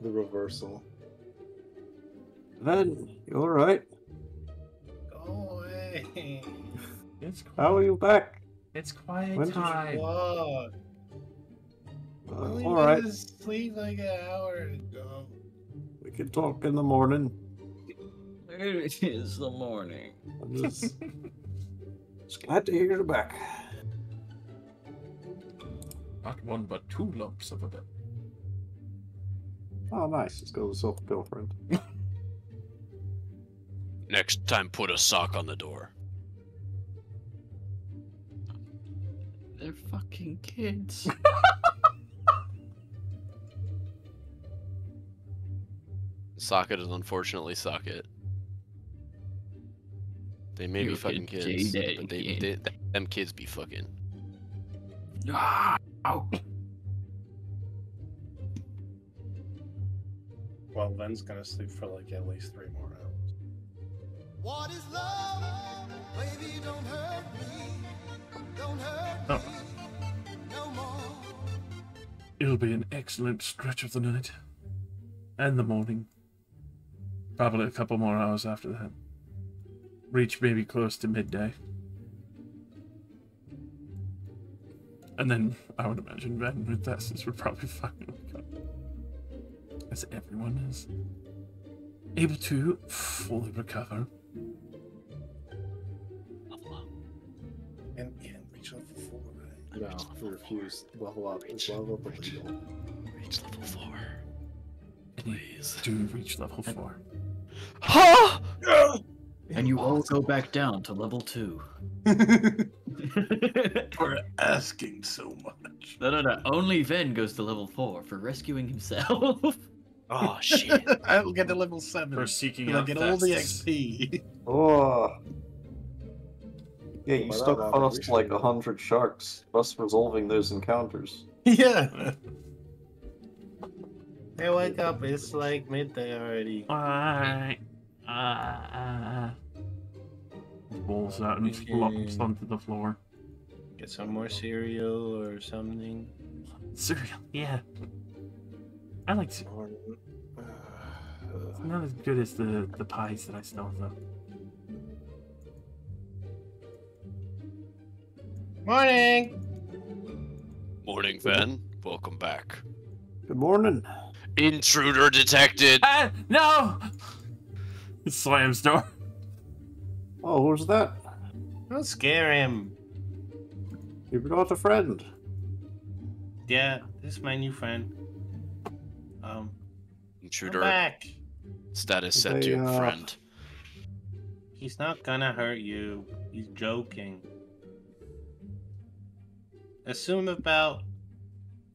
The reversal. Ven, you alright? Go away. It's How are you back? it's quiet When did you time. What? Alright, to sleep like an hour ago. we can talk in the morning. It is the morning. I'm just glad to hear you're back. Not one but 2 lumps of a bit. Oh, nice. Let's go with self-girlfriend. Next time, put a sock on the door. They're fucking kids. Socket is unfortunately socket. They may be You fucking can kids, say that but again. them kids be fucking. Ah, ow. Well, Ven's gonna sleep for like at least 3 more hours. What is love? Baby, don't hurt me. Don't hurt Oh. me no more. It'll be an excellent stretch of the night. And the morning. Probably a couple more hours after that. Reach maybe close to midday. And then I would imagine Ven with Thessus would probably fucking wake up. As everyone is. Able to fully recover. And reach level 4, right? No, we refuse. Level up. Is level up illegal? Reach level 4. Please. Do reach level 4. Huh? And you all go back down to level 2. For asking so much. No. Only Ven goes to level 4 for rescuing himself. Oh shit. I'll get to level 7. For seeking and I'll out get all the Thessus. XP. Oh, Yeah, you By that stuck logic, we fast should like be good. 100 sharks, thus resolving those encounters. Yeah. Hey, wake up! It's like midday already. Alright. Rolls out and flops onto the floor. Get some more cereal or something. Cereal, yeah. I like cereal. It's not as good as the pies that I stole, though. Morning! Morning, Ven. Welcome back. Good morning. Intruder detected. Ah, no! It slams door. Oh, who's that? Don't scare him. You got a friend. Yeah, this is my new friend. Intruder Come back. status set They, to friend. He's not gonna hurt you. He's joking. Assume about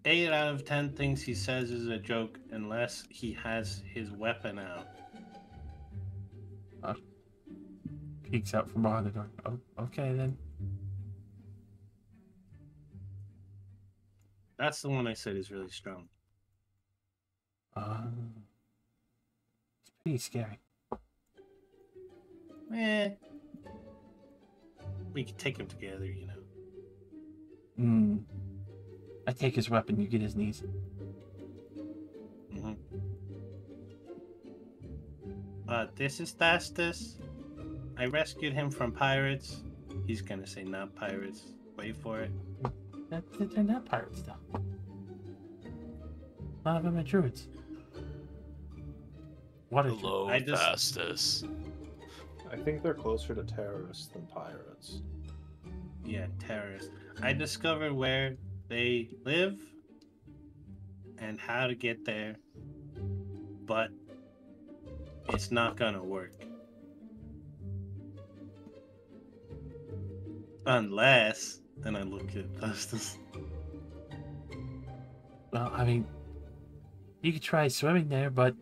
8 out of 10 things he says is a joke unless he has his weapon out. Peeks out from behind the door. Oh, okay then. That's the one I said is really strong. It's pretty scary. We could take him together, you know. I take his weapon, you get his knees. Mm-hmm. This is Dastus. I rescued him from pirates. He's gonna say not pirates. Wait for it. They're not pirates, though. A lot of them are druids. What is Hello, I just- Vastus. I think they're closer to terrorists than pirates. Yeah, terrorists. I discovered where they live and how to get there, but it's not gonna work. Unless, and I look at Festus. Well, I mean, you could try swimming there, but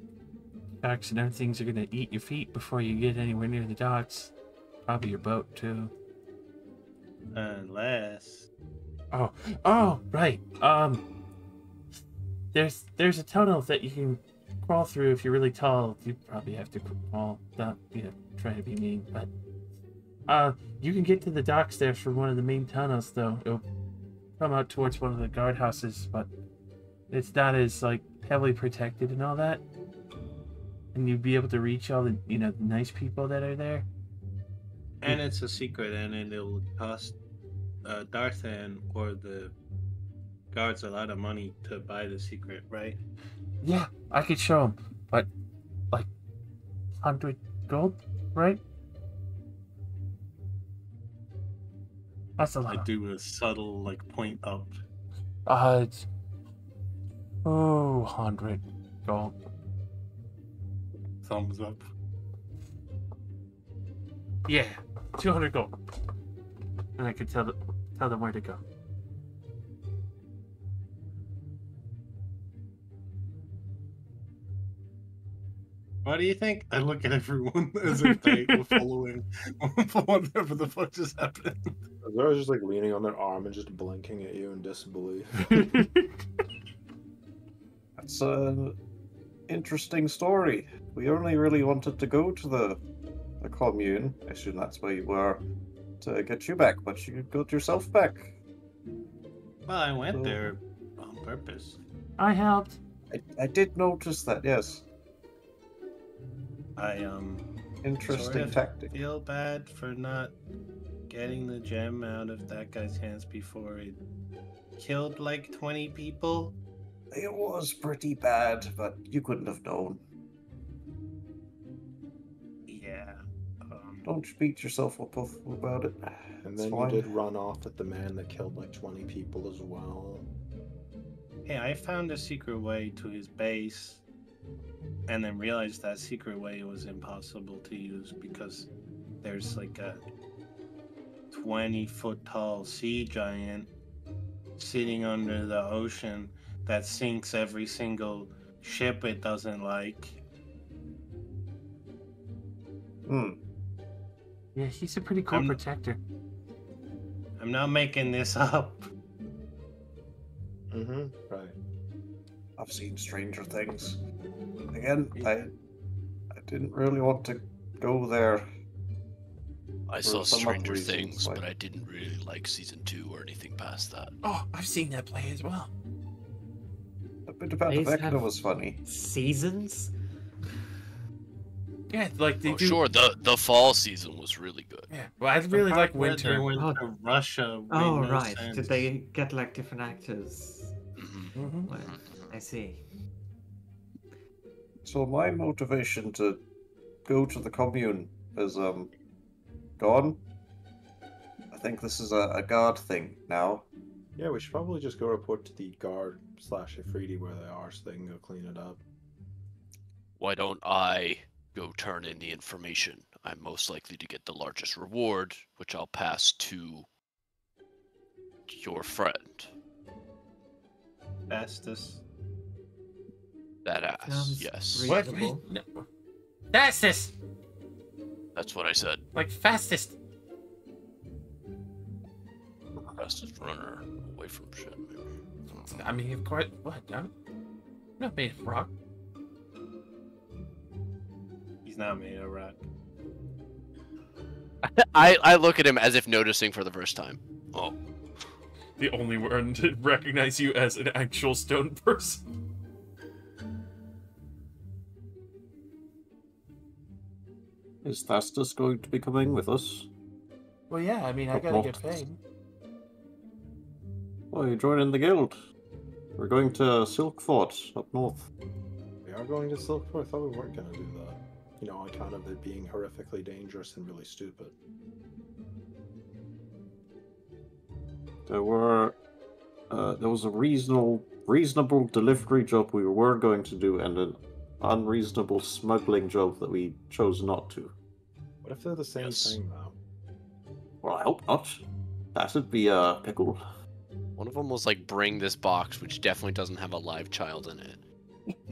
sharks and other things are gonna eat your feet before you get anywhere near the docks. Probably your boat, too. Unless. Oh, right. There's a tunnel that you can crawl through if you're really tall. You probably have to crawl, not, try to be mean, but you can get to the docks there from one of the main tunnels, though. It'll come out towards one of the guardhouses, but it's not as, heavily protected and all that. And you'd be able to reach all the, the nice people that are there. And it's a secret, and it'll cost Darthan or the guards a lot of money to buy the secret, right? Yeah, I could show him, but 100 gold, right? That's a I lot. do a subtle, point up. It's 100 gold. Thumbs up. Yeah, 200 gold. And I could tell them where to go. What do you think? I look at everyone as if they were following whatever the fuck just happened. They're just leaning on their arm and just blinking at you in disbelief. That's an interesting story. We only really wanted to go to the commune. I assume that's where you were to get you back, but you got yourself back. Well, I went there on purpose. I helped. I did notice that, yes. Interesting sort of tactic. feel bad for not getting the gem out of that guy's hands before it killed 20 people. It was pretty bad, but you couldn't have known. Yeah. Don't beat yourself up about it. And It's then fine. you did run off at the man that killed 20 people as well. Hey, I found a secret way to his base, and then realized that secret way was impossible to use because there's a 20-foot tall sea giant sitting under the ocean that sinks every single ship it doesn't like. Hmm. Yeah, he's a pretty cool I'm- protector. I'm not making this up. Mm-hmm. Right. I've seen Stranger Things. Again, I didn't really want to go there. I For saw some other Stranger reasons, Things, like- but I didn't really like season 2 or anything past that. Oh, I've seen that play as well. A bit about Plays Vecna have- was funny. Seasons? Yeah, like they Oh, do. sure, the fall season was really good. Yeah, well, I really The like part where winter. They went Oh. to Russia. Made Oh, no right. sense. Did they get like different actors? Mhm. Well, I see. So my motivation to go to the commune is gone. I think this is a guard thing now. Yeah, we should probably just go report to the guard / Ifriti where they are so they can go clean it up. Why don't I go turn in the information? I'm most likely to get the largest reward, which I'll pass to your friend. Fastest. That ass, Sounds yes. What? reasonable. No. Fastest! That's what I said. Like, fastest! Fastest runner away from shit, maybe. I mean, of course. What? I'm not made of rock. He's not made of rock. I look at him as if noticing for the first time. Oh, The only one to recognize you as an actual stone person. Is Thastus going to be coming with us? Well, yeah, I mean, I gotta get paid. Oh, you joining the guild? We're going to Silk Fort up north. We are going to Silkport. I thought we weren't going to do that. You know, on account of it being horrifically dangerous and really stupid. There was a reasonable delivery job we were going to do, and an unreasonable smuggling job that we chose not to. What if they're the same Yes. thing, though? Well, I hope not. That'd be a pickle. one of them was like, bring this box, which definitely doesn't have a live child in it.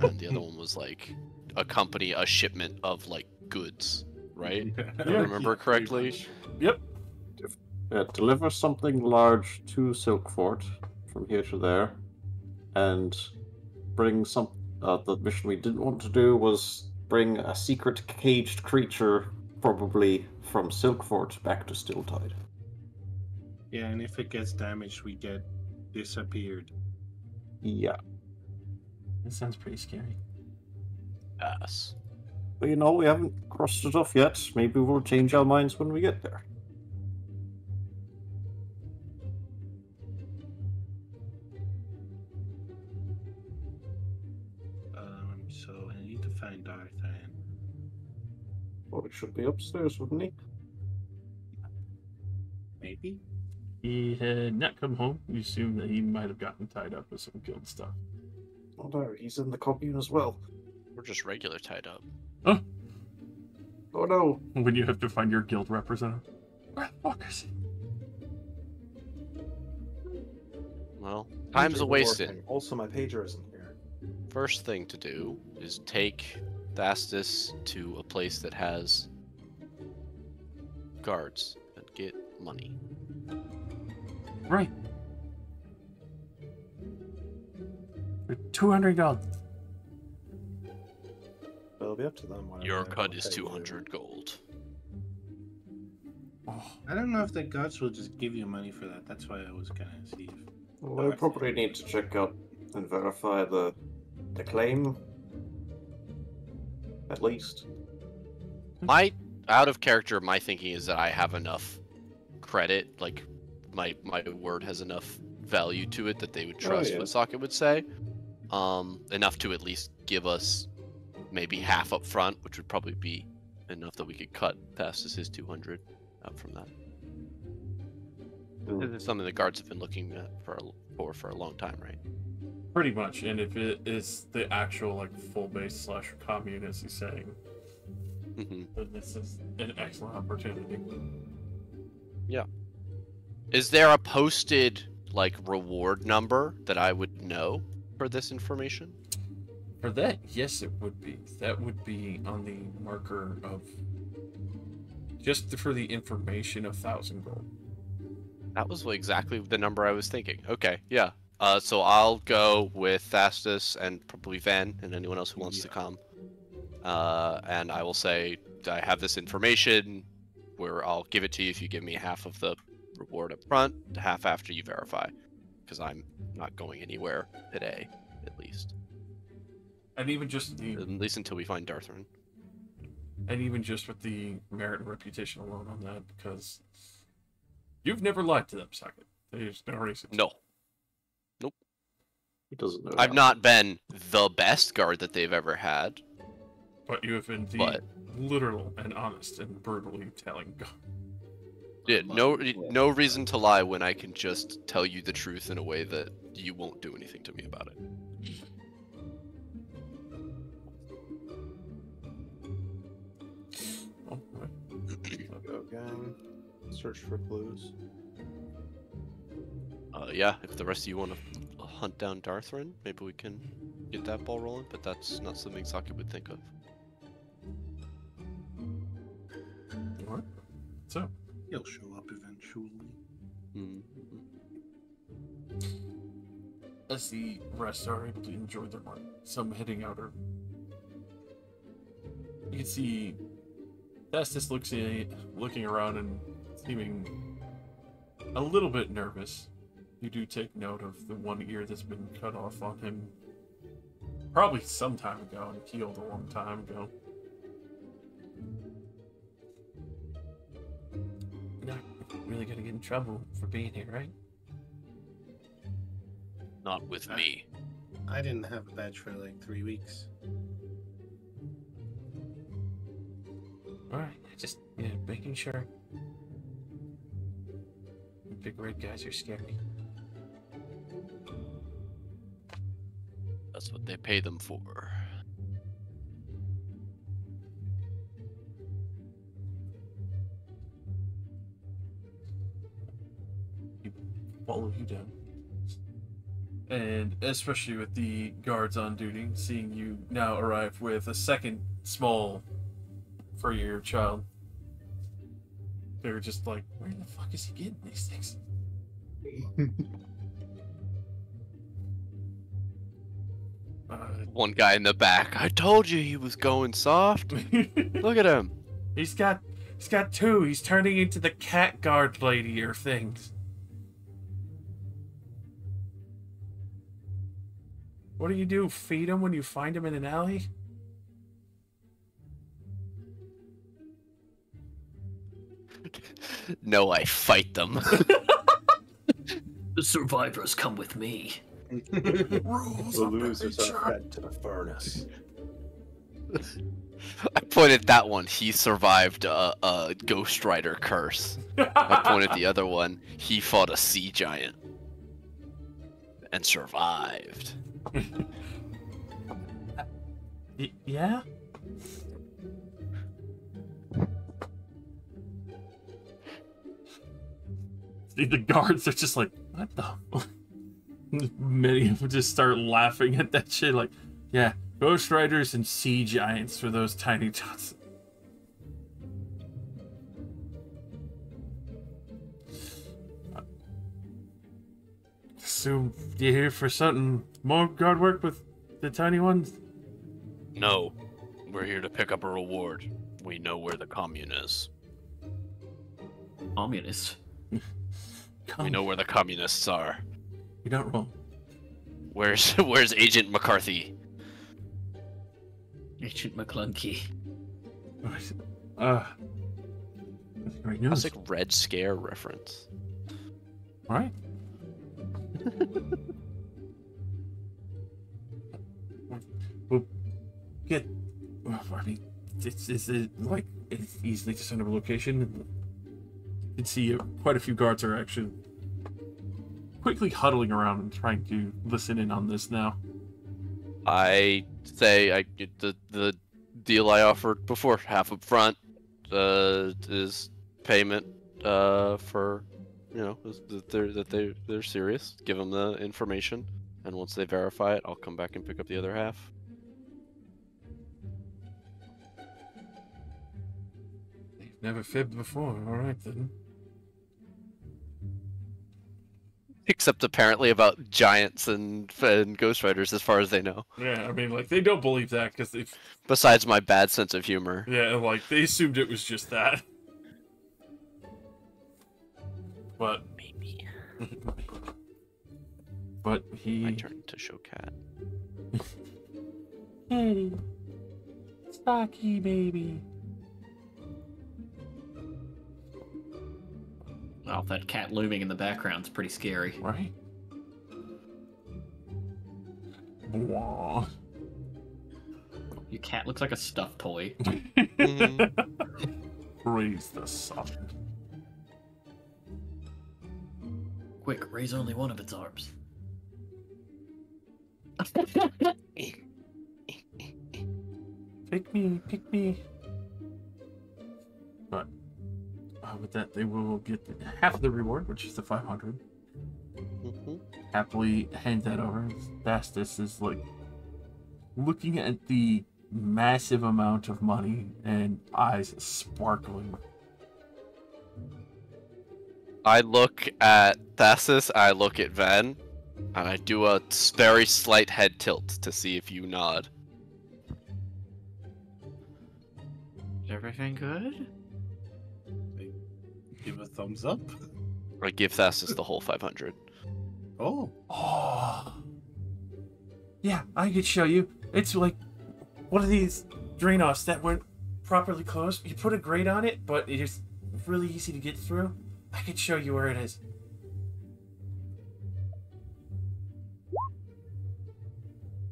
And the other one was like, accompany a shipment of like goods, right? If I remember correctly. Yep. Deliver something large to Silk Fort from here to there, and bring some. The mission we didn't want to do was bring a secret caged creature, probably from Silk Fort, back to Stilltide. Yeah, and if it gets damaged, we get disappeared. Yeah, That sounds pretty scary. Ass. but you know, we haven't crossed it off yet. Maybe we'll change our minds when we get there. So I need to find Darthan. Well, it should be upstairs, wouldn't he? Maybe? He had not come home. You assume that he might have gotten tied up with some guild stuff. Oh no, he's in the commune as well. We're just regular tied up. Huh? Oh no. When you have to find your guild representative. Where the fuck is he? Well, time's a Pager wasted. working. Also, my pager isn't here. First thing to do is take Thastus to a place that has guards and get money. Right. For $200. It'll be up to them. whatever Your they cut wanna is pay you. 200 gold. Oh, I don't know if the gods will just give you money for that. That's why I was gonna see if. Well, I probably need to check out and verify the claim. At least. My out of character, my thinking is that I have enough credit, like my word has enough value to it that they would trust yeah. what Socket would say. Enough to at least give us maybe half up front, which would probably be enough that we could cut past his 200 out from that. This is something the guards have been looking at for a long time, right? pretty much. And if it is the actual like full base / commune, as he's saying, then this is an excellent opportunity. Yeah. Is there a posted like reward number that I would know for this information? For that, yes, it would be. That would be on the marker of just for the information of 1,000 gold. That was exactly the number I was thinking. Okay, yeah. So I'll go with Thastus and probably Van and anyone else who wants to come. And I will say, I have this information where I'll give it to you if you give me half of the reward up front, half after you verify. Because I'm not going anywhere today, at least. And even just the, At least until we find Darthrin. and even just with the merit and reputation alone on that, because you've never lied to them, Socket. There's no reason. No. Nope. He doesn't know. I've that. not been the best guard that they've ever had. But you have been the But literal and honest and brutally telling God. yeah, no reason to lie when I can just tell you the truth in a way that you won't do anything to me about it. Oh, right. Go, gang. Search for clues. Yeah, if the rest of you want to hunt down Darthrin, maybe we can get that ball rolling, but that's not something Saki would think of. Alright. So, He'll show up eventually. Mm-hmm. as the rest are able to enjoy their morning, some heading out early. You can see Thastus looking around and seeming a little bit nervous. You do take note of the one ear that's been cut off on him probably some time ago and healed a long time ago. You're not really gonna get in trouble for being here, right? Not with me. I didn't have a badge for like 3 weeks. Alright, just making sure. The big red guys are scary. That's what they pay them for. Follow you down. And especially with the guards on duty, seeing you now arrive with a second small for your child. They're just like, where the fuck is he getting these things? One guy in the back. I told you he was going soft. Look at him. He's got two. He's turning into the cat guard lady or things. What do? Feed him when you find him in an alley? No, I fight them. The survivors come with me. The losers are fed to the furnace. I pointed that one. He survived a Ghost Rider curse. I pointed the other one. He fought a sea giant and survived. Yeah? The guards are just like, what the? Many of them just start laughing at that shit. Like, yeah, Ghost Riders and Sea Giants for those tiny tots. So, you here for something more guard work with the tiny ones? No, we're here to pick up a reward. We know where the commune is. Communist. We know where the communists are. You're not wrong. Where's Agent McCarthy? Agent McClunky. Great news. Classic Red Scare reference. All right. We'll get. I mean, it's like it's easily discernible location. You can see quite a few guards are actually quickly huddling around and trying to listen in on this now. I say I get the deal I offered before, half up front, is payment for that they're serious. Give them the information, and once they verify it, I'll come back and pick up the other half. They've never fibbed before. All right then. Except apparently about giants and ghost riders, as far as they know. Yeah, I mean, like, they don't believe that because they've... Besides my bad sense of humor. Yeah, like, they assumed it was just that. But... Maybe. But he... My turn to show cat. Kitty. Stocky, baby. Oh, that cat looming in the background's pretty scary. Right? Blah. Your cat looks like a stuffed toy. Raise the sun. Quick, raise only one of its arms. Pick me, pick me. But with that, they will get half of the reward, which is the 500. Happily hand that over. Bastus is like looking at the massive amount of money and eyes sparkling. I look at Thassus, I look at Ven, and I do a very slight head tilt to see if you nod. Is everything good? They give a thumbs up. I give Thassus the whole 500. Oh. Oh. Yeah, I could show you. It's like one of these Drainos that weren't properly closed. You put a grate on it, but it's really easy to get through. I could show you where it is.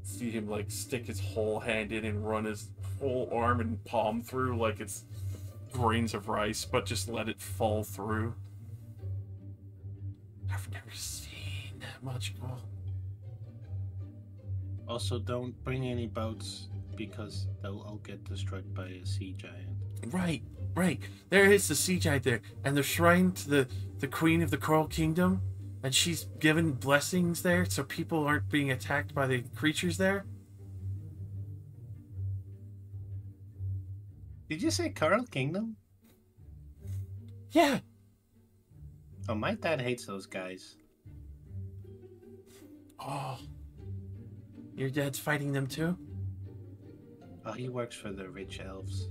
See him like stick his whole hand in and run his whole arm and palm through like it's grains of rice, but just let it fall through. I've never seen that much gold. Also, don't bring any boats because they'll all get destroyed by a sea giant. Right, right. There is the sea giant there, and the shrine to the Queen of the Coral Kingdom, and she's given blessings there so people aren't being attacked by the creatures there. Did you say Coral Kingdom? Yeah. Oh, my dad hates those guys. Oh. Your dad's fighting them too? Oh, he works for the rich elves.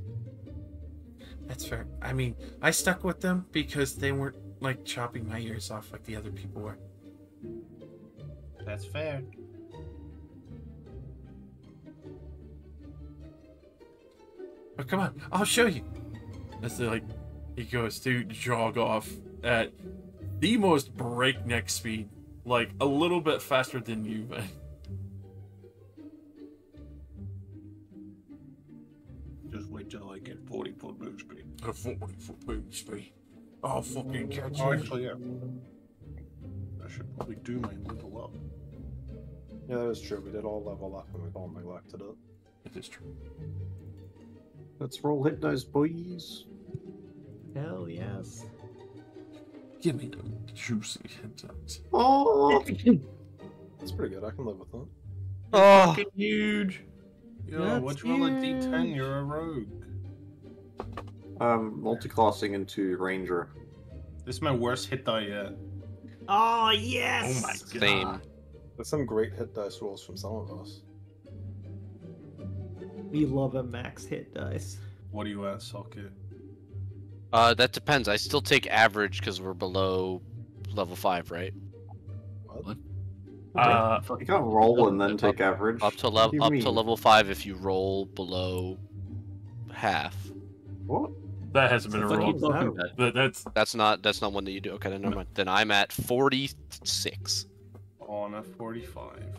That's fair. I mean, I stuck with them because they weren't, like, chopping my ears off like the other people were. That's fair. But come on, I'll show you. As like, he goes to jog off at the most breakneck speed. Like, a little bit faster than you, man. Just wait till I get 40-foot move speed. A 40-foot move speed. I'll fucking catch Oh, you. actually, yeah. I should probably do my level up. Yeah, that is true. We did all level up and we've all neglected it. It is true. Let's roll hit dice, boys. Hell yes. Give me them juicy hit dice. Oh, That's pretty good. I can live with that. Oh, Fucking huge. Yo, That's what'd you roll a D10? huge. You're a rogue. multiclassing into ranger. This is my worst hit die yet. Oh yes. Oh my same. There's some great hit dice rolls from some of us. We love a max hit dice. What are you at, Socket? That depends. I still take average because we're below level 5, right? What? You can't roll and then take average. Up to What do you mean? level 5 if you roll below half. What? That hasn't been a Fuck you roll. talking about? That's not one that you do. Okay, then never mind. Then I'm at 46. On a 45.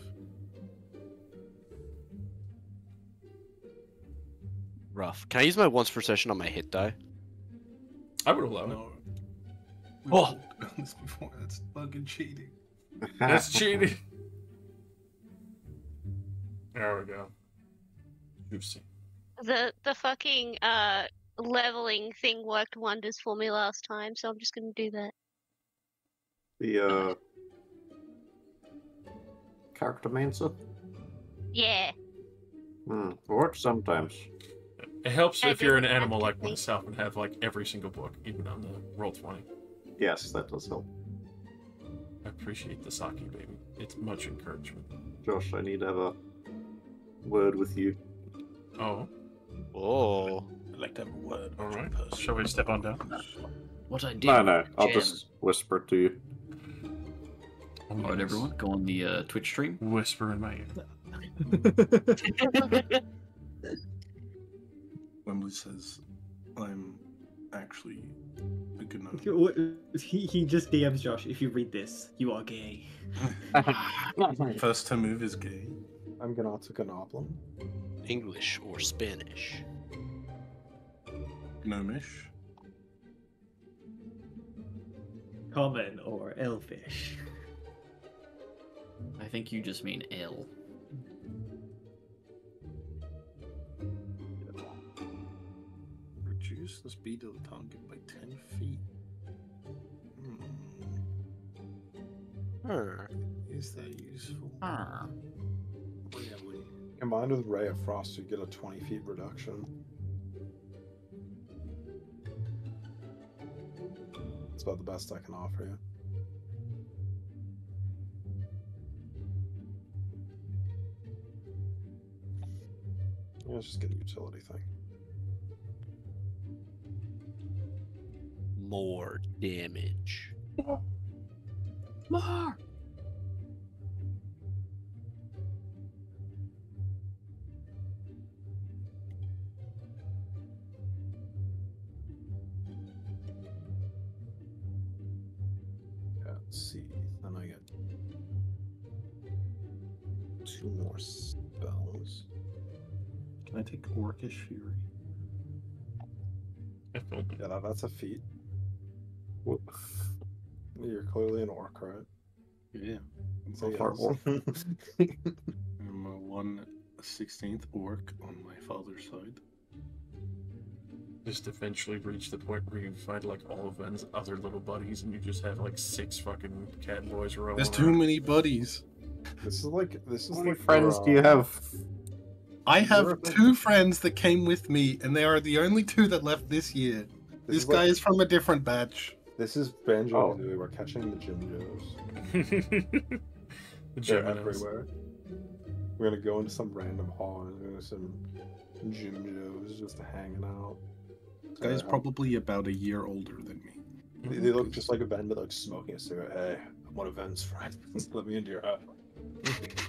Rough. Can I use my once per session on my hit die? I would allow it. No. We've Oh. all done this before. That's fucking cheating. That's cheating. There we go. Juicy. The fucking leveling thing worked wonders for me last time, so I'm just gonna do that. The charactermancer. Yeah. Works sometimes. It helps I if you're an didn't animal like actively. myself and have like every single book, even on the roll 20. Yes, that does help. appreciate the sake, baby. It's much encouragement. Josh, I need to have a word with you. Oh, Oh. I'd like to have a word. all with right. your person. Shall we step on down? What I do? No, I'll Jam. just whisper it to you. Oh, Alright, yes. everyone, go on the Twitch stream. Whisper in my ear. Wembley says, I'm actually a good enough. He just DMs Josh, if you read this, you are gay. First to move is gay. I'm gonna take an oblong. English or Spanish? Gnomish. Common or elfish. I think you just mean L. Reduce the speed of the target by 10 feet. Is that useful? Really? Combined with Ray of Frost, you get a 20 feet reduction. That's about the best I can offer you. Yeah, let's just get a utility thing. More damage. More! Yeah, let's see. Then I get 2 more spells. Can I take Orcish Fury? Yeah, that's a feat. Whoop. You're clearly an orc, right? Yeah. So I'm a orc. yes. I'm a 1/16 orc on my father's side. Just eventually reach the point where you find like all of Ven's other little buddies, and you just have like 6 fucking cat boys rolling. There's too many buddies. This is like How many friends do you have? I have You're a- 2 friends that came with me, and they are the only 2 that left this year. This is guy like- is from a different batch. This is Banjo Oh. Kazooie. We're catching the Jim Joes. The They're Geminos. everywhere. We're gonna go into some random hall and there's some Jim Joes just hanging out. This guy's probably about a year older than me. They look just like a Ven, but like smoking a cigarette. Hey, I'm one of Ven's friends. Let me into your house.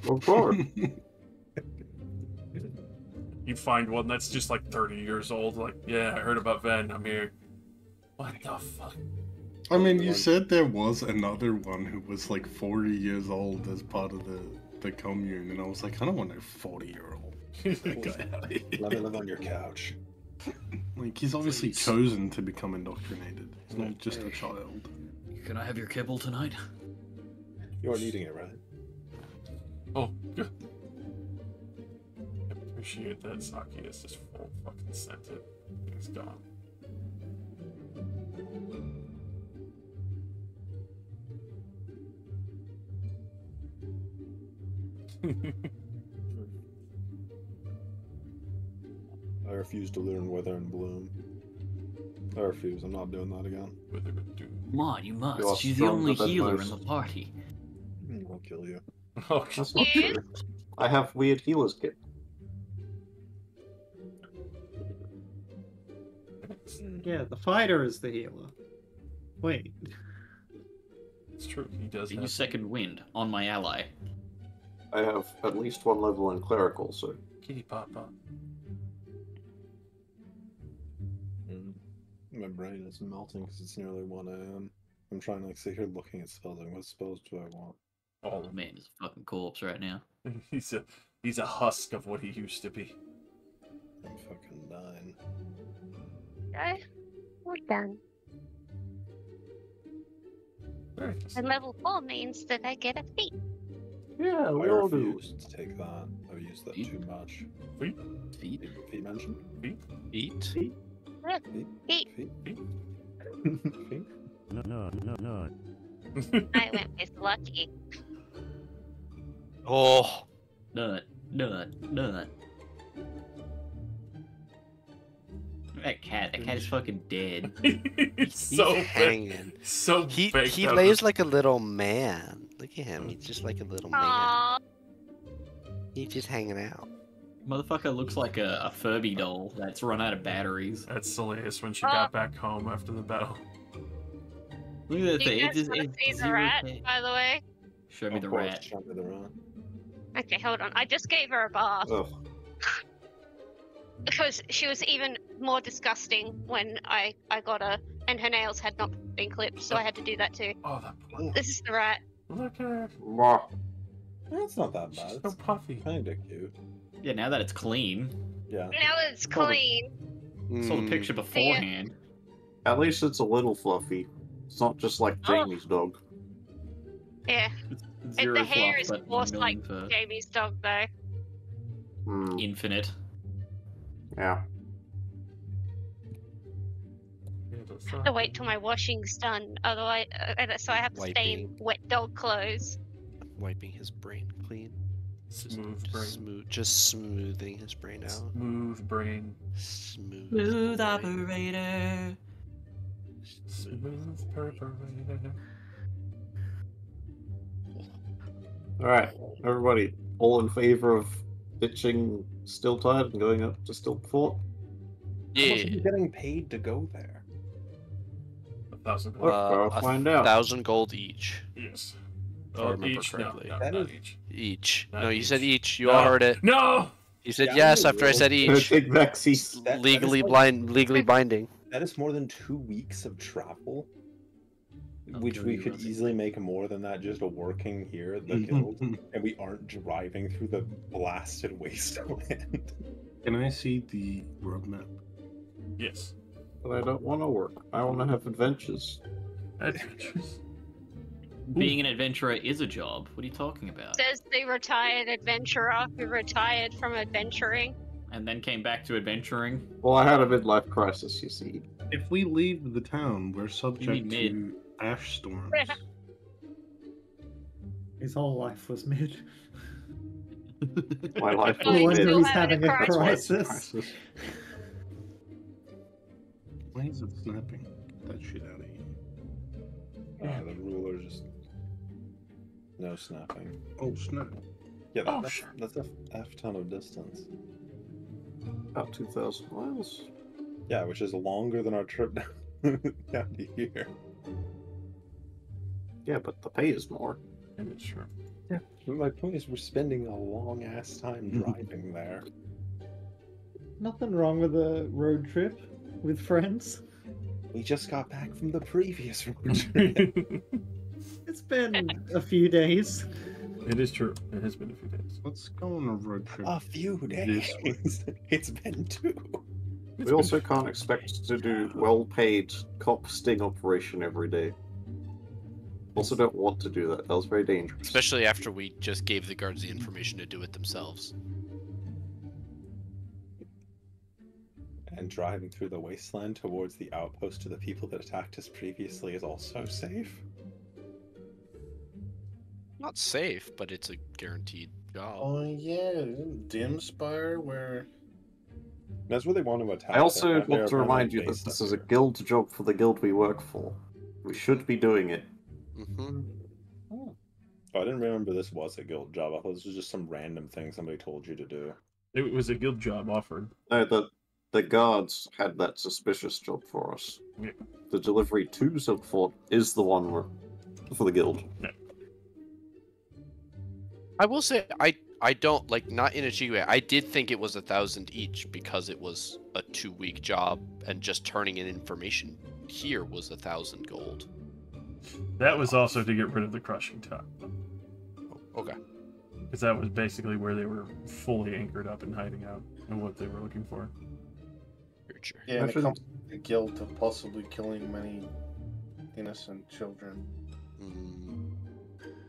Of course. You find one that's just like 30 years old, like, yeah, I heard about Ven, I'm here. What the fuck? I mean, you said there was another one who was like 40 years old as part of the commune, and I was like, I don't want no 40-year-old. That guy out here. Let me live on your couch. Like, he's obviously Please. chosen to become indoctrinated. He's not just a child. Can I have your kibble tonight? You aren't eating it, right? Oh, good. I appreciate that sake is just full fucking scented. It's gone. I refuse to learn Wither and Bloom. I refuse. I'm not doing that again. Whether it do. Come on, you must. You are She's the only stronger than healer most. in the party. I'll kill you. Oh, That's not true. I have weird healer's kit. Yeah, the fighter is the healer. Wait. it's true. He does Use have. second wind on my ally. I have at least 1 level in clerical, so Kitty Papa. My brain is melting because it's nearly 1 a.m. I'm trying to like sit here looking at spells. Like, what spells do I want? All Oh man, he's a fucking corpse right now. he's a husk of what he used to be. I'm fucking dying. Okay, we're done. Very nice. And level 4 means that I get a feat. yeah, I we all do. refuse to take that. I've used that Feet? too much. Feet? Feet mentioned? Eat. Feet? Feet. Feet? Feet? Feet? No. I went with lucky. Oh. Nut. Nut. Nut. That cat is fucking dead. He's so hanging. So He baked out lays of- like a little man. Look at him. He's just like a little man. Aww. He's just hanging out. Motherfucker looks like a Furby doll that's run out of batteries. That's Celeste when she got back home after the battle. Look at that Do you thing. guys want to see the rat, by the way? Show me Of the course, rat. show me the rat. Okay, hold on. I just gave her a bath. Ugh. Because she was even more disgusting when I got her, and her nails had not been clipped, so I had to do that too. Oh, that poor. This is the rat. Look at her. Mwah. It's not that bad. So It's puffy. kind of cute. Yeah, now that it's clean. Yeah. Now that it's clean. Saw the Mm. picture beforehand. At least it's a little fluffy. It's not just like Jamie's dog. Yeah. Zero the hair fluff, is but forced like million fur. Jamie's dog, though. Hmm. Infinite. Yeah. I have to wait till my washing's done, otherwise, so I have to stay in Wiping. wet dog clothes. Wiping his brain clean. Smooth brain. Just smoothing his brain out. Smooth brain. Smooth. Smooth brain. operator. Smooth perforator. Alright, everybody, all in favor of ditching Still Tired and going up to Still Fort? How much are Yeah. you getting paid to go there? 1,000 Well, gold. I'll find out. 1,000 gold each. Yes. If I Oh, remember each? No, correctly. no, That not is- each. Each. Not No, you said each. each. You all No. heard it. No! You said Yeah, yes I after I said will. each. Big Vexy. That is Legally like- legally binding. That is more than 2 weeks of travel, I'll which kill we you, could Rusty. easily make more than that just working here at the guild, and we aren't driving through the blasted wasteland. Can I see the roadmap? Yes. But I don't want to work. I want to have adventures. Adventures. Being an adventurer is a job. What are you talking about? Says the retired adventurer who retired from adventuring. And then came back to adventuring. Well, I had a midlife crisis, you see. If we leave the town, we're subject mid. to ash storms. His whole life was mid. My life Oh, was you No still wonder mid. he's having having a a crisis. crisis. Why is it snapping? Get that shit out of here. The ruler just no snapping. Oh, snap. Yeah, Oh, that's a F ton of distance. About 2,000 miles. Yeah, which is longer than our trip down to here. Yeah, but the pay is more. And it's true. Yeah. My point is, we're spending a long ass time driving there. Nothing wrong with a road trip with friends. We just got back from the previous road trip. It's been a few days. It is true. It has been a few days. Let's go on a road trip. A few This days. It's been 2. We also can't expect to do well-paid cop sting operation every day. Also don't want to do that. That was very dangerous. Especially after we just gave the guards the information to do it themselves. And driving through the wasteland towards the outpost to the people that attacked us previously is also safe. Not safe, but it's a guaranteed job. Oh yeah, Dim Spire where That's where they want to attack. I also They're want to apparently remind you that based this up is a here. guild job for the guild we work for. We should be doing it. Mm-hmm. Oh, I didn't remember this was a guild job. I thought this was just some random thing somebody told you to do. It was a guild job offered. No, the guards had that suspicious job for us. Yeah. The delivery to Silkfort is the one for the guild. I will say I don't like, not in a cheeky way. I did think it was 1,000 each because it was a 2-week job, and just turning in information here was 1,000 gold. That was also to get rid of the crushing top. Okay. Because that was basically where they were fully anchored up and hiding out, and what they were looking for. Future. yeah, and it Imagine- comes with the guilt of possibly killing many innocent children. Mm,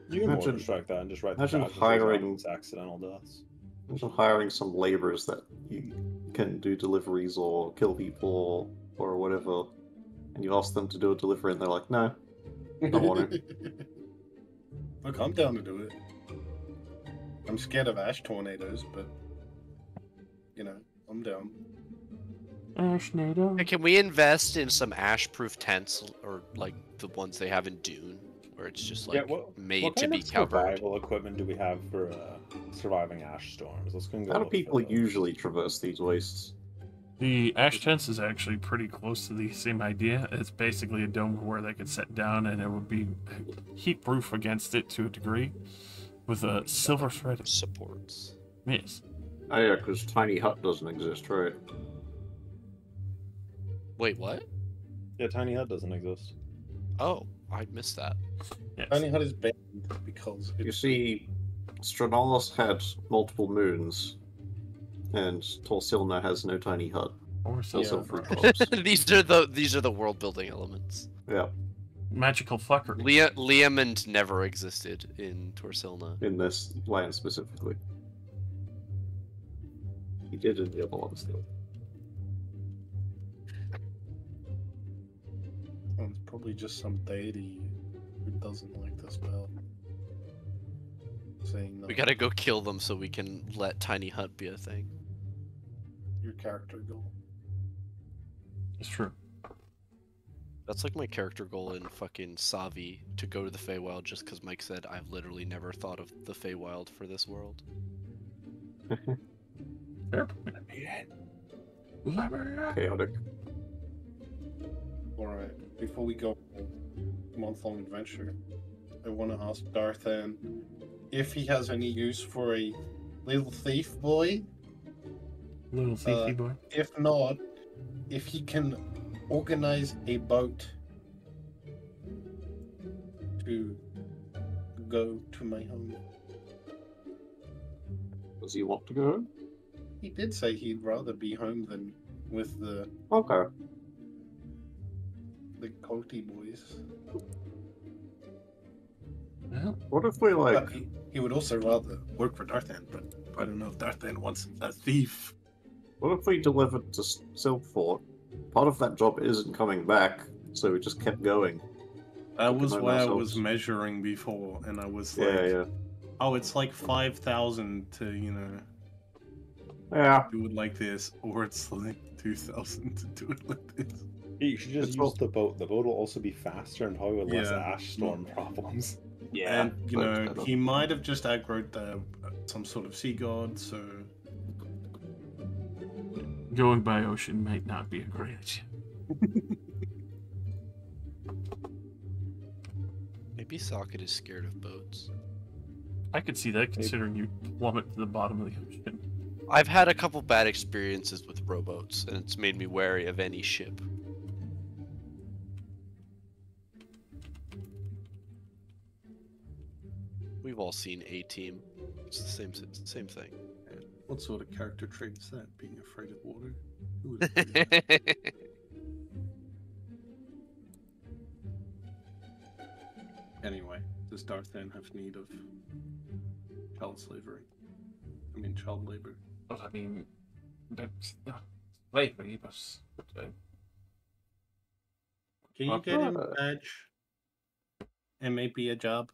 You can Imagine- order strike that and just write the imagine casualties hiring- off as accidental deaths. Imagine hiring some laborers that you can do deliveries or kill people or whatever, and you ask them to do a delivery and they're like, no, don't want to. Look, I'm down to do it. I'm scared of ash tornadoes, but you know, I'm down. Ashnado. Hey, can we invest in some ash-proof tents, or like the ones they have in Dune, where it's just like made what to kind be of covered? survival equipment do we have for surviving ash storms? Let's go. How do look people for those. usually traverse these wastes? The ash tents is actually pretty close to the same idea. It's basically a dome where they could sit down and it would be heat proof against it to a degree, with a silver thread supports. Yes. Oh yeah, because tiny hut doesn't exist, right? Wait, what? Yeah, tiny hut doesn't exist. Oh, I missed that. Yes. Tiny hut is banned because You see, Stranolos had multiple moons, and Torsilna has no tiny hut. Or Also silver. fruit crops. these are the world building elements. Yeah. Magical fuckery. Liamond never existed in Torsilna. In this land specifically. He did in the other ones though. it's probably just some deity who doesn't like the spell. Saying no. We gotta go kill them so we can let Tiny Hut be a thing. Your character goal. It's true. That's like my character goal in fucking Savi, to go to the Feywild, just because Mike said I've literally never thought of the Feywild for this world. Chaotic. Alright, before we go month-long adventure, I want to ask Darthan if he has any use for a little thief boy. Little thiefy boy. If not, if he can organize a boat to go to my home. Does he want to go? He did say he'd rather be home than with the Okay. culty boys. Well, What if we like... But he would also rather work for Darthan, but I don't know if Darthan wants a thief. What if we delivered to Silkfort? Part of that job isn't coming back, so we just kept going. That We was can what I own was ourselves. measuring before, and I was like, Yeah, oh, it's like 5,000 to, yeah. do it like this, or it's like 2,000 to do it like this. You should just It's use the boat. The boat will also be faster and probably with less Yeah. ash storm problems. Yeah. And, he might have just aggroed some sort of sea god, so... going by ocean might not be a great idea. Maybe Socket is scared of boats. I could see that considering you plummet to the bottom of the ocean. I've had a couple bad experiences with rowboats, and it's made me wary of any ship. We've all seen A-Team. It's the same thing. What sort of character trait is that? Being afraid of water? Who is afraid of water? Anyway, does Darthan have need of child slavery? I mean, child labor. But I mean, that's not slavery, but Can you get him a badge? And maybe a job?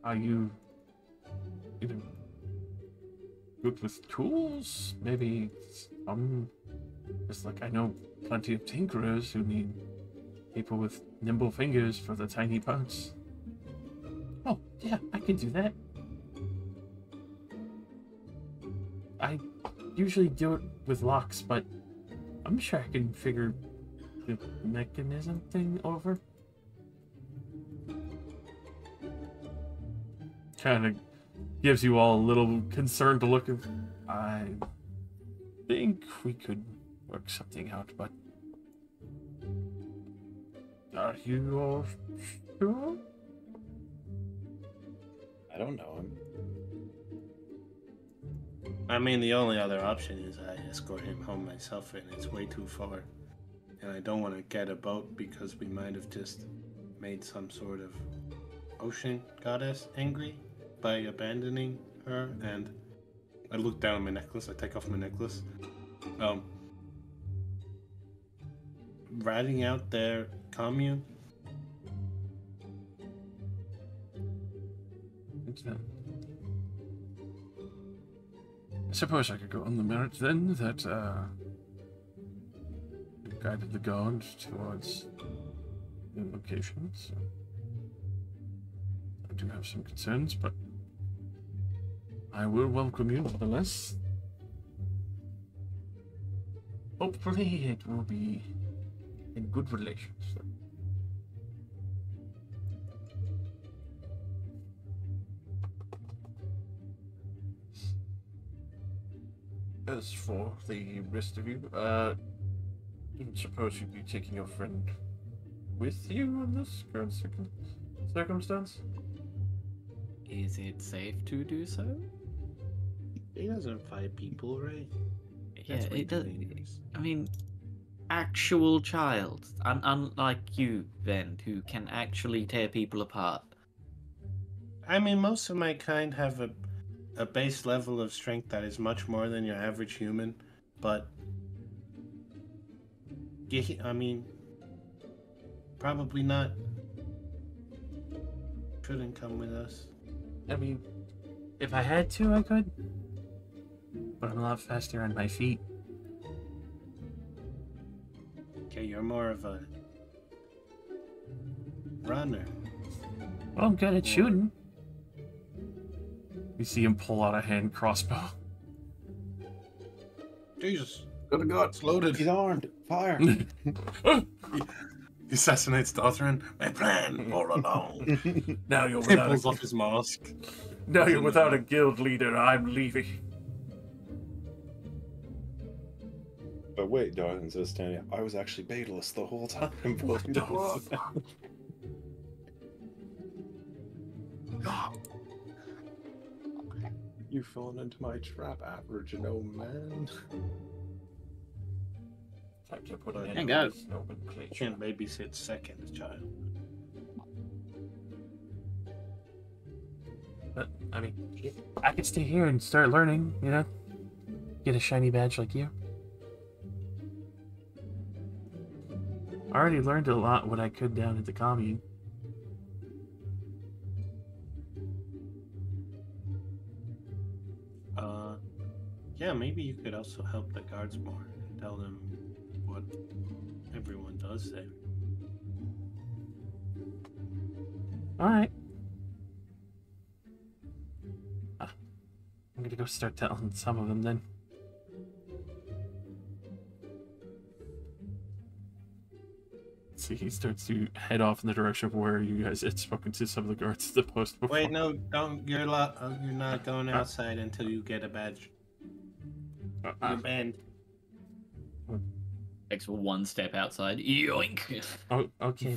are you even good with tools? Maybe just like I know plenty of tinkerers who need people with nimble fingers for the tiny parts. Oh, yeah, I can do that. I usually do it with locks, but I'm sure I can figure the mechanism thing over. Kind of gives you all a little concerned look of, I think we could work something out, but are you all sure? I don't know him. I mean, the only other option is I escort him home myself, and it's way too far. And I don't want to get a boat because we might have just made some sort of ocean goddess angry by abandoning her. And I look down at my necklace, I take off my necklace. Ratting out their commune. suppose I could go on the merit then that you guided the guard towards the location. So I do have some concerns, but I will welcome you nonetheless. Hopefully it will be in good relations. As for the rest of you, don't suppose you'd be taking your friend with you in this current circumstance? Is it safe to do so? He doesn't fight people, right? Yeah, That's way it too does. dangerous. I mean, actual child, unlike you, Ven, who can actually tear people apart. I mean, most of my kind have a base level of strength that is much more than your average human, but I mean, probably not. Shouldn't come with us. I mean, if I had to, I could. But I'm a lot faster on my feet. Okay, you're more of a runner. Well, I'm good at shooting. You see him pull out a hand crossbow. Jesus. Good to go. It's loaded. He's armed. Fire. He assassinates Dothrin. My plan all along. Now you're He without pulls off his mask. Now you're without a guild leader. I'm leaving. But wait, Darwin's just standing up. I was actually Batalus the whole time. You fallen into my trap, average man. Time to put an Hang end on. to this nomenclature. Can't babysit second child. But, I mean, I could stay here and start learning, you know? Get a shiny badge like you. I already learned a lot what I could down at the commune. Yeah, maybe you could also help the guards more and tell them what everyone does there. Alright. I'm gonna go start telling some of them then. See, he starts to head off in the direction of where you guys had spoken to some of the guards at the post before. Wait, no, don't. You're not going outside until you get a badge. You're banned. Takes one step outside. Yoink! Oh, okay.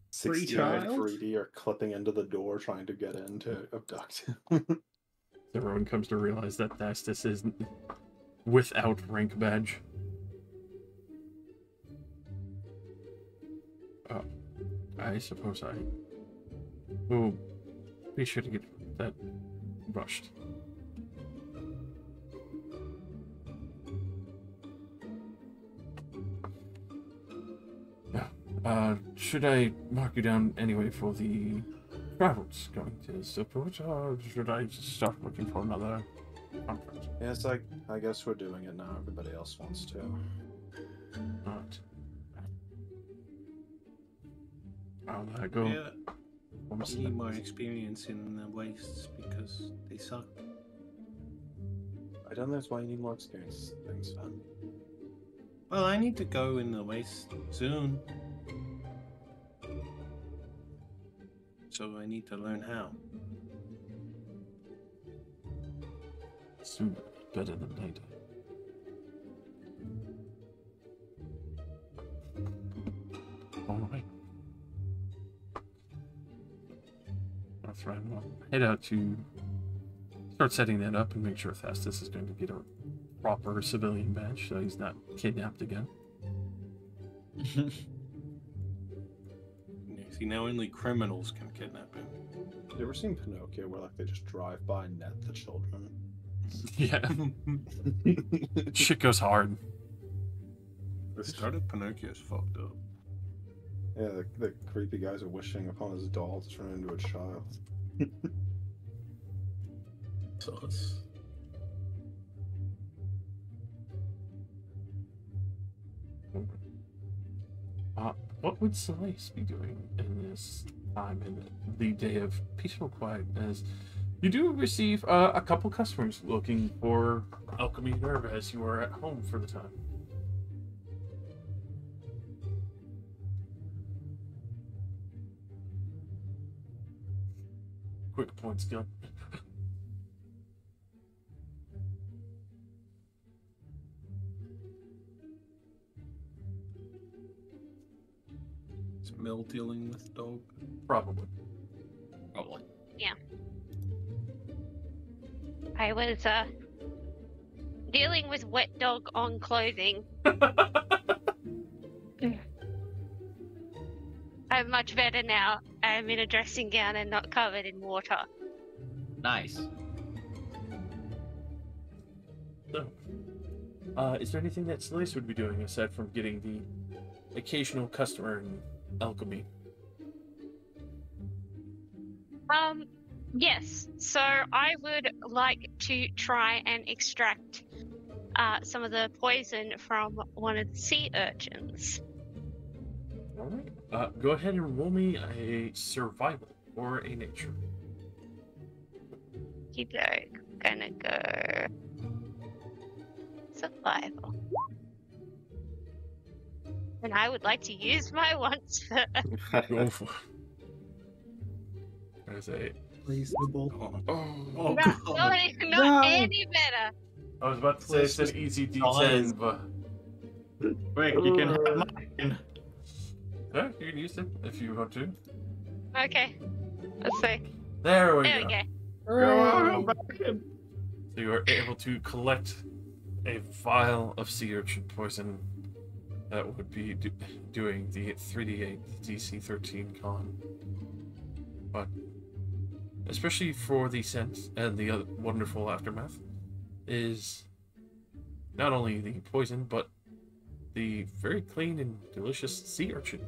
69 child? 3D are clipping into the door trying to get in to abduct him. Everyone comes to realize that Thastus is without rank badge. I suppose I will be sure to get that rushed. Should I mark you down anyway for the travels going to Silport, or should I just start looking for another conference? Yes, I guess we're doing it now. Everybody else wants to. Alright. I'll go. Yeah, we need more experience in the wastes because they suck. I don't know that's why you need more experience. Things fun. Well, I need to go in the waste soon. So I need to learn how. Sooner, better than later. Alright. That's right. Well, head out to start setting that up and make sure Thastus is going to get a proper civilian badge so he's not kidnapped again. See, now only criminals can kidnap him. You ever seen Pinocchio where like they just drive by and net the children? Yeah. Shit goes hard. The start of Pinocchio's fucked up. Yeah, the creepy guys are wishing upon his doll to turn into a child. Sus. what would Celeste be doing in this time in the day of peaceful quiet? As you do receive a couple customers looking for alchemy nerve as you are at home for the time. Quick point skill. Is Mill dealing with dog? Probably. Probably. Yeah. I was dealing with wet dog on clothing. I'm much better now. I'm in a dressing gown and not covered in water. Nice. So, is there anything that Celeste would be doing aside from getting the occasional customer in alchemy? Yes. So I would like to try and extract some of the poison from one of the sea urchins. Alright. Go ahead and roll me a survival or a nature. Okey-doke. Gonna go survival. And I would like to use my once for Go for it. There's a... Reasonable. Oh, not any better. I was about to say it's an easy D10, but... Quick, you can have mine. Yeah, you can use it if you want to. Okay. Let's see. There we There go. we go. So you are able to collect a vial of sea urchin poison that would be doing the 3d8 DC 13 con. But especially for the scent and the other wonderful aftermath is not only the poison but the very clean and delicious sea urchin.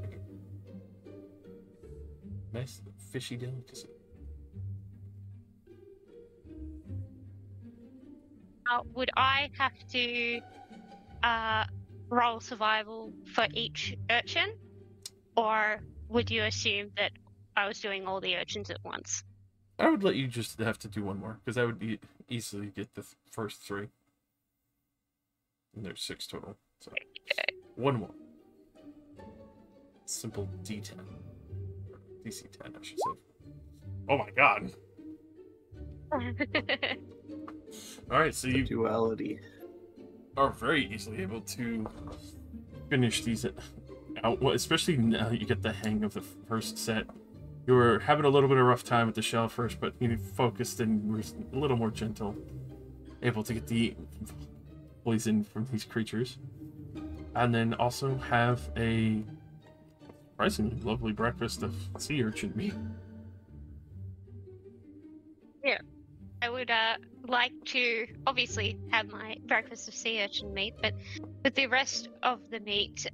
Nice fishy delicacy. Would I have to roll survival for each urchin? Or would you assume that I was doing all the urchins at once? I would let you just have to do one more, because I would easily get the first 3. And there's 6 total. So one more. Simple D10. DC 10, I should say. Oh my god. Alright, so you Duality. are very easily able to finish these out, well, especially now that you get the hang of the first set. You were having a little bit of a rough time with the shell first, but you focused and were a little more gentle, able to get the poison from these creatures. And then also have a surprisingly lovely breakfast of sea urchin meat. Yeah. I would like to obviously have my breakfast of sea urchin meat, but with the rest of the meat,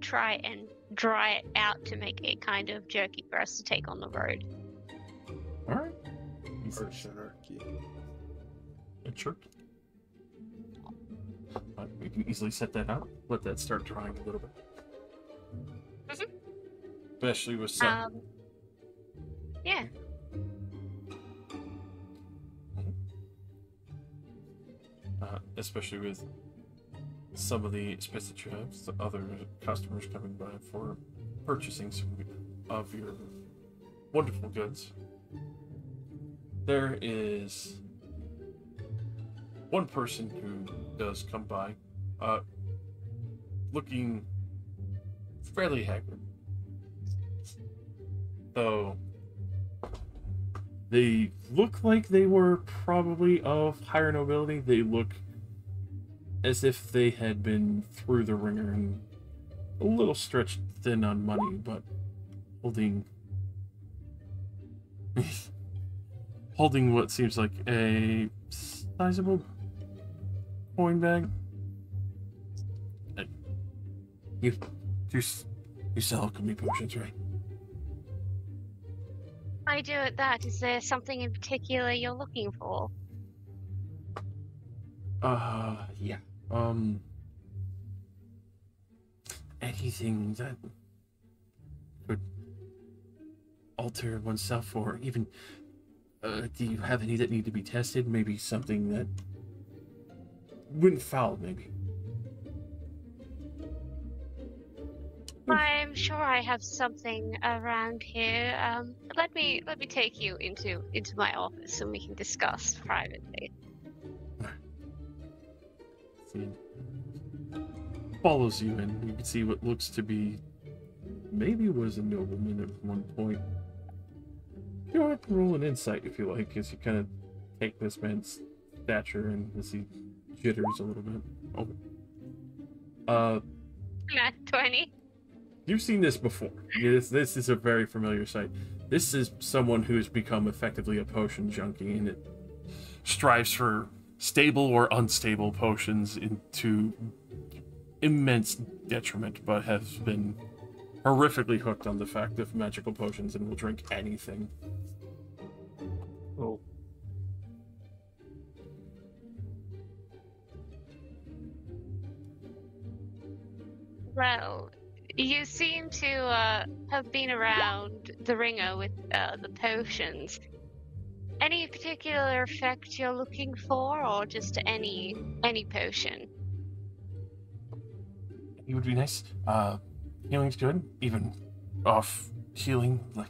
try and dry it out to make a kind of jerky for us to take on the road. Alright. Archinarchy. A jerky. We can easily set that out. Let that start drying a little bit. Mhm. Especially with some. Yeah. Especially with some of the space that you have, the other customers coming by for purchasing some of your wonderful goods. There is one person who does come by, looking fairly haggard. Though they look like they were probably of higher nobility. They look as if they had been through the ringer and a little stretched thin on money, but holding holding what seems like a sizable coin bag. You sell alchemy potions, right? I do at that. Is there something in particular you're looking for? Yeah. Anything that alter oneself, or even do you have any that need to be tested? Maybe something that went foul, maybe. I'm sure I have something around here. Let me take you into my office and we can discuss privately. See, follows you, and you can see what looks to be maybe was a nobleman at one point. You don't have to roll an insight if you like, as you kind of take this man's stature and as he jitters a little bit. Oh. Not 20. You've seen this before. This is a very familiar sight. This is someone who has become effectively a potion junkie, and it strives for stable or unstable potions into immense detriment, but has been horrifically hooked on the fact of magical potions and will drink anything. Oh. Well, you seem to have been around the ringer with the potions. Any particular effect you're looking for, or just any potion? It would be nice. Healing's good. Even off healing, like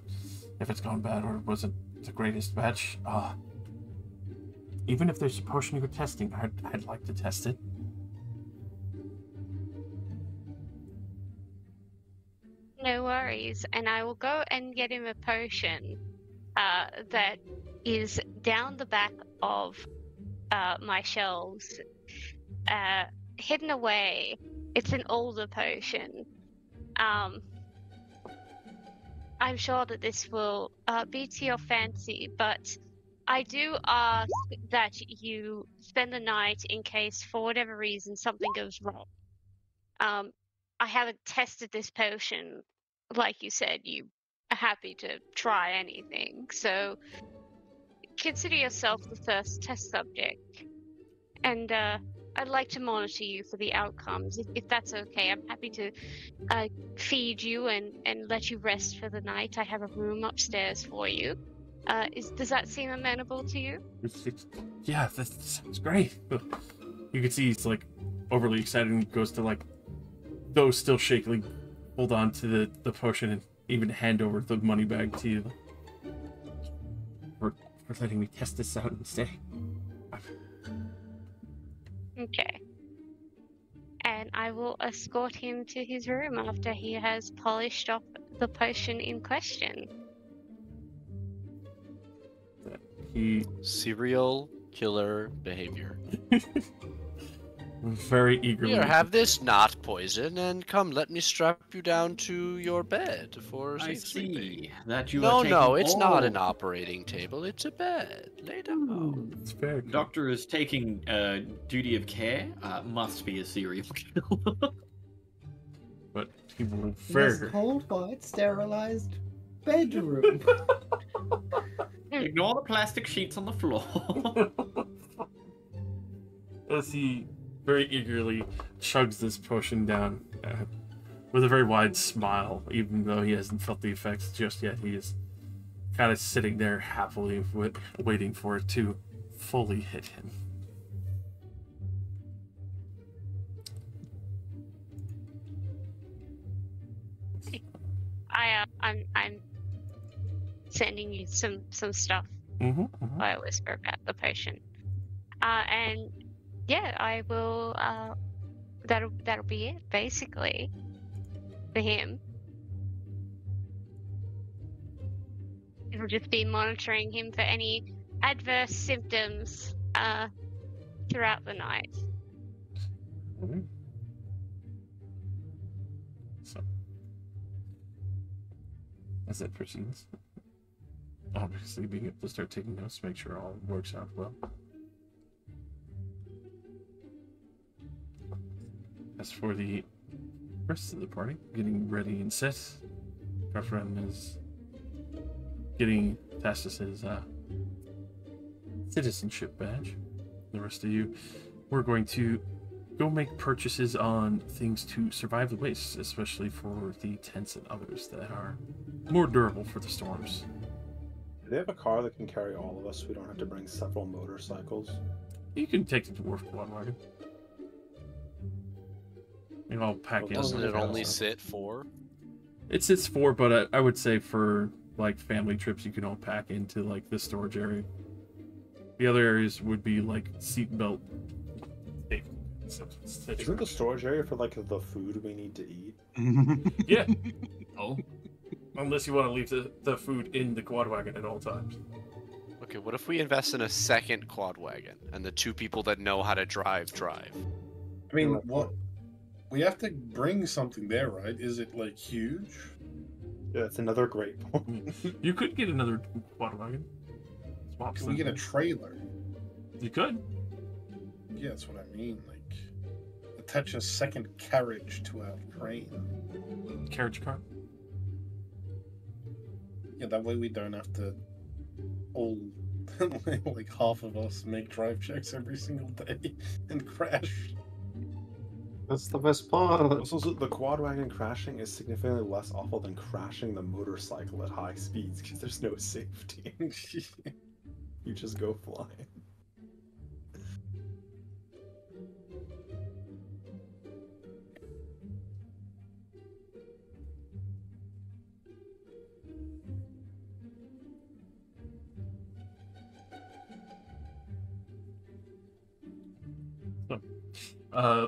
if it's gone bad or wasn't the greatest batch. Even if there's a potion you're testing, I'd like to test it. No worries, and I will go and get him a potion that is down the back of my shelves, hidden away. It's an older potion. I'm sure that this will be to your fancy, but I do ask that you spend the night in case, for whatever reason, something goes wrong. I haven't tested this potion. Like you said, you are happy to try anything, so consider yourself the first test subject. And I'd like to monitor you for the outcomes, if that's okay. I'm happy to feed you and let you rest for the night. I have a room upstairs for you. Does that seem amenable to you? Yeah, that sounds great. You can see he's like overly excited and goes to like, though still shakily, hold on to the potion and even hand over the money bag to you. For letting me test this out and stay. Okay. And I will escort him to his room after he has polished off the potion in question. Serial killer behavior. Very eagerly. Here, have this not poison, and come, let me strap you down to your bed for safe sleeping. That you No, are no, it's not an all- operating table. It's a bed. Lay down. It's very cool. Doctor is taking duty of care. Must be a serial killer. But he will This very... cold, white, sterilized bedroom. Ignore the plastic sheets on the floor. As he very eagerly chugs this potion down with a very wide smile, even though he hasn't felt the effects just yet. He is kind of sitting there happily waiting for it to fully hit him. I'm sending you some stuff. I whisper about the potion. And yeah, I will. That'll be it, basically, for him. It'll just be monitoring him for any adverse symptoms throughout the night. So, as it proceeds, obviously being able to start taking notes, make sure all works out well. As for the rest of the party, getting ready and set, Kafran is getting Tastus's citizenship badge. The rest of you, we're going to go make purchases on things to survive the wastes, especially for the tents and others that are more durable for the storms. Do they have a car that can carry all of us so we don't have to bring several motorcycles? You can take the dwarf quad wagon. You know, I'll pack Well, in. Doesn't it only stuff. sit 4? It sits 4, but I would say for like family trips, you can all pack into like the storage area. The other areas would be like seat belt. Isn't the storage area for like the food we need to eat? Yeah. Oh. Unless you want to leave the food in the quad wagon at all times. Okay, what if we invest in a second quad wagon and the 2 people that know how to drive? I mean, what? We have to bring something there, right? Is it like huge? Yeah, it's another great point. You could get another quad wagon. Swap Can we get a trailer? You could. Yeah, that's what I mean. Like, attach a second carriage to our train. Carriage car. Yeah, that way we don't have to all like half of us make drive checks every single day and crash. That's the best part. Also, the quad wagon crashing is significantly less awful than crashing the motorcycle at high speeds because there's no safety. You just go flying.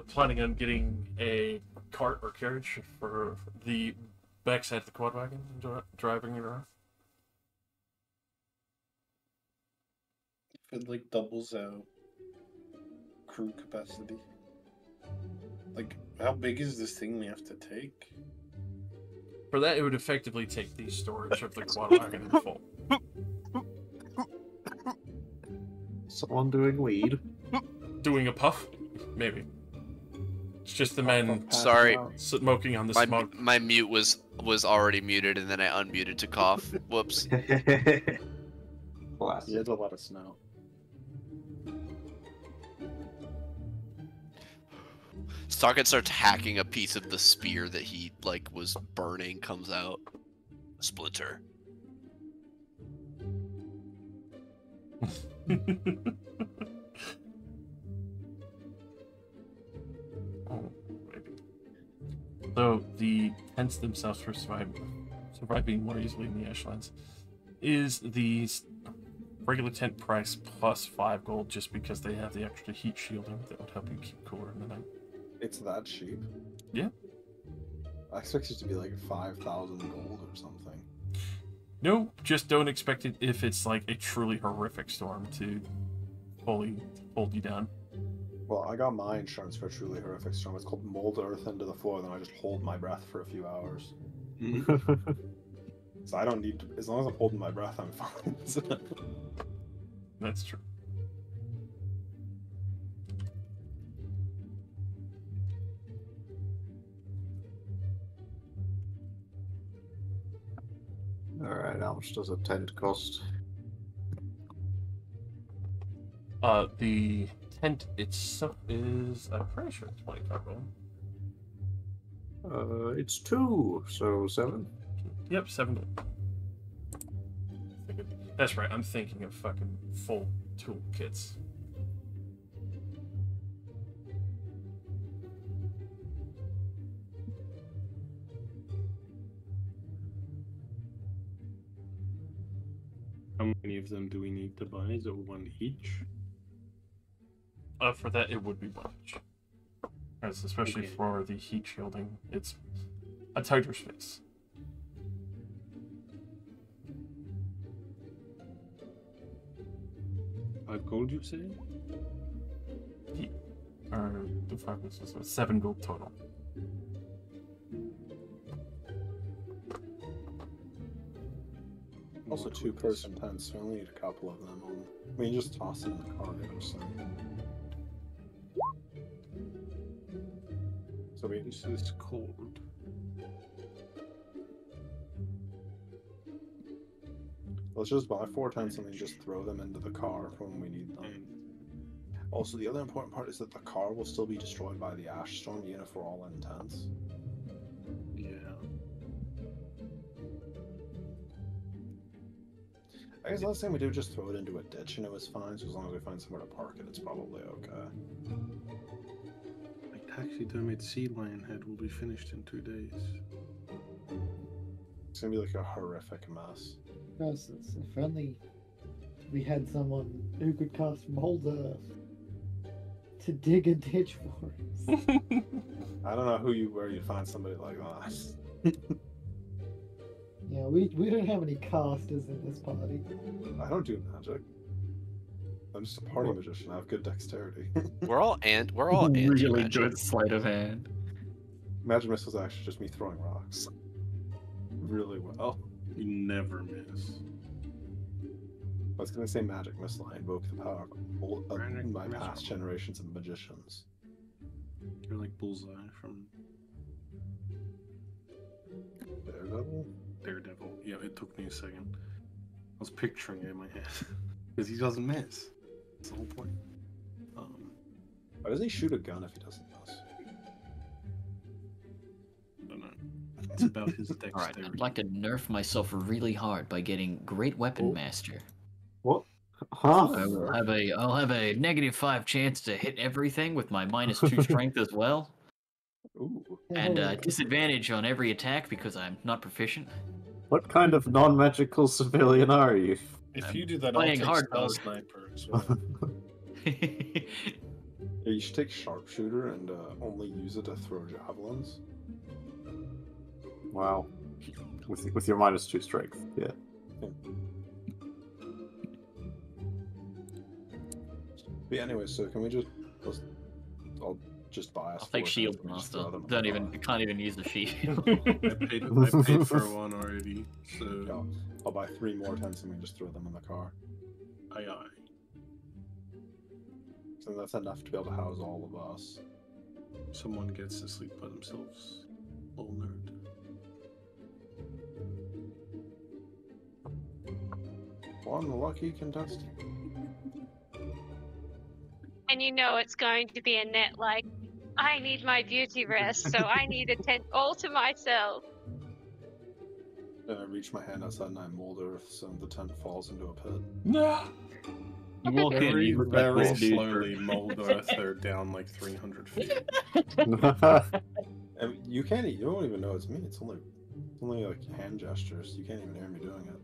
Planning on getting a cart or carriage for the backside of the quad wagon and driving it around. If it like doubles our crew capacity. Like, how big is this thing we have to take? For that, it would effectively take the storage of the quad wagon in full. Someone doing weed. Doing a puff? Maybe. It's just the men Sorry. smoking on the smoke. My mute was already muted and then I unmuted to cough. Whoops. Classic. You had to let us know. Stockett starts hacking a piece of the spear that he like was burning, comes out. Splinter. Oh, maybe. So the tents themselves for surviving more easily in the Ashlands is the regular tent price plus 5 gold, just because they have the extra heat shielding that would help you keep cooler in the night. It's that cheap? Yeah. I expect it to be like 5,000 gold or something. No, just don't expect it if it's like a truly horrific storm to fully hold you down. Well, I got my insurance for a truly horrific storm. It's called mold earth into the floor, then I just hold my breath for a few hours. So I don't need to, as long as I'm holding my breath, I'm fine. That's true. Alright, how much does a tent cost? The tent itself is, I'm pretty sure, 25 gold. It's 2, so 7. Yep, 7 gold. That's right, I'm thinking of fucking full tool kits. How many of them do we need to buy? Is it 1 each? For that, it would be 1 each. As especially Okay. for the heat shielding, it's a tighter space. Gold, you say? Or the 5 pieces, so 7 gold total. Also 2-person tents, so we only need a couple of them. I mean, just toss it in the cargo, so... So we... This is cold. Let's just buy 4 tents and then just throw them into the car for when we need them. Also, the other important part is that the car will still be destroyed by the ash storm, even if we're all in tents. Yeah. I guess last time we do just throw it into a ditch and it was fine, so as long as we find somewhere to park it, it's probably okay. My taxidermied sea lion head will be finished in 2 days. It's gonna be like a horrific mess. Gross, if only we had someone who could cast Mold Earth to dig a ditch for us. I don't know where you'd find somebody like that. Yeah, we don't have any casters in this party. I don't do magic. I'm just a party magician. I have good dexterity. We're all Really anti-magic. good sleight of hand. Magic Missile is actually just me throwing rocks. Really well. You never miss. I was gonna say Magic Missile. I invoke the power of Magic my Missile. past generations of magicians. You're like Bullseye from Daredevil? Daredevil. Yeah, it took me a second. I was picturing it in my head. Because he doesn't miss. That's the whole point. Why does he shoot a gun if he doesn't miss? I don't know. It's about his dexterity. Alright, I'd like to nerf myself really hard by getting Great Weapon Master. What? Huh? I'll have a -5 chance to hit everything with my -2 strength as well. Ooh. And disadvantage on every attack because I'm not proficient. What kind of non-magical civilian are you? If you do that, I'll playing take hard Spell mode. Sniper as well. Yeah, you should take Sharpshooter and only use it to throw javelins. Wow. With your -2 strength, yeah. But anyway, so can we just... I'll just buy us I'll take 4 shield and just throw master. them in the Can't even use the shield. I paid for one already, so... car. I'll buy 3 more tents and we just throw them in the car. Aye aye. So that's enough to be able to house all of us. Someone gets to sleep by themselves. Little nerd. One lucky contestant. And you know it's going to be a net like, I need my beauty rest, so I need a tent all to myself. Then I reach my hand outside and I mold earth so the tent falls into a pit. No. You walk in, Very, you look like very this dude slowly mold earth her down like 300 feet. And you can't. You don't even know it's me. It's only like hand gestures. You can't even hear me doing it.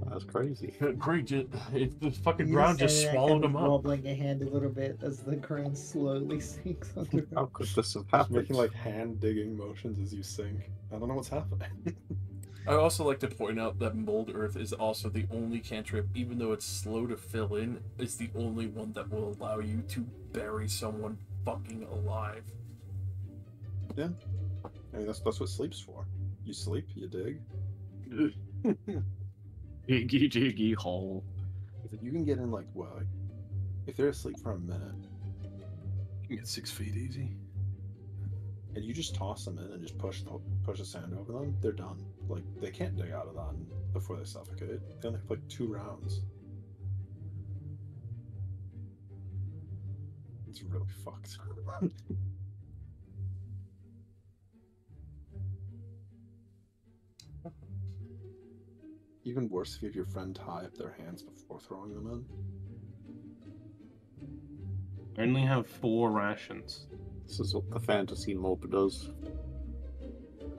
That's crazy. Great, if the fucking ground just swallowed him up. Wobbling a hand a little bit as the ground slowly sinks under. How could this have Just happened? making like hand digging motions as you sink. I don't know what's happening. I also like to point out that Mold Earth is also the only cantrip, even though it's slow to fill in, it's the only one that will allow you to bury someone fucking alive. Yeah. I mean that's what sleep's for. You sleep, you dig. Diggy diggy hole. If you can get in like what? Like, if they're asleep for a minute, You can get 6 feet easy. and you just toss them in and just push the sand over them, they're done. Like they can't dig out of that before they suffocate. They only have like 2 rounds. It's really fucked. Even worse if you have your friend tie up their hands before throwing them in. I only have 4 rations. This is what the fantasy mob does.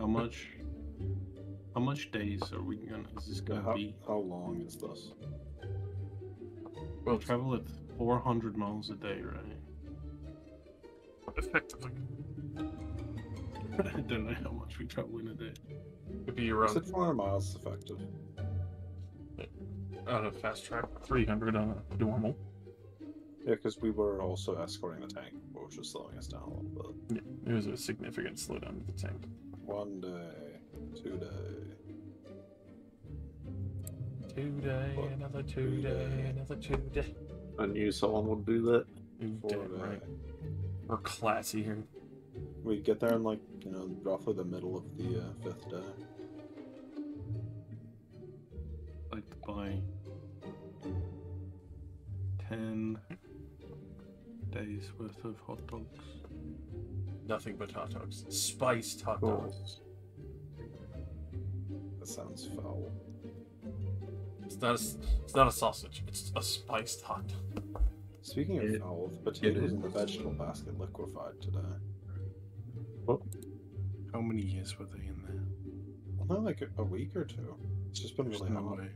How much days are we gonna? Is this gonna be? How long is this? We'll travel at 400 miles a day, right? Effectively. I don't know how much we travel in a day. It'd be I around, said 400 miles is effective. on a fast track, 300 on a normal. Yeah, because we were also escorting the tank, which was slowing us down a little bit. Yeah, it was a significant slowdown of the tank. 1 day, 2 day. 2 day, What? another 2 day, another 2 day. I knew someone would do that. You 4 damn day. right. We're classy here. We get there in like, roughly the middle of the 5th day. Like to buy 10 days worth of hot dogs. Nothing but hot dogs. Spiced hot Cool. dogs. That sounds foul. It's not a sausage. It's a spiced hot dog. Speaking of foul, the potatoes in the vegetable basket liquefied today. How many years were they in there? Well, not like a week or two. It's just been There's really no hot. way.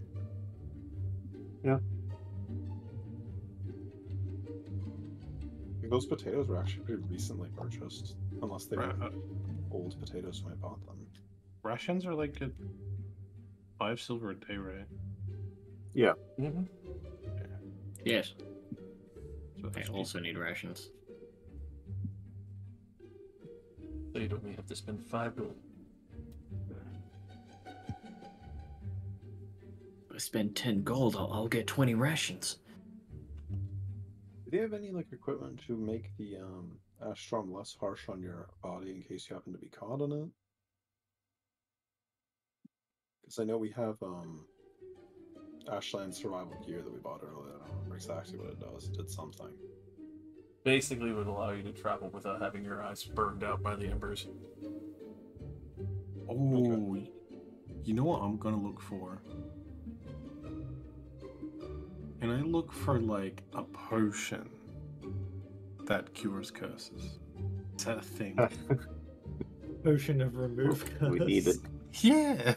Those potatoes were actually pretty recently purchased, unless they were Right. old potatoes when I bought them. Rations are like a 5 silver a day, right? Mm-hmm. Yes. So I that's also need rations. So you'd only have to spend 5 gold. If I spend 10 gold, I'll get 20 rations. Do they have any like equipment to make the Astrom less harsh on your body in case you happen to be caught in it? Because I know we have Ashland survival gear that we bought earlier. I don't remember exactly what it does. It did something. Basically, it would allow you to travel without having your eyes burned out by the embers. Oh, you know what I'm gonna look for? Can I look for like a potion that cures curses? Is that a thing? Potion of remove curse. We need it. Yeah.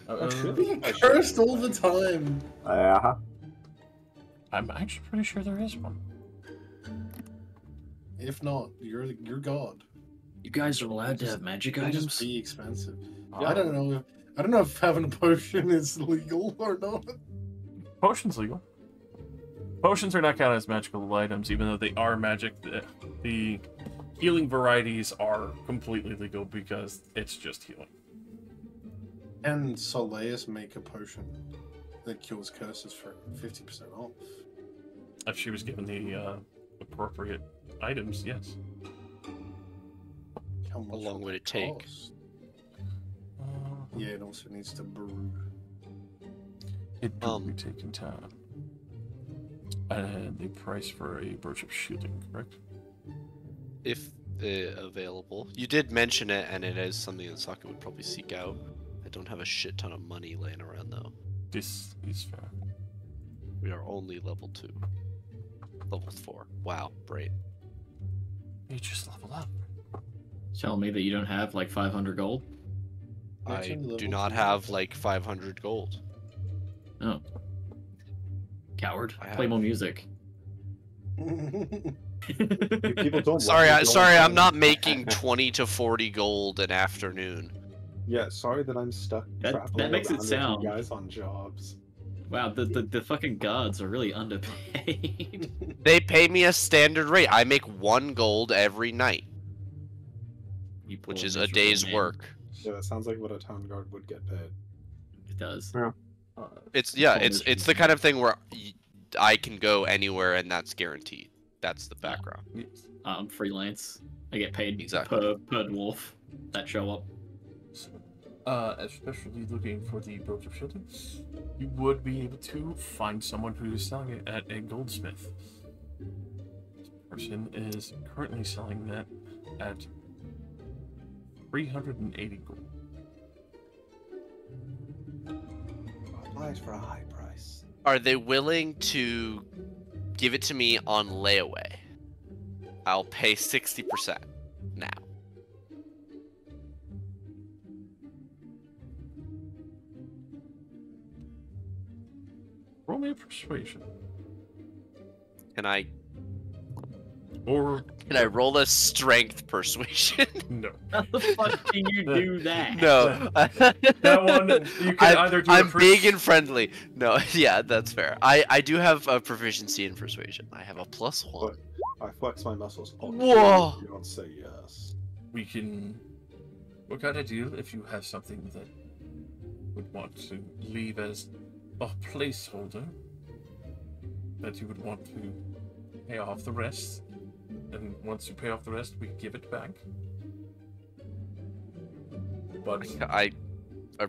Actually, I should- Cursed all the time. I'm actually pretty sure there is one. If not, you're God. You guys are allowed to have magic It'll items? just be expensive. Yeah. I don't know. I don't know if having a potion is legal or not. Potions legal. Potions are not counted as magical items, even though they are magic. The healing varieties are completely legal because it's just healing. And Soleus make a potion that cures curses for 50% off. If she was given the appropriate items, yes. How much long would that it take? cost? Yeah, it also needs to brew. It will be taking time. And the price for a birch of shielding, correct? If available. You did mention it, and it is something that Sokka would probably seek out. I don't have a shit ton of money laying around, though. This is fair. We are only level 2. Level 4. Wow, great. You just level up. Tell me that you don't have like 500 gold? I Mention do level not 2. have like 500 gold. Oh. Coward. I Play have- more music. People don't. Sorry, let me go sorry, I'm on- not making 20 to 40 gold an afternoon. Yeah, sorry that I'm stuck. That traveling makes it around with sound- you guys on jobs. Wow, the fucking guards are really underpaid. They pay me a standard rate. I make 1 gold every night, You poor which is a miserable day's man. work. Yeah, that sounds like what a town guard would get paid. It does. It's yeah, Poor it's the miserable kind of thing where I can go anywhere and that's guaranteed. That's the background. Yes. Freelance. I get paid Exactly. per dwarf that show up. Especially looking for the brooch of shielding, you would be able to find someone who is selling it at a goldsmith. This person is currently selling that at 380 gold. Applies for a high price. Are they willing to give it to me on layaway? I'll pay 60% now. Roll me a persuasion. Can I Or roll a strength persuasion? no. How the fuck do you do that? No. That one, you can either do a I'm big and friendly. No, yeah, that's fair. I do have a proficiency in persuasion. I have a +1. I flex my muscles. all the Whoa. time. You don't say yes. We can work out a deal if you have something that would want to leave as a placeholder that you would want to pay off the rest. And once you pay off the rest, we give it back. But I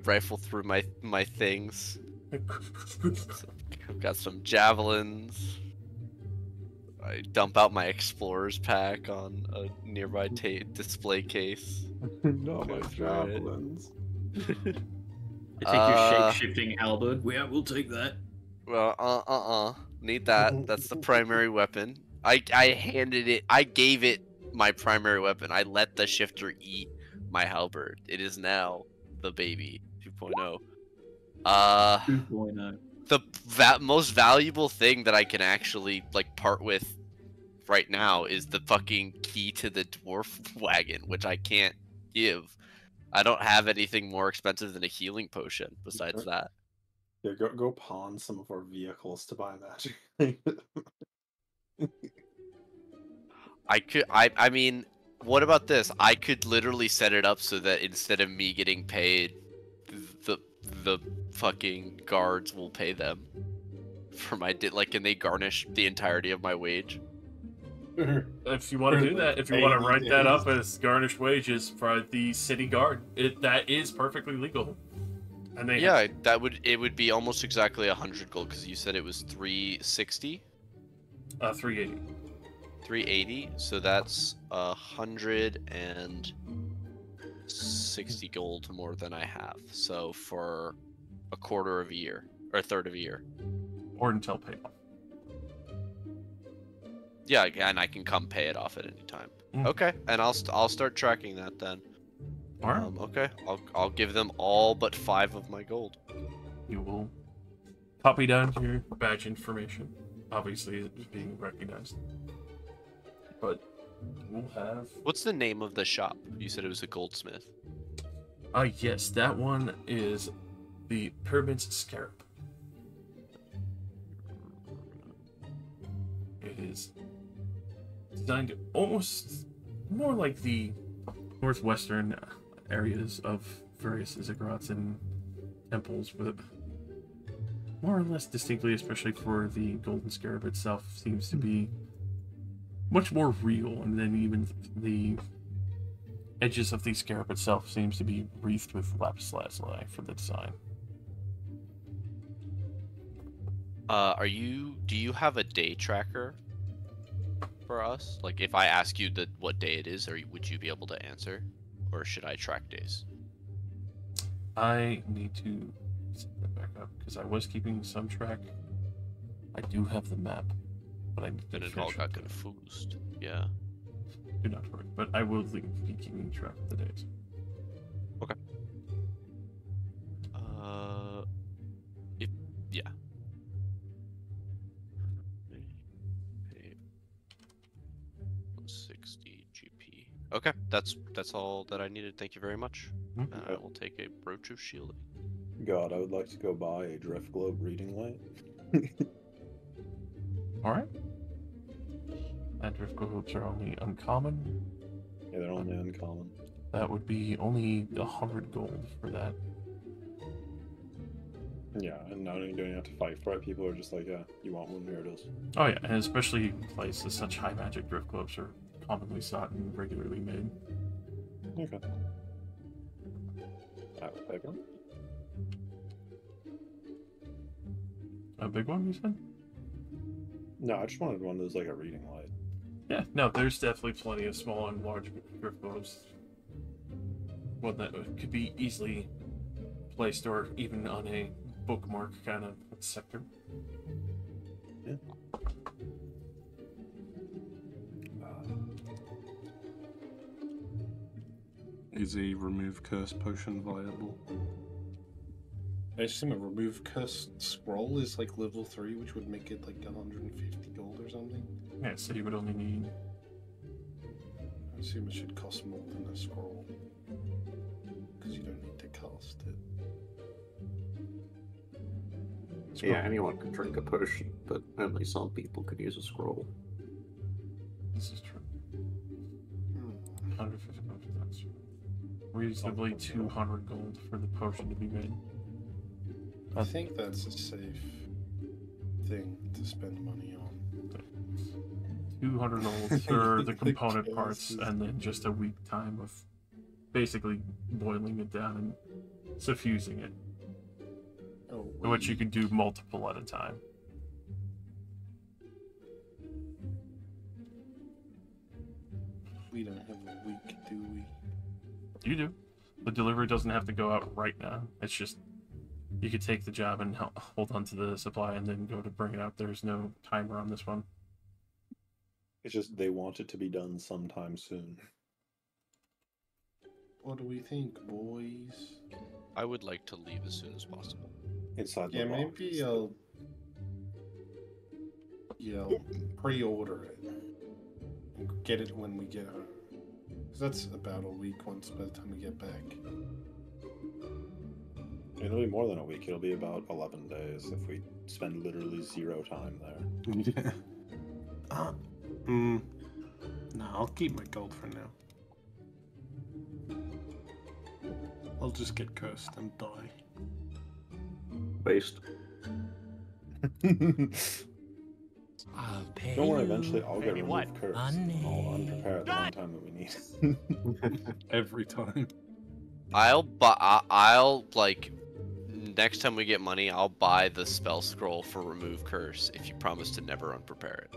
rifle through my things. I've got some javelins. I dump out my explorer's pack on a nearby display case. No, my Go through it. javelins. I take your shape-shifting halberd. Yeah, we'll take that. Well, need that. That's the primary weapon. I handed it. I gave it my primary weapon. I let the shifter eat my halberd. It is now the baby 2.0. 2.0. The most valuable thing that I can actually like part with right now is the fucking key to the dwarf wagon, which I can't give. I don't have anything more expensive than a healing potion besides that. Yeah, go pawn some of our vehicles to buy magic. I mean, what about this? I could literally set it up so that instead of me getting paid, the fucking guards will pay them for my like, can they garnish the entirety of my wage? If you want to do that, if you want to write that up as garnished wages for the city guard, that is perfectly legal. And they it would be almost exactly 100 gold because you said it was 360. 380. 380. So that's 160 gold more than I have. So for a quarter of a year or a third of a year, or until paid off. Yeah, and I can come pay it off at any time. Okay, and I'll start tracking that then. All right. Okay, I'll give them all but 5 of my gold. You will copy down your badge information. Obviously, it's being recognized. But we'll have. What's the name of the shop? You said it was a goldsmith. Yes, that one is the Pyramid's Scarab. It is designed almost more like the northwestern areas of various ziggurats and temples, but more or less distinctly, especially for the Golden Scarab itself, seems to be much more real, and then even the edges of the scarab itself seems to be wreathed with lapis lazuli for the design. Do you have a day tracker for us? Like, if I ask you what day it is, would you be able to answer? Or should I track days? I need to set that back up, because I was keeping some track. I do have the map, but I need to Then it all got confused. Yeah. Do not worry, but I will be keeping track of the days. Okay. Yeah. 160 GP. Okay, that's all that I needed. Thank you very much. I will take a brooch of shielding. God, I would like to go buy a Drift Globe reading light. Alright. And Drift Globes are only uncommon. Yeah, they're only uncommon. That would be only 100 gold for that. Yeah, and not only do you have to fight for it, people are just like, yeah, you want one, here it is. Oh yeah, and especially in places such high magic Drift Globes are commonly sought and regularly made. Okay. That was big one. A big one, you said? No, I just wanted one that was like a reading light. Yeah, no, there's definitely plenty of small and large Drift Globes. One that could be easily placed or even on a bookmark kind of sector. Yeah. Is a remove curse potion viable? I assume a remove curse scroll is like level 3, which would make it like 150 gold or something. Yeah, so you would only need. I assume it should cost more than a scroll. Because you don't need to cast it. Yeah, anyone could drink a potion, but only some people could use a scroll. This is true. 150 gold. That's reasonably 200 gold for the potion to be made. I think that's a safe thing to spend money on. 200 gold for the component parts, and then just a week time of basically boiling it down and suffusing it. Oh, which you can do multiple at a time. We don't have a week, do we? You do. The delivery doesn't have to go out right now. It's just You could take the job and hold on to the supply and then go to bring it out. There's no timer on this one. It's just they want it to be done sometime soon. What do we think, boys? I would like to leave as soon as possible. Inside the Yeah, box. maybe I'll pre-order it. And get it when we get home. 'Cause that's about a week once by the time we get back. It'll be more than a week. It'll be about 11 days if we spend literally 0 time there. Yeah. No, I'll keep my gold for now. I'll just get cursed and die. Based. I'll pay Don't worry, you. eventually I'll get Pay me removed what? curse. Money. I'll unprepare at the one time that we need. Every time. I'll like next time we get money, I'll buy the spell scroll for remove curse if you promise to never unprepare it.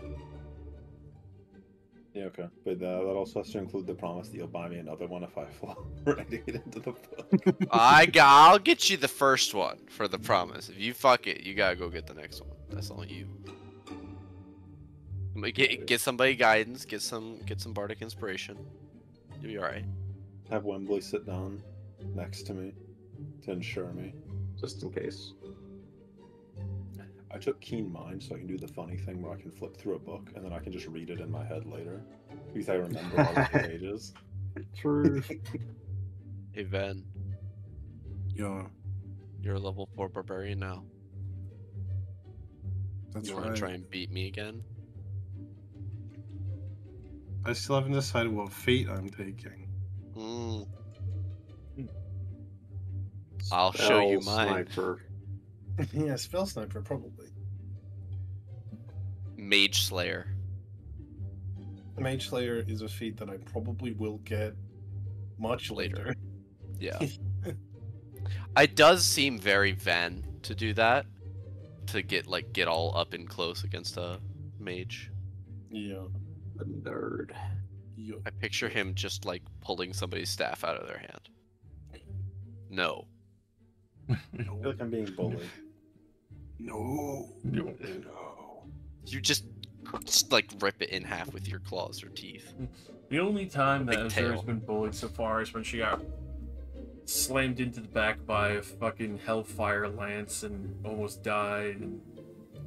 Yeah, okay. But that also has to include the promise that you'll buy me another one if I fall writing it into the book. I'll get you the first one for the promise. If you fuck it, you gotta go get the next one. That's on you. Get somebody guidance. Get some bardic inspiration. You'll be all right. Have Wembley sit down next to me to ensure me. Just in case. I took keen mind so I can do the funny thing where I can flip through a book and then I can just read it in my head later because I remember all of the pages. True. Hey Ven, Yeah, you're a level 4 barbarian now. that's You want right. to try and beat me again? I still haven't decided what feat I'm taking. I'll show you Spell mine. Sniper. Yeah, spell sniper probably. Mage Slayer. Mage Slayer is a feat that I probably will get much later. Yeah. It does seem very Ven to do that. To get all up and close against a mage. Yeah. A nerd. Yeah. I picture him just like pulling somebody's staff out of their hand. No. I feel like I'm being bullied. No. You just like rip it in half with your claws or teeth. The only time that Big Azura's tail. been bullied so far is when she got slammed into the back by a fucking hellfire lance and almost died and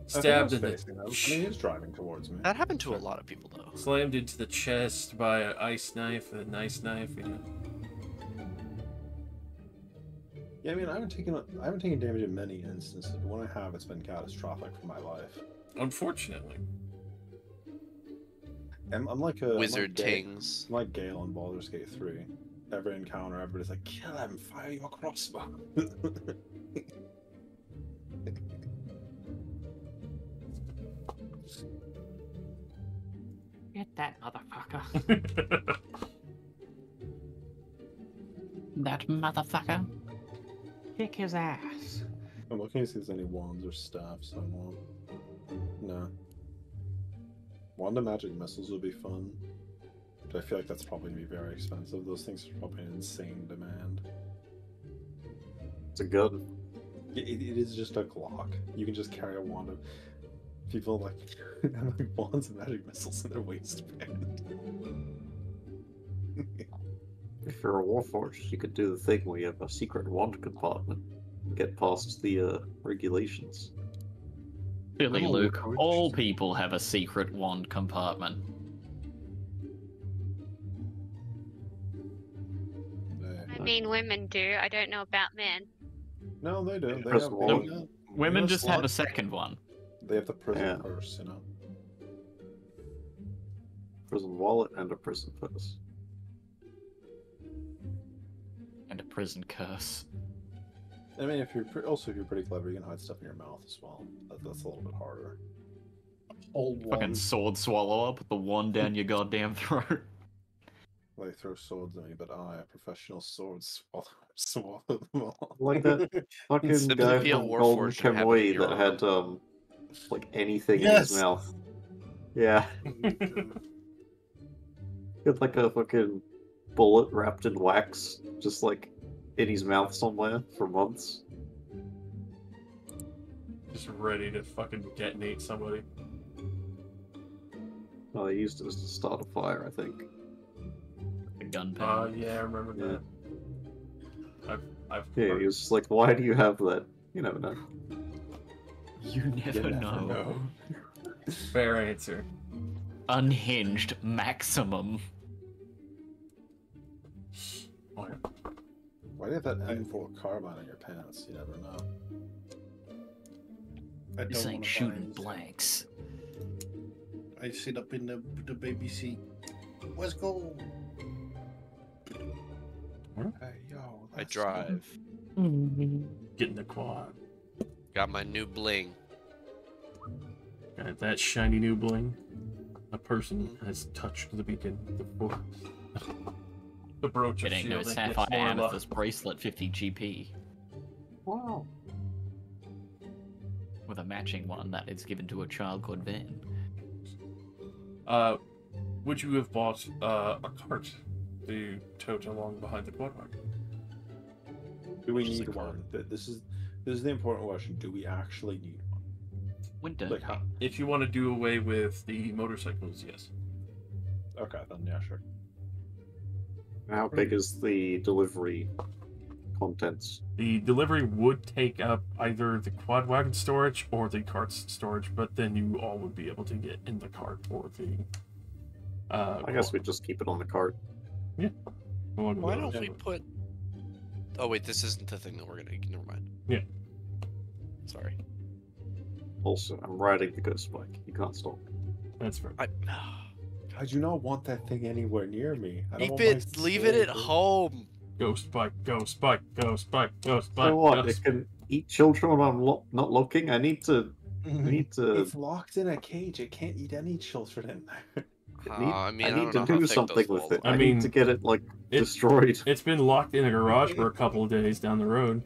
stabbed in the I mean, he's driving towards me. That happened to a lot of people though. slammed into the chest by an ice knife, a nice knife. You know. Yeah, I mean, I haven't taken damage in many instances, but when I have, it's been catastrophic for my life. Unfortunately. I'm like a Wizard I'm like Tings. I'm like Gale in Baldur's Gate 3. Every encounter, everybody's like, kill him, fire your crossbow. Get that motherfucker. That motherfucker. Kick his ass. I'm looking to see if there's any wands or staffs I want. No. Wand of magic missiles would be fun. But I feel like that's probably going to be very expensive. Those things are probably an insane demand. It's a gun. It is just a Glock. You can just carry a wand of... People like have like wands and magic missiles in their waistband. If you're a warforged, you could do the thing where you have a secret wand compartment. Get past the regulations. Silly Oh, Luke, coach. all people have a secret wand compartment. I mean, women do. I don't know about men. No, they do. They Press have, wallet. they have- Women just have a slot. second one. They have the prison Yeah. purse, you know. Prison wallet and a prison purse. And a prison curse. I mean, if you're if you're pretty clever, you can hide stuff in your mouth as well. That's a little bit harder. Whole Fucking one. sword swallower, put the wand down your goddamn throat. They throw swords at me, but I, a professional sword swallow them all. Like that fucking Simply guy be a from warforged Golden and have it in Kamuy your that had like anything in Yes! his mouth. Yeah. He had like a fucking bullet wrapped in wax, just like in his mouth somewhere for months. just ready to fucking detonate somebody. Oh, they used it as to start a fire, I think. A gunpowder. Yeah, I remember Yeah. that. I've Yeah, heard- he was just like, why do you have that? You never know. You never know. Fair answer. Unhinged maximum. Oh, yeah. Why do you have that M4 carbine in your pants? You never know. I This don't ain't wanna shooting buy anything. blanks. I sit up in the baby seat. Let's go. Hey, yo. I drive. Get in the quad. Got my new bling. Got that shiny new bling. A person has touched the beacon. The brooch of It ain't no shielding. sapphire It's more of a- amethyst bracelet 50 GP. Wow. With a matching one that is given to a child called Van. Would you have bought a cart to tote along behind the quad wagon? Do we Just need like one? This is the important question. Do we actually need one? Winter. Like how? If you want to do away with the motorcycles, yes. Okay, then yeah, sure. How big is the delivery contents? The delivery would take up either the quad wagon storage or the cart's storage, but then you all would be able to get in the cart or the. I guess we just keep it on the cart. Why don't we put? Oh wait, this isn't the thing that we're gonna. Never mind. Yeah. Sorry. Also, I'm riding the ghost bike. You can't stop. That's fair. I do not want that thing anywhere near me. I don't Keep want it. my Leave it at soul. home. Ghost bike, ghost bike, ghost bike, ghost bike. So what? ghost- It can eat children when I'm not looking. I need to. It's locked in a cage. It can't eat any children in there. I mean, I I don't need to know how do thick something those with walls it. are. I I mean, need to get it like it- destroyed. It's been locked in a garage for a couple of days down the road.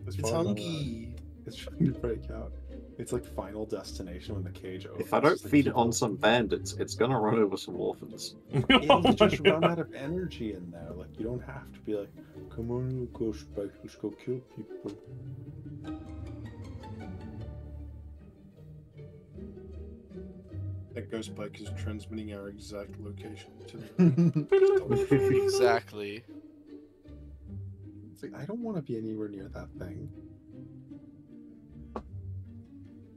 It's probably gonna- hungry. It's trying to break out. It's like Final Destination when the cage opens. If I don't It's like, feed it yo, on some bandits, it's gonna run over some orphans. it'll just run out of energy in there. Like you don't have to be like, come on, you ghost bike, let's go kill people. That ghost bike is transmitting our exact location to the. Exactly. It's like I don't want to be anywhere near that thing.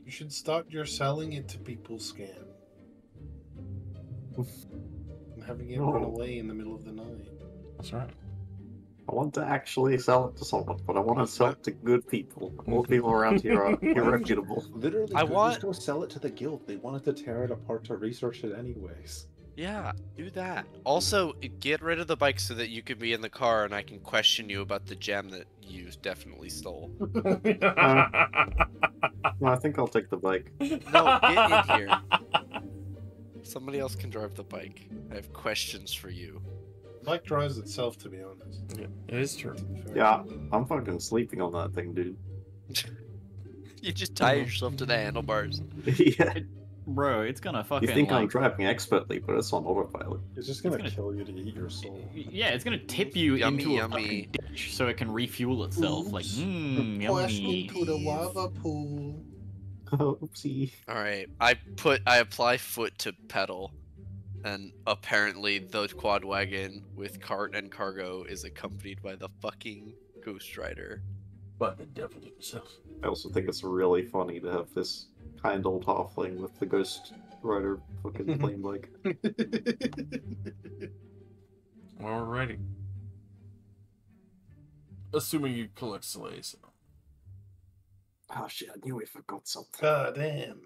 You should start your selling it to people scam. And having it run No. away in the middle of the night. That's right. I want to actually sell it to someone, but I want to sell it to good people. All people around here are irreputable. Literally, I just want- go sell it to the guild. They wanted to tear it apart to research it anyways. Yeah, do that. Also, get rid of the bike so that you can be in the car and I can question you about the gem that you definitely stole. No, I think I'll take the bike. No, get in here. Somebody else can drive the bike. I have questions for you. Bike drives itself, to be honest. Yeah, it is true. Yeah, I'm fucking sleeping on that thing, dude. You just tie yourself to the handlebars. Yeah. Bro, it's gonna fucking You think I'm like... driving expertly, but it's on autopilot. It's just gonna gonna- kill you to eat your soul. Yeah, it's gonna tip you Yummy, into a yummy. fucking ditch so it can refuel itself. Like, Oops. yummy. to the lava pool. Oopsie. Alright, I apply foot to pedal, and apparently the quad wagon with cart and cargo is accompanied by the fucking Ghost Rider. But the devil himself. I also think it's really funny to have this kind old halfling with the Ghost Rider fucking plane bike. Alrighty. Assuming you collect slaves. Oh shit, I knew I forgot something. God damn.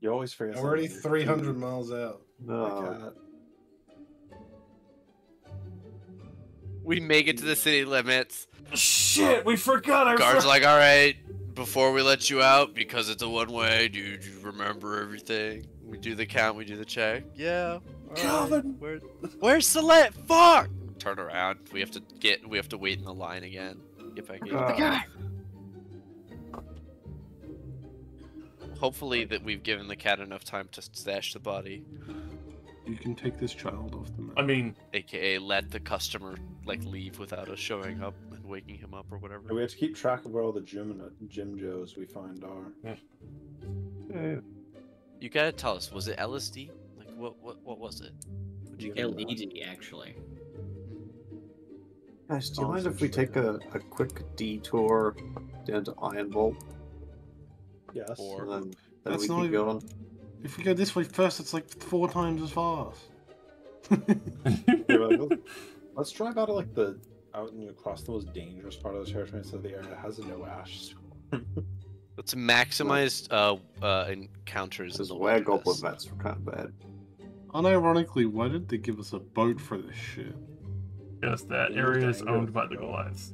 You always forget. I'm already something. 300 miles out. My No. cat. We make it to the city limits. Shit, we forgot our Guard's like, alright, before we let you out, because it's a one-way, do you remember everything? We do the count, we do the check. Yeah. alright. Calvin! Where's Celet? Fuck! Turn around. We have to wait in the line again. Get back in. Hopefully that we've given the cat enough time to stash the body. You can take this child off the map. I mean, AKA let the customer like leave without us showing up and waking him up or whatever. We have to keep track of where all the Jim Joes we find are. Yeah. You gotta tell us. Was it LSD? Like what was it? What'd you get? LED, actually. Guys, do you mind if we take a quick detour down to Iron Bolt? Yes. Or And then That's we not keep even- going? If we go this way first, it's like 4 times as fast. Yeah, but let's drive out of like out and across the most dangerous part of the territory so the area has no ash. let's maximize encounters in Because the where goblin wilderness. mats were kind of bad. Unironically, why did they give us a boat for this shit? Because that Yeah, area is dang, owned good by the God. Goliaths.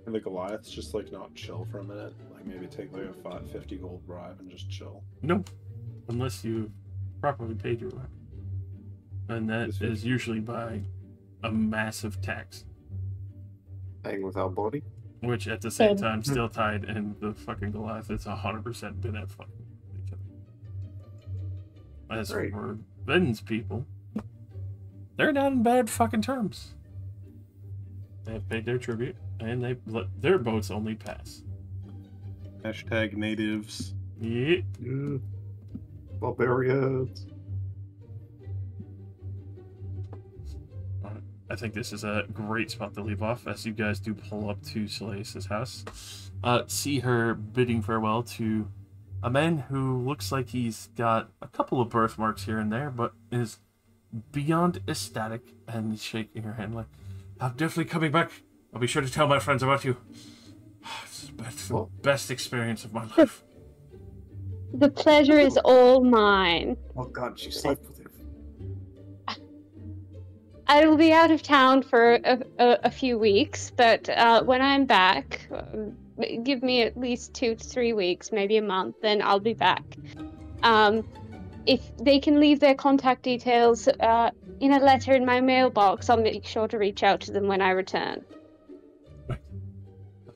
And the Goliaths just like not chill for a minute. Like maybe take like a 50 gold bribe and just chill. Nope. Unless you properly paid your rent. And that This is usually by a massive tax. Hang with our body. Which at the same time still tied in the fucking Goliath. It's 100% been at fucking each other. As Great. for Ben's people, they're not in bad fucking terms. They have paid their tribute, and they let their boats only pass. Hashtag natives. Yeah. Yeah. Barbarians. I think this is a great spot to leave off as you guys do pull up to Solace's house. See her bidding farewell to a man who looks like he's got a couple of birthmarks here and there, but is beyond ecstatic and he's shaking her hand like, I'm definitely coming back. I'll be sure to tell my friends about you. It's the best experience of my life. The pleasure is all mine. Oh god, she slept with him. I will be out of town for a few weeks, but when I'm back, give me at least 2 to 3 weeks, maybe a month, then I'll be back. If they can leave their contact details in a letter in my mailbox, I'll make sure to reach out to them when I return. I'll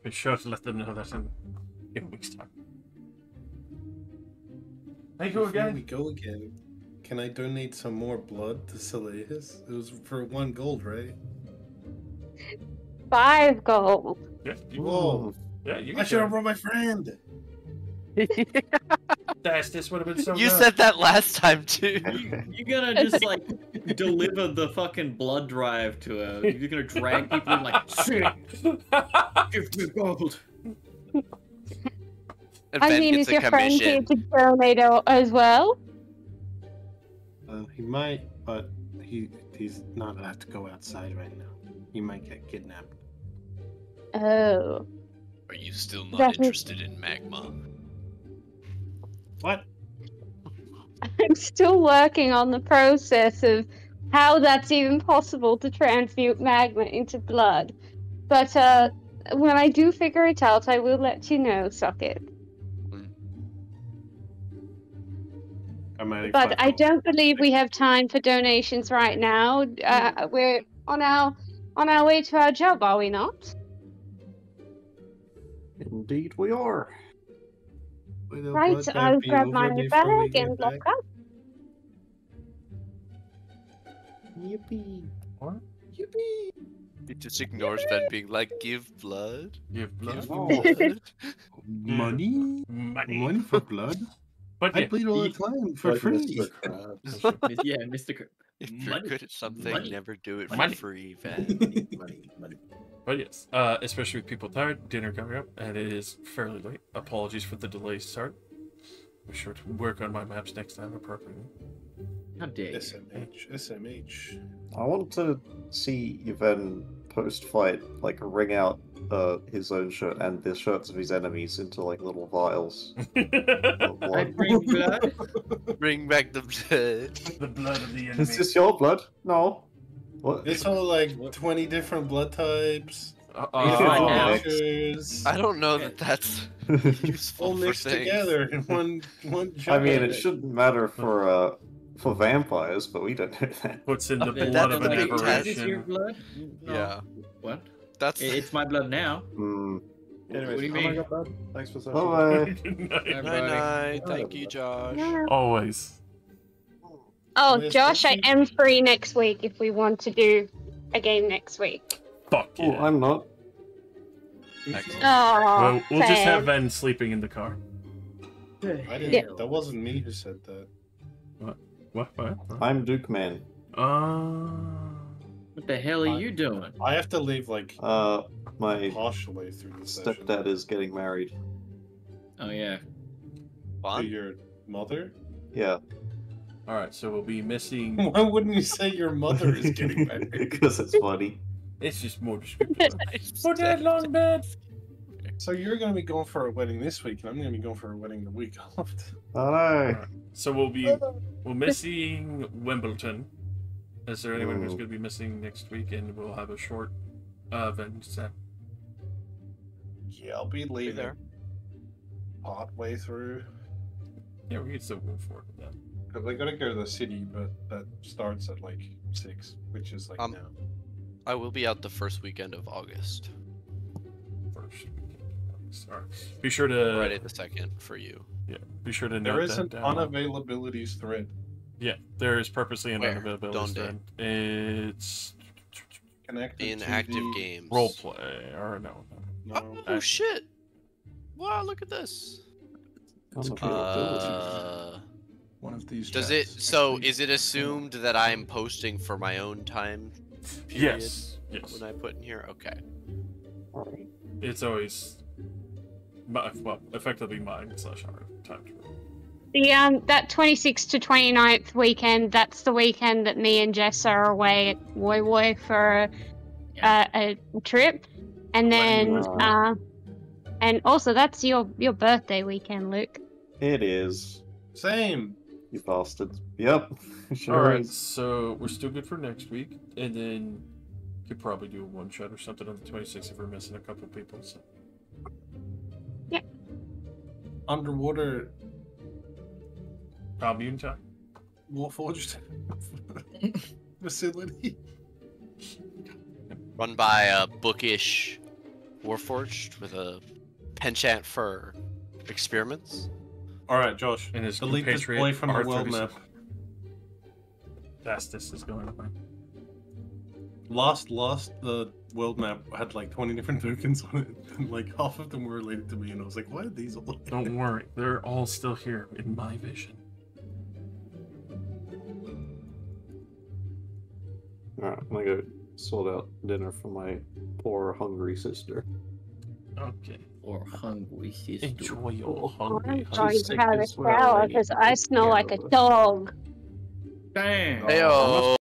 be sure to let them know that in a week's time. Thank you Before again. we go again, can I donate some more blood to Selaeus? It was for 1 gold, right? 5 gold. Yeah, Whoa! yeah, you I can should have brought my friend. This would have been so You good. said that last time too. You're gonna just like deliver the fucking blood drive to her. You're gonna drag people in like, shit, give me gold. And I Ben mean, gets is a your friend here commission. to donate as well? He might, but he's not allowed to go outside right now. He might get kidnapped. Oh. Are you still not That is- interested in magma? What? I'm still working on the process of how that's even possible to transmute magma into blood. But when I do figure it out, I will let you know, Socket. But I don't believe we have time for donations right now. We're on our way to our job, are we not? Indeed we are. Right, I'll grab my bag and lock up. Yippee. What? Yippee. He just ignores Ben being like, give blood? Give blood? Blood? Money? Money for blood? But I yeah, bleed all the time for Like free. Mr. Krabs. Yeah, Mr. If you're Money. good at something, Money. never do it for Money. free, Ben. Money. But yes, especially with people tired, dinner coming up, and it is fairly late. Apologies for the delayed start. Be sure to work on my maps next time appropriately. How dare you? SMH. I want to see Yvan post-fight, like, wring out his own shirt and the shirts of his enemies into, like, little vials of I blood. bring blood. Bring back the blood. The blood of the enemy. Is this your blood? No. What? It's all like 20 different blood types. now. Features, I don't know that that's useful all for mixed things. together in one I jar. mean, it shouldn't matter for vampires, but we don't know that. Puts in the Okay, blood that's of the an big test. Is this your aberration. blood? No. Yeah. What? That's It's my blood now. Hmm. Anyways, What do you oh my mean? god, bud. Thanks for Bye. night night. Thank you, Josh. Always. Oh, Where's Josh, I Sophie? am free next week if we want to do a game next week. Fuck Oh, yeah. I'm not. Excellent. Oh, We'll just have sad. Ven sleeping in the car. I didn't. Yeah. That wasn't me who said that. What? I'm Duke Man. What the hell are you doing? I have to leave like My partially through the session. stepdad is getting married. Oh yeah. To Fun. your mother? Yeah, Alright, so we'll be missing. Why wouldn't you say your mother is getting married? because it's funny. It's just more descriptive. For that long bed. So you're going to be going for a wedding this week, and I'm going to be going for a wedding the week after. Alright. So we're missing Wimbledon. Is there anyone who's going to be missing next week? And we'll have a short event set. Yeah, I'll be leaving there. part way through. Yeah, we can still go for it with that. Because I got to go to the city, but that starts at like 6, which is like now. I will be out the first weekend of August. First weekend. Sorry. Be sure to Right at the second for you. Yeah. Be sure to note There is that an down. unavailabilities thread. Yeah, there is purposely an Where? unavailability Donde? thread. It's Connected In to active the... games. roleplay, or no. No. Oh shit! Wow, look at this. Unavailability. One of these Does chats. it? So Actually, is it assumed that I'm posting for my own time period? Yes. Yes. When I put in here, okay. Alright. It's always effectively mine / our time to roll. The that 26th to 29th weekend, that's the weekend that me and Jess are away at Woi Woi for a trip. And then and also that's your birthday weekend, Luke. It is. Same. You bastards. Yep. Sure Alright, is. so we're still good for next week, and then could probably do a one shot or something on the 26th if we're missing a couple people. So. Underwater Commune time. Warforged facility. Run by a bookish Warforged with a penchant for experiments. Alright, Josh. And his Delete this compatriot, boy from the world R37. map. Fastest is going on. Last, the world map had like 20 different tokens on it, and like half of them were related to me, and I was like, why are these all? Don't worry, they're all still here in my vision. Alright, I'm gonna go sort out dinner for my poor hungry sister. Okay. Or hungry sister. Enjoy your I'm hungry. going She's to sick have a as well, shower lady. because I smell like a Yeah. dog. Damn. Heyo.